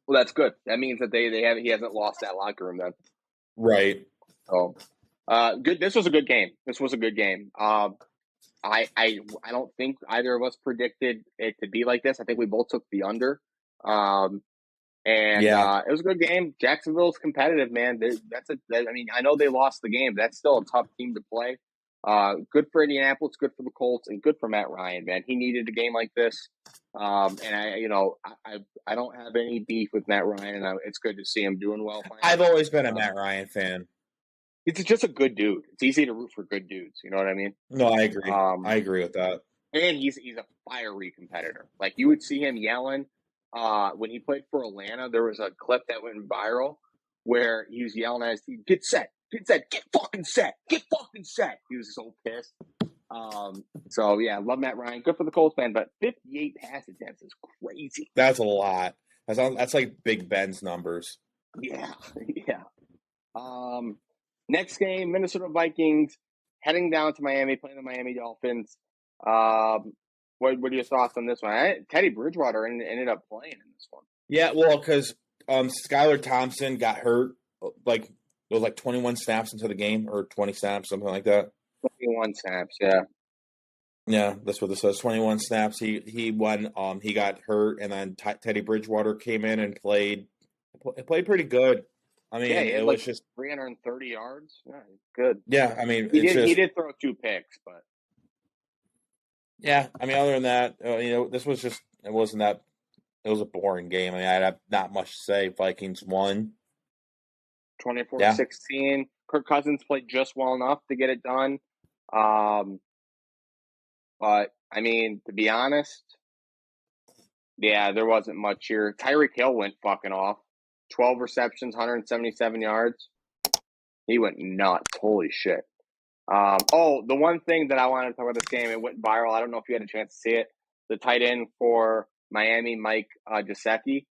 Well, that's good. That means that he hasn't lost that locker room then. Right. So, good. This was a good game. I don't think either of us predicted it to be like this. I think we both took the under. It was a good game. Jacksonville's competitive, man. I know they lost the game. But that's still a tough team to play. Good for Indianapolis, good for the Colts, and good for Matt Ryan, man. He needed a game like this. I don't have any beef with Matt Ryan, and it's good to see him doing well. Finally. I've always been a Matt Ryan fan. He's just a good dude. It's easy to root for good dudes. You know what I mean? No, I agree. I agree with that. And he's a fiery competitor. Like, you would see him yelling. When he played for Atlanta, there was a clip that went viral where he was yelling at his team, get set, get fucking set. He was so pissed. Love Matt Ryan. Good for the Colts fan, but 58 pass attempts is crazy. That's a lot. That's like Big Ben's numbers. Yeah. Next game, Minnesota Vikings heading down to Miami, playing the Miami Dolphins. What are your thoughts on this one? Teddy Bridgewater ended up playing in this one. Yeah, well, because Skylar Thompson got hurt. Like, it was like 21 snaps into the game, or 20 snaps, something like that. 21 snaps, yeah. Yeah, that's what this says. 21 snaps. He got hurt, and then Teddy Bridgewater came in and played pretty good. I mean, it was just 330 yards. Yeah, good. Yeah, I mean, he did throw 2 picks, but yeah, I mean, other than that, this was just it wasn't that. It was a boring game. I mean, I have not much to say. Vikings won 24-16. Kirk Cousins played just well enough to get it done. But I mean, to be honest, there wasn't much here. Tyreek Hill went fucking off. 12 receptions, 177 yards. He went nuts. Holy shit. The one thing that I wanted to talk about this game, it went viral. I don't know if you had a chance to see it. The tight end for Miami, Mike Gesicki,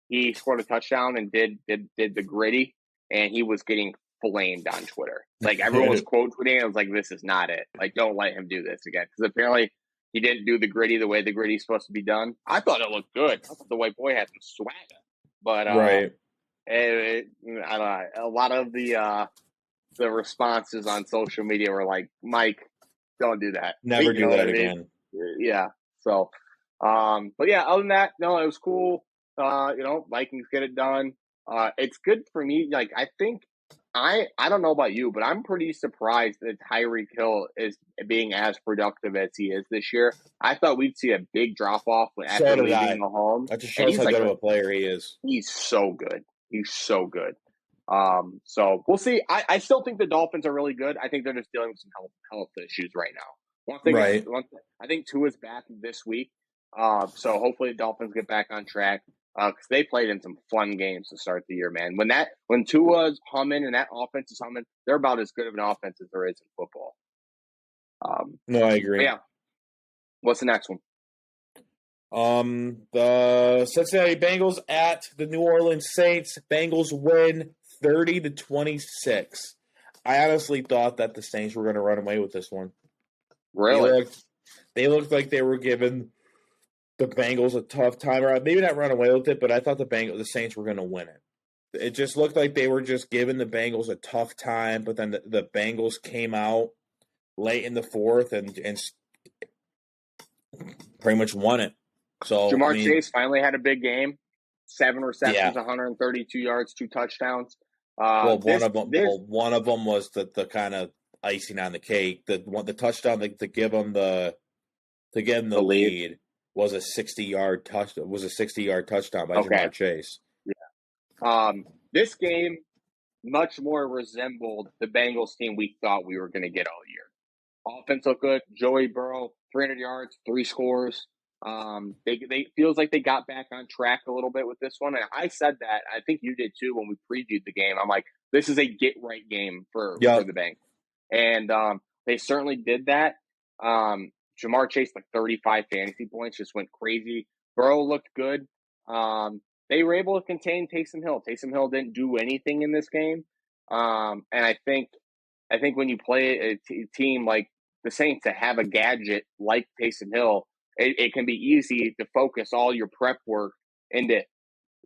he scored a touchdown and did the gritty, and he was getting flamed on Twitter. Like, everyone was quote tweeting. I was like, this is not it. Like, don't let him do this again. Because apparently he didn't do the gritty the way the gritty's supposed to be done. I thought it looked good. I thought the white boy had some swagger. But right. I don't know. A lot of the responses on social media were like, Mike, don't do that. Never do that again. Yeah. So, but yeah, other than that, no, it was cool. Vikings get it done. It's good for me. Like, I think I don't know about you, but I'm pretty surprised that Tyreek Hill is being as productive as he is this year. I thought we'd see a big drop off So after did leaving I. Mahomes, That just and shows how good of a player he is. he's so good. He's so good. So we'll see. I still think the Dolphins are really good. I think they're just dealing with some health issues right now. I think Tua's back this week. So hopefully the Dolphins get back on track. Because they played in some fun games to start the year, man. When Tua's humming and that offense is humming, they're about as good of an offense as there is in football. No, I agree. Yeah. What's the next one? The Cincinnati Bengals at the New Orleans Saints. Bengals win 30-26. I honestly thought that the Saints were going to run away with this one. Really? They looked like they were giving the Bengals a tough time. Or maybe not run away with it, but I thought the Saints were going to win it. It just looked like they were just giving the Bengals a tough time, but then the Bengals came out late in the fourth and pretty much won it. So Jamar Chase finally had a big game. 7 receptions, 132 yards, 2 touchdowns. One of them was the kind of icing on the cake. The touchdown to give them the lead was a 60-yard touchdown by Jamar Chase. Yeah. This game much more resembled the Bengals team we thought we were going to get all year. Offense looked good. Joey Burrow, 300 yards, 3 scores. They feels like they got back on track a little bit with this one. And I said that. I think you did too when we previewed the game. I'm like, this is a get right game for the Bengals. And they certainly did that. Jamar Chase, like 35 fantasy points, just went crazy. Burrow looked good. They were able to contain Taysom Hill. Taysom Hill didn't do anything in this game. And I think when you play a team like the Saints to have a gadget like Taysom Hill, it can be easy to focus all your prep work into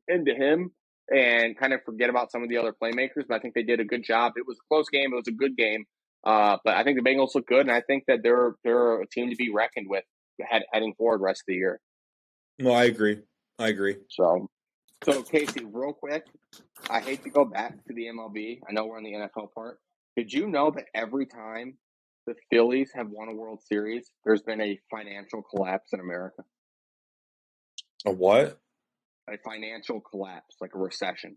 him and kind of forget about some of the other playmakers. But I think they did a good job. It was a close game. It was a good game. But I think the Bengals look good, and I think that they're a team to be reckoned with heading forward rest of the year. No, I agree. So Casey, real quick, I hate to go back to the MLB. I know we're on the NFL part. Did you know that every time the Phillies have won a World Series, there's been a financial collapse in America? A what? A financial collapse, like a recession.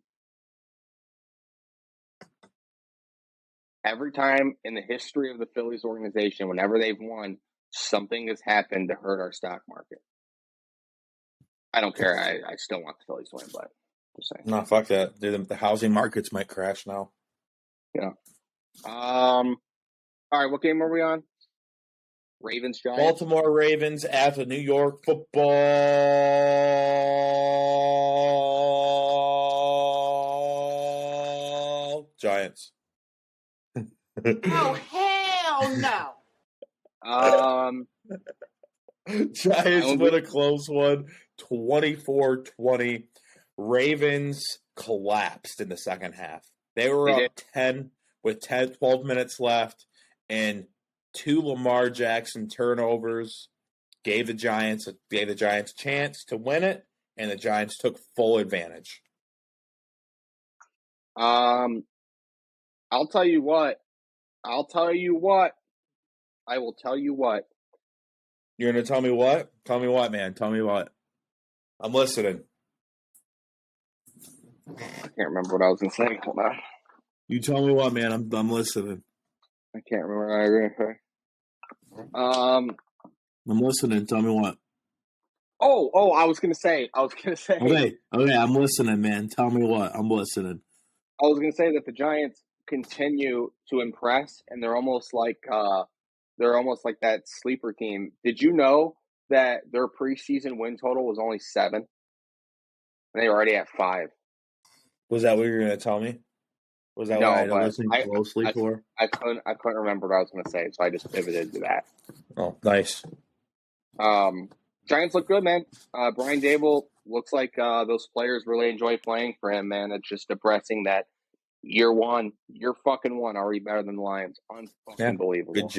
Every time in the history of the Phillies organization, whenever they've won, something has happened to hurt our stock market. I don't care. I still want the Phillies to win, but just saying. No, fuck that. Dude, the housing markets might crash now. Yeah. All right, what game are we on? Ravens, Giants. Baltimore Ravens at the New York Football Giants. Oh, hell no. Giants win a close one, 24-20. Ravens collapsed in the second half. They were up 10 with 12 minutes left, and 2 Lamar Jackson turnovers gave the Giants a chance to win it, and the Giants took full advantage. I'll tell you what. I will tell you what. You're going to tell me what? Tell me what, man. Tell me what. I'm listening. I can't remember what I was going to say. Hold on. You tell me what, man. I'm listening. I can't remember what I was going to say. I'm listening. Tell me what. Oh, I was going to say. Okay, I'm listening, man. Tell me what. I'm listening. I was going to say that the Giants continue to impress, and they're almost like that sleeper team. Did you know that their preseason win total was only 7? And they were already at 5. Was that what you were going to tell me? Was that what I listened closely for? I couldn't remember what I was going to say, so I just pivoted to that. Oh, nice. Giants look good, man. Brian Dable looks like those players really enjoy playing for him, man. It's just depressing that year fucking one already better than the Lions. Unbelievable. Good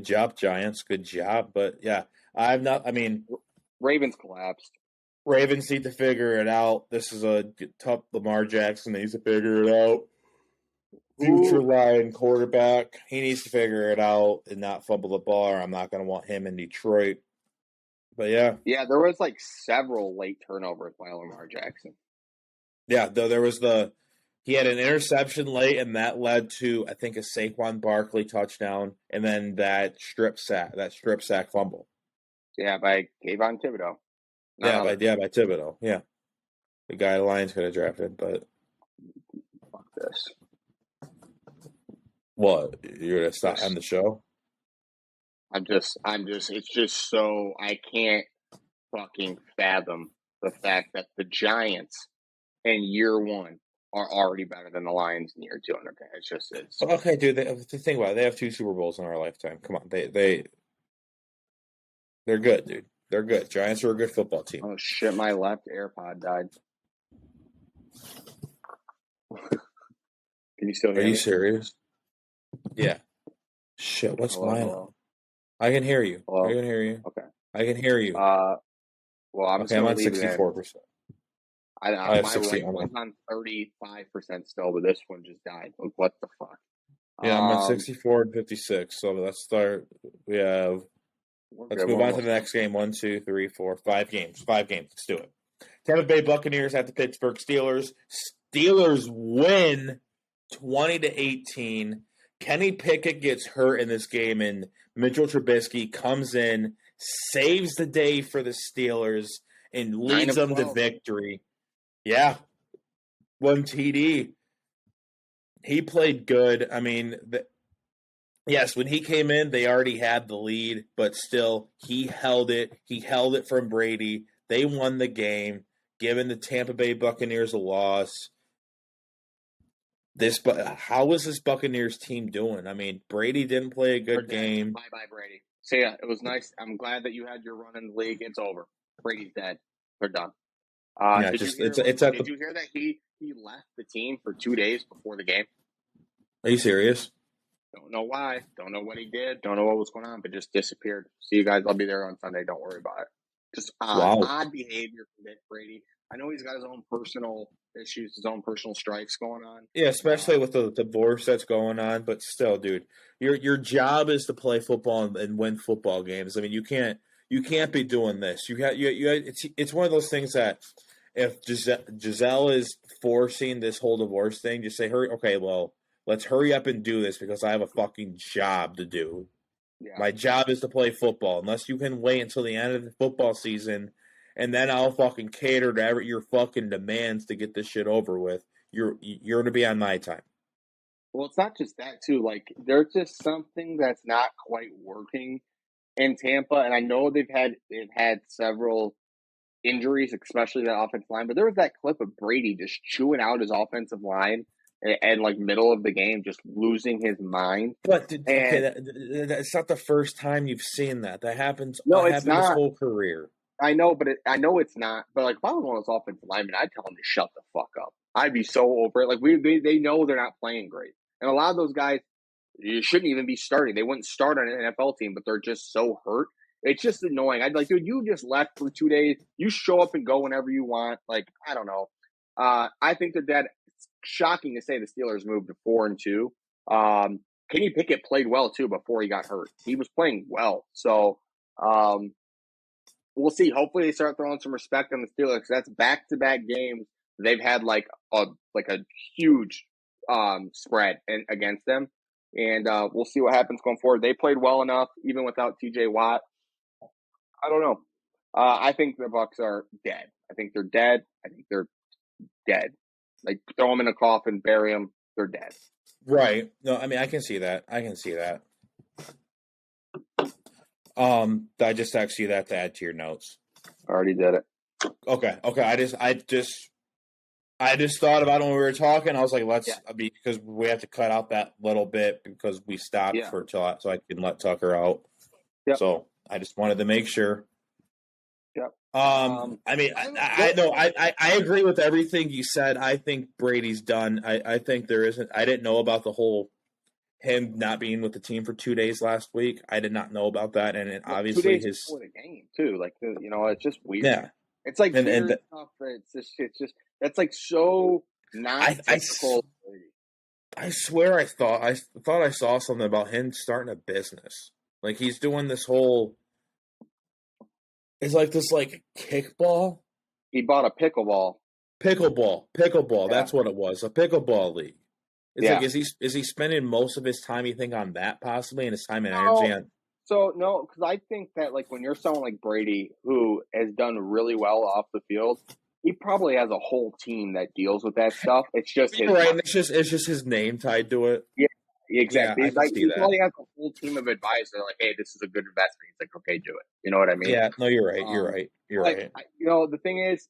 job, Giants. Good job. But yeah, Ravens collapsed. Ravens need to figure it out. This is a tough Lamar Jackson needs to figure it out. future line quarterback. He needs to figure it out and not fumble the ball, or I'm not going to want him in Detroit. But yeah. Yeah, there was like several late turnovers by Lamar Jackson. Yeah, though there was he had an interception late, and that led to, I think, a Saquon Barkley touchdown, and then that strip sack fumble. Yeah, by Kayvon Thibodeau. By Thibodeau. Yeah, the guy the Lions could have drafted, but fuck this. What? You're gonna stop on the show? It's just so I can't fucking fathom the fact that the Giants in year one are already better than the Lions in year two. It's okay, dude. Think about it. They have 2 Super Bowls in our lifetime. Come on, they're good, dude. They're good. Giants are a good football team. Oh shit! My left AirPod died. Can you still hear me? Are you serious? Yeah. Shit, what's mine? I can hear you. Hello? I can hear you. Okay. I can hear you. Well, I'm okay. I'm on 64%. My right one's on 35% still, but this one just died. What the fuck? Yeah, I'm at 64 and 56. So let's start. We have. Let's move on to the next game. 1, 2, 3, 4, 5 games. 5 games. Let's do it. Tampa Bay Buccaneers at the Pittsburgh Steelers. Steelers win 20-18. Kenny Pickett gets hurt in this game, and Mitchell Trubisky comes in, saves the day for the Steelers, and leads them to victory. Yeah. 1 TD. He played good. I mean, yes, when he came in, they already had the lead, but still, he held it. He held it from Brady. They won the game, giving the Tampa Bay Buccaneers a loss. How is this Buccaneers team doing? I mean, Brady didn't play a good game. Bye, Brady. So, yeah, it was nice. I'm glad that you had your run in the league. It's over. Brady's dead. They're done. Did you hear that he left the team for 2 days before the game? Are you serious? Don't know why. Don't know what he did. Don't know what was going on, but just disappeared. See you guys. I'll be there on Sunday. Don't worry about it. Just odd behavior from Brady. I know he's got his own personal issues, his own personal strikes going on. Yeah, especially with the divorce that's going on. But still, dude, your job is to play football and win football games. I mean, you can't be doing this. It's one of those things that if Giselle is forcing this whole divorce thing, just say, "Hurry, okay, well, let's hurry up and do this because I have a fucking job to do. Yeah. My job is to play football. Unless you can wait until the end of the football season, and then I'll fucking cater to your fucking demands to get this shit over with. You're going to be on my time." Well, it's not just that, too. Like, there's just something that's not quite working in Tampa, and I know they've had several injuries, especially that offensive line, but there was that clip of Brady just chewing out his offensive line and like middle of the game, just losing his mind. But that's not the first time you've seen that. That happens. No, it's not his whole career. I know, but I know it's not. But like, if I was one of those offensive linemen, I'd tell him to shut the fuck up. I'd be so over it. Like they know they're not playing great, and a lot of those guys, you shouldn't even be starting. They wouldn't start on an NFL team, but they're just so hurt. It's just annoying. I'd like, dude, you just left for 2 days. You show up and go whenever you want. Like, I don't know. I think they're dead. It's shocking to say the Steelers moved to 4-2. Kenny Pickett played well too before he got hurt. He was playing well. So we'll see. Hopefully they start throwing some respect on the Steelers. That's back-to-back games. They've had like a huge spread against them. And we'll see what happens going forward. They played well enough, even without T.J. Watt. I don't know. I think the Bucs are dead. I think they're dead. I think they're dead. Like, throw them in a coffin, bury them. They're dead. Right. No, I mean, I can see that. I just text you that to add to your notes. I already did it. Okay. I just thought about it when we were talking. I was like, because we have to cut out that little bit because we stopped so I can let Tucker out. Yep. So I just wanted to make sure. Yep. I mean, I agree with everything you said. I think Brady's done. I think there isn't. I didn't know about the whole him not being with the team for 2 days last week. I did not know about that, and obviously 2 days before the game too. Like, it's just weird. Yeah. It's like stuff. It's just that's like so not typical. I swear I thought I saw something about him starting a business. Like he's doing this whole. It's like this like kickball. He bought a pickleball. Pickleball. Yeah. That's what it was. A pickleball league. It's Yeah. like is he spending most of his time, you think, on that possibly, and his time and energy on? So no, because I think that like when you're someone like Brady who has done really well off the field, he probably has a whole team that deals with that stuff. It's just his Right, and it's just his name tied to it. Yeah, exactly. Yeah, I can see he that. probably has a whole team of advisors like, hey, this is a good investment. He's like, okay, do it. You know what I mean? Yeah, no, you're right. You're right. The thing is,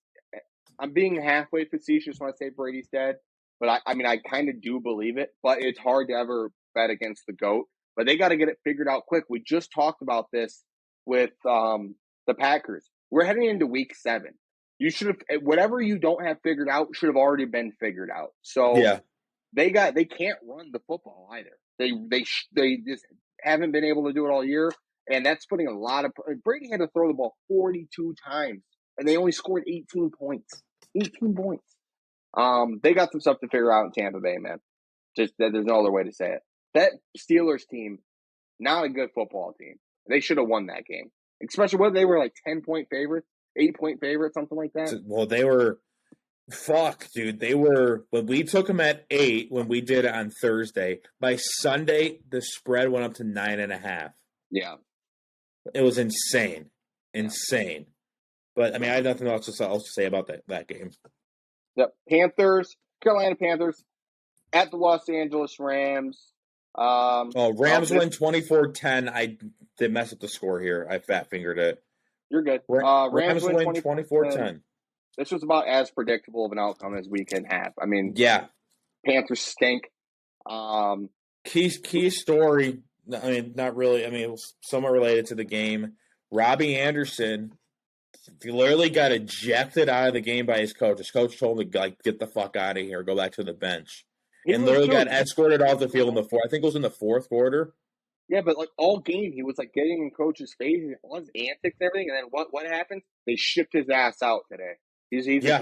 I'm being halfway facetious when I say Brady's dead, but I mean, I kind of do believe it, but it's hard to ever bet against the GOAT. But they got to get it figured out quick. We just talked about this with the Packers. We're heading into week 7. You should have, whatever you don't have figured out should have already been figured out. So Yeah. they can't run the football either. They just haven't been able to do it all year. And that's putting a lot of, Brady had to throw the ball 42 times and they only scored 18 points. 18 points. They got some stuff to figure out in Tampa Bay, man. Just that there's no other way to say it. That Steelers team, not a good football team. They should have won that game. Especially when they were like 10-point favorites, 8-point favorites, something like that. Well, they were, dude. They were, when we took them at 8, when we did it on Thursday, by Sunday, the spread went up to 9.5. Yeah. It was insane. Insane. But, I mean, I had nothing else to say about that game. Yep. Carolina Panthers at the Los Angeles Rams. Rams win 24-10. I did mess up the score here. I fat-fingered it. You're good. Rams win 24-10. This was about as predictable of an outcome as we can have. I mean, yeah. Panthers stink. Key story. I mean, not really. I mean, it was somewhat related to the game. Robbie Anderson, he literally got ejected out of the game by his coach. His coach told him to get the fuck out of here, go back to the bench, and literally got escorted off the field in the fourth. I think it was in the fourth quarter. Yeah, but like all game, he was like getting in coach's face, all his antics and everything. And then what happened? They shipped his ass out today. He got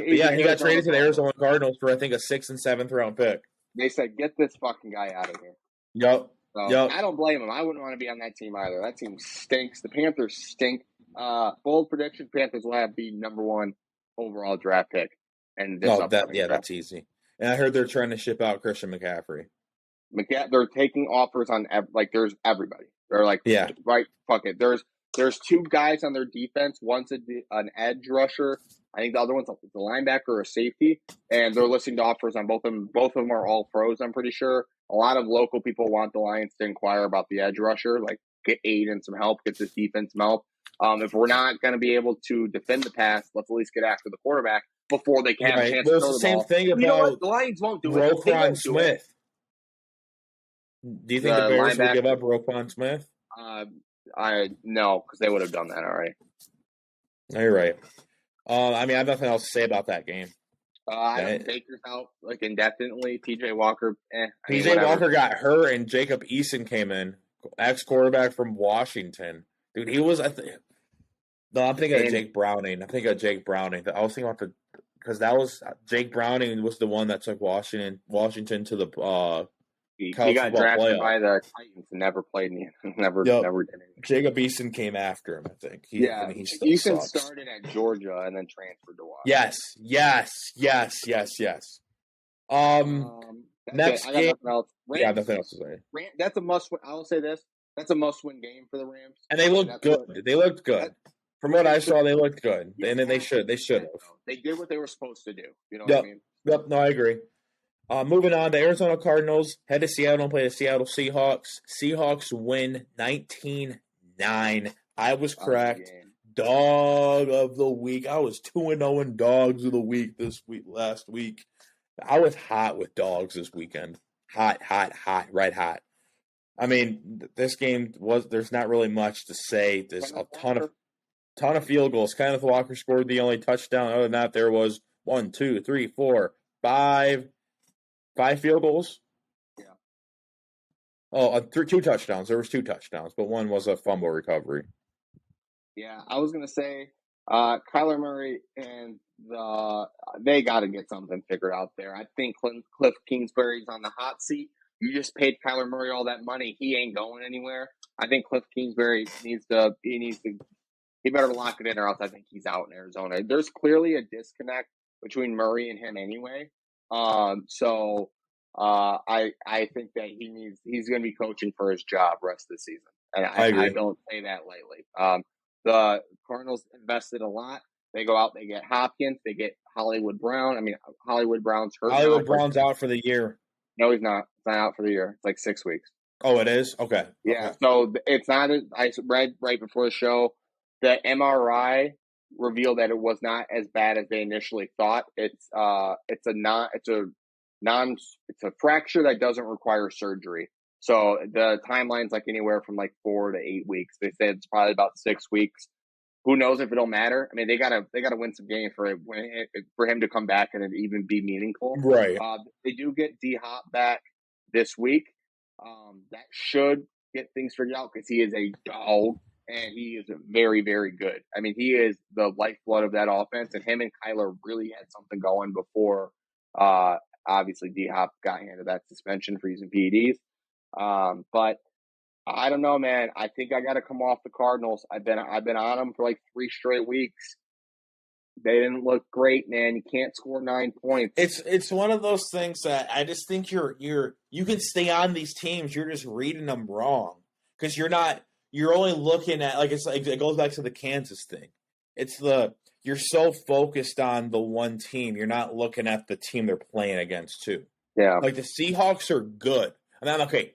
traded to the Arizona Cardinals for I think a 6th and 7th round pick. They said, "Get this fucking guy out of here." Yep. So I don't blame him. I wouldn't want to be on that team either. That team stinks. The Panthers stink. Bold prediction: Panthers will have the number 1 overall draft pick. And that's easy. And I heard they're trying to ship out Christian McCaffrey. They're taking offers on there's everybody. They're like, right, fuck it. There's 2 guys on their defense. One's an edge rusher. I think the other one's a linebacker or a safety, and they're listing to offers on both of them. Both of them are all pros, I'm pretty sure. A lot of local people want the Lions to inquire about the edge rusher, like get aid and some help, get this defense some help. If we're not going to be able to defend the pass, let's at least get after the quarterback before they can have a chance to throw the ball. It's the same thing about you know what? The Lions won't do it. Roquan Smith. Do you think the Bears will give up Roquan Smith? No, because they would have done that already. No, you're right. I mean, I have nothing else to say about that game. Baker's out like indefinitely. PJ Walker, Walker got hurt, and Jacob Eason came in, ex-quarterback from Washington. Dude, he was. I'm thinking of Jake Browning. I was thinking about because that was Jake Browning was the one that took Washington to the he got drafted by the Titans and never played never did anything. Jacob Eason came after him, I think. Eason started at Georgia and then transferred to Washington. Yes. Next game. Nothing else to say. That's a must-win. I'll say this: that's a must-win game for the Rams. And they looked good. They looked good. From what I saw, they looked good. And then they should have. They did what they were supposed to do. You know what I mean? Yep. No, I agree. Moving on, the Arizona Cardinals head to Seattle and play the Seattle Seahawks. Seahawks win 19-9. I was correct. Dog of the week. I was 2-0 in dogs of the week last week. I was hot with dogs this weekend. Hot, red hot. I mean, this game there's not really much to say. There's a ton of field goals. Kenneth Walker scored the only touchdown. Other than that, there was 1, 2, 3, 4, 5 field goals. Yeah. Oh, 2 touchdowns. There was 2 touchdowns, but one was a fumble recovery. Yeah, I was gonna say Kyler Murray and they got to get something figured out there. I think Cliff Kingsbury's on the hot seat. You just paid Kyler Murray all that money. He ain't going anywhere. I think Cliff Kingsbury needs to. He better lock it in, or else I think he's out in Arizona. There's clearly a disconnect between Murray and him anyway. So I think that he's going to be coaching for his job rest of the season, and I agree. I don't say that lightly. The Cardinals invested a lot. They go out, they get Hopkins, they get Hollywood Brown. I mean, Hollywood Brown's hurt. Hollywood Brown's out for the year. No, he's not. He's not out for the year. It's like 6 weeks. Oh, it is? Okay. Yeah. Okay. So it's not. I read right before the show that MRI revealed that it was not as bad as they initially thought. It's a fracture that doesn't require surgery. So the timeline's like anywhere from like 4 to 8 weeks. They said it's probably about 6 weeks. Who knows if it'll matter? I mean, they gotta win some games for him to come back and it even be meaningful. Right. They do get D Hop back this week. That should get things figured out because he is a dog and he is very, very good. I mean, he is the lifeblood of that offense, and him and Kyler really had something going before. Obviously, D Hop got handed that suspension for using PEDs. But I don't know, man. I think I got to come off the Cardinals. I've been on them for like 3 straight weeks. They didn't look great, man. You can't score 9 points. It's one of those things that I just think you can stay on these teams. You're just reading them wrong because you're only looking at it goes back to the Kansas thing. You're so focused on the one team. You're not looking at the team they're playing against too. Yeah. Like the Seahawks are good. I mean, okay.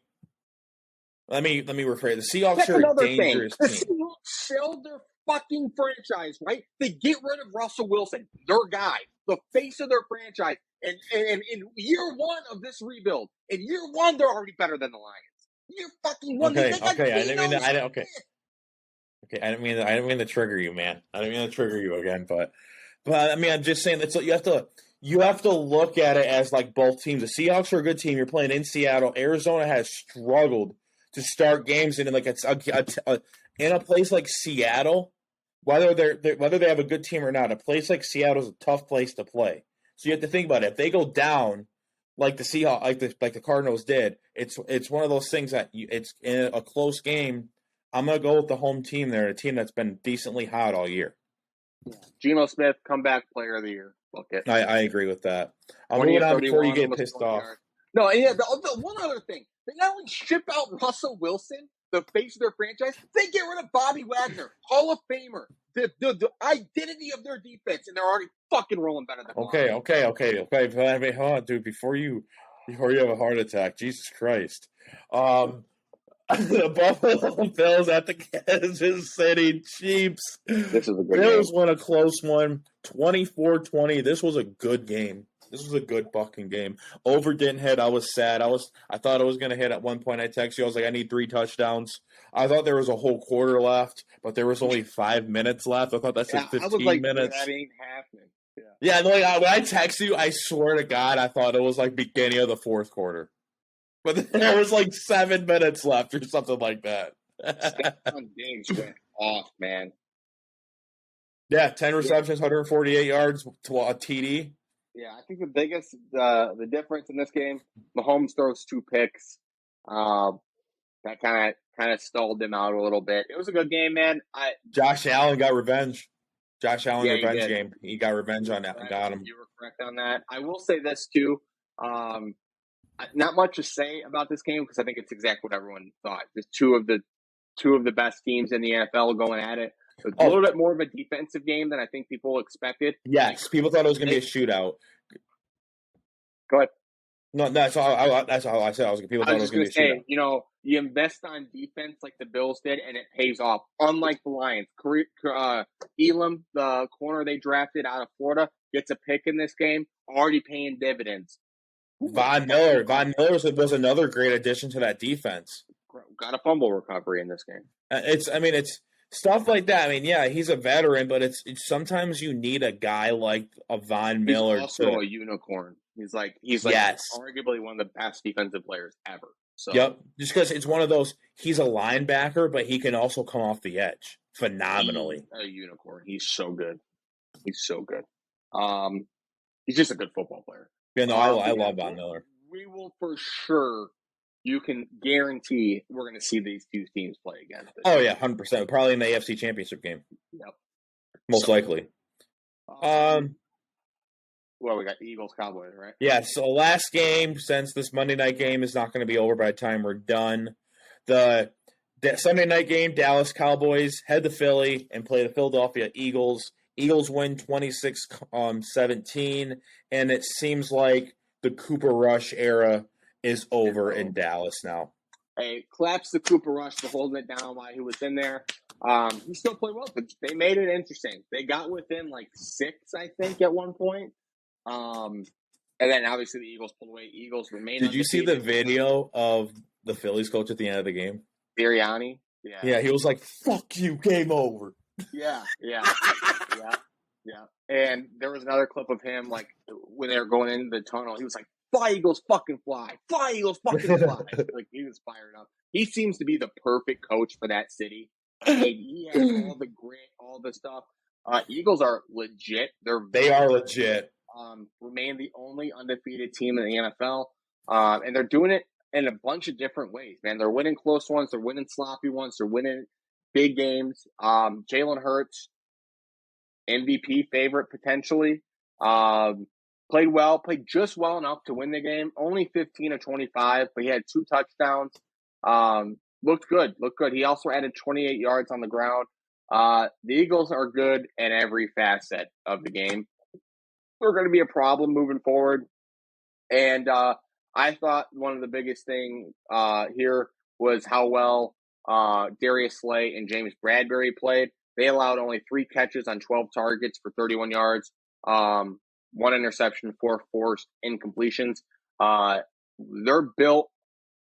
Let me rephrase. The Seahawks are a dangerous team. The Seahawks sell their fucking franchise, right? They get rid of Russell Wilson, their guy, the face of their franchise. And in year 1 of this rebuild, in year 1, they're already better than the Lions. Year fucking 1, Okay. they got Okay. I didn't mean that. okay. Okay. I didn't mean to trigger you, man. I didn't mean to trigger you again, but I mean, I'm just saying that you have to look at it as like both teams. The Seahawks are a good team. You're playing in Seattle. Arizona has struggled to start games in like in a place like Seattle, whether they have a good team or not. A place like Seattle is a tough place to play. So you have to think about it. If they go down like the Seahawks, like the Cardinals did, it's one of those things that it's in a close game. I'm gonna go with the home team there, a team that's been decently hot all year. Geno Smith, comeback player of the year. Look it. I agree with that. I'm moving on before you get pissed off. No, yeah. The one other thing, they not only ship out Russell Wilson, the face of their franchise, they get rid of Bobby Wagner, Hall of Famer, the identity of their defense, and they're already fucking rolling better than Okay. Hold on, dude. Before you have a heart attack, Jesus Christ. The Buffalo Bills at the Kansas City Chiefs. This is a good Bills game. won a close one, 24-20. This was a good game. This was a good fucking game. Over didn't hit. I was sad. I thought it was going to hit at one point. I texted you. I was like, I need 3 touchdowns. I thought there was a whole quarter left, but there was only 5 minutes left. I thought that's like 15 I was like, minutes. That ain't happening. Yeah, when I text you, I swear to God, I thought it was like beginning of the 4th quarter. But there was like 7 minutes left or something like that. Stephon Diggs went off, man. Yeah, 10 receptions, 148 yards to a TD. Yeah, I think the biggest the difference in this game, Mahomes throws 2 picks. That kind of stalled him out a little bit. It was a good game, man. Josh Allen got revenge. Revenge he game. He got revenge on that and got him. You were correct on that. I will say this too. Not much to say about this game because I think it's exactly what everyone thought. There's two of the best teams in the NFL going at it. So it's a little bit more of a defensive game than I think people expected. Yes, people thought it was going to be a shootout. Go ahead. No, that's all I said. People thought it was going to be a shootout. You invest on defense like the Bills did, and it pays off. Unlike the Lions, Elam, the corner they drafted out of Florida, gets a pick in this game, already paying dividends. Von Miller was another great addition to that defense. Got a fumble recovery in this game. It's stuff like that. I mean, yeah, he's a veteran, but it's sometimes you need a guy like a Von Miller. He's also a unicorn. He's like yes. Arguably one of the best defensive players ever. So yep, just because it's one of those. He's a linebacker, but he can also come off the edge phenomenally. He's a unicorn. He's so good. He's so good. He's just a good football player. Yeah, no, I love Von Miller. We will for sure. You can guarantee we're going to see these two teams play again. Oh yeah, 100%. Probably in the AFC Championship game. Yep. Most likely. Well, we got the Eagles Cowboys, right? Yeah. So last game, since this Monday night game is not going to be over by the time we're done, the Sunday night game, Dallas Cowboys head to Philly and play the Philadelphia Eagles. Eagles win 26-17, and it seems like the Cooper Rush era is over in Dallas now. Hey, claps to Cooper Rush for holding it down while he was in there. He still played well, but they made it interesting. They got within like 6, I think, at one point. And then obviously the Eagles pulled away. Eagles remain. Did you see the video of the Phillies coach at the end of the game? Sirianni? Yeah. Yeah, he was like, "Fuck you, game over." Yeah. And there was another clip of him, like, when they were going into the tunnel, he was like, "Fly, Eagles, fucking fly. Fly, Eagles, fucking fly." Like, he was fired up. He seems to be the perfect coach for that city. And he has all the grit, all the stuff. Eagles are legit. They are legit. Remain the only undefeated team in the NFL. And they're doing it in a bunch of different ways, man. They're winning close ones. They're winning sloppy ones. They're winning big games. Jalen Hurts, MVP favorite potentially. Played well, played just well enough to win the game. Only 15 of 25, but he had 2 touchdowns. Looked good. He also added 28 yards on the ground. The Eagles are good in every facet of the game. They're going to be a problem moving forward. And I thought one of the biggest things here was how well Darius Slay and James Bradbury played. They allowed only 3 catches on 12 targets for 31 yards, 1 interception, 4 forced incompletions. They're built.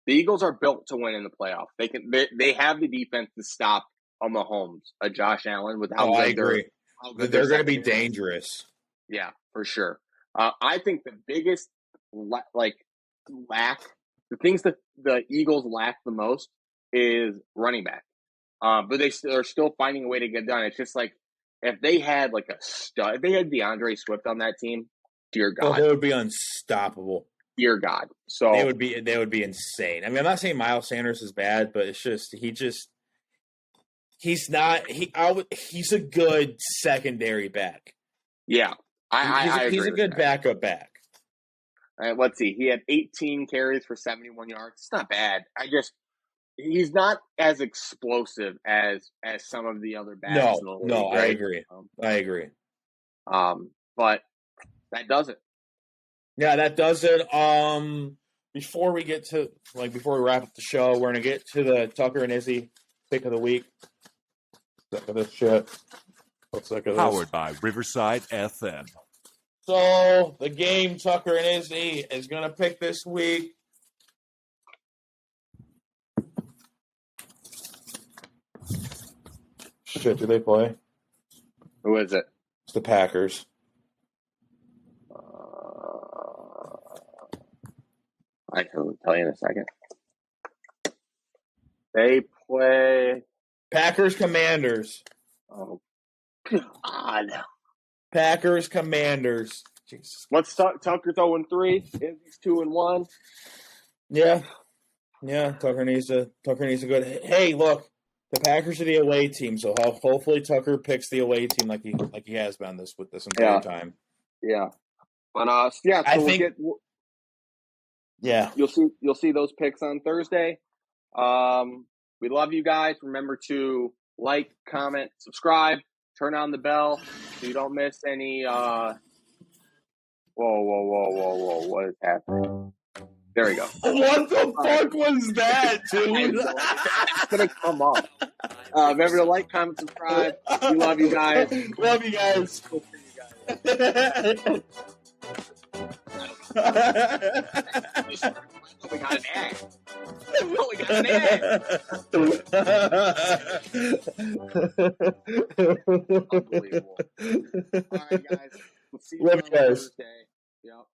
The Eagles are built to win in the playoffs. They have the defense to stop a Mahomes, a Josh Allen, with how good I agree. They're going to be dangerous. Yeah, for sure. I think the biggest lack, the things that the Eagles lack the most is running back. But they're still finding a way to get done. It's just like if they had like a stud, if they had DeAndre Swift on that team, dear God, they would be unstoppable. Dear God, so they would be insane. I mean, I'm not saying Miles Sanders is bad, but it's just he's a good secondary back. Yeah, he's a good backup back. All right, let's see. He had 18 carries for 71 yards. It's not bad. He's not as explosive as some of the other backs in the league. No, right? I agree. But that does it. Yeah, that does it. Before we wrap up the show, we're gonna get to the Tucker and Izzy pick of the week. Look at this shit. Powered by Riverside FM. So the game Tucker and Izzy is gonna pick this week. Shit, do they play? Who is it? It's the Packers. I can tell you in a second. They play Packers Commanders. Oh God. Packers Commanders. Jesus. What's Tucker's 0-3? Izzy's 2-1. Yeah. Tucker needs a good. Hey, look, the Packers are the away team, so hopefully Tucker picks the away team like he has been this entire time. Yeah. But so I think. Yeah. You'll see those picks on Thursday. We love you guys. Remember to like, comment, subscribe, turn on the bell so you don't miss any whoa. What is happening? There we go. What the fuck was that, dude? It's gonna come up. Remember to like, comment, subscribe. We love you guys. Love you guys. We got an egg. We got an egg. Unbelievable. All right, guys. We'll see you on Thursday. Yep.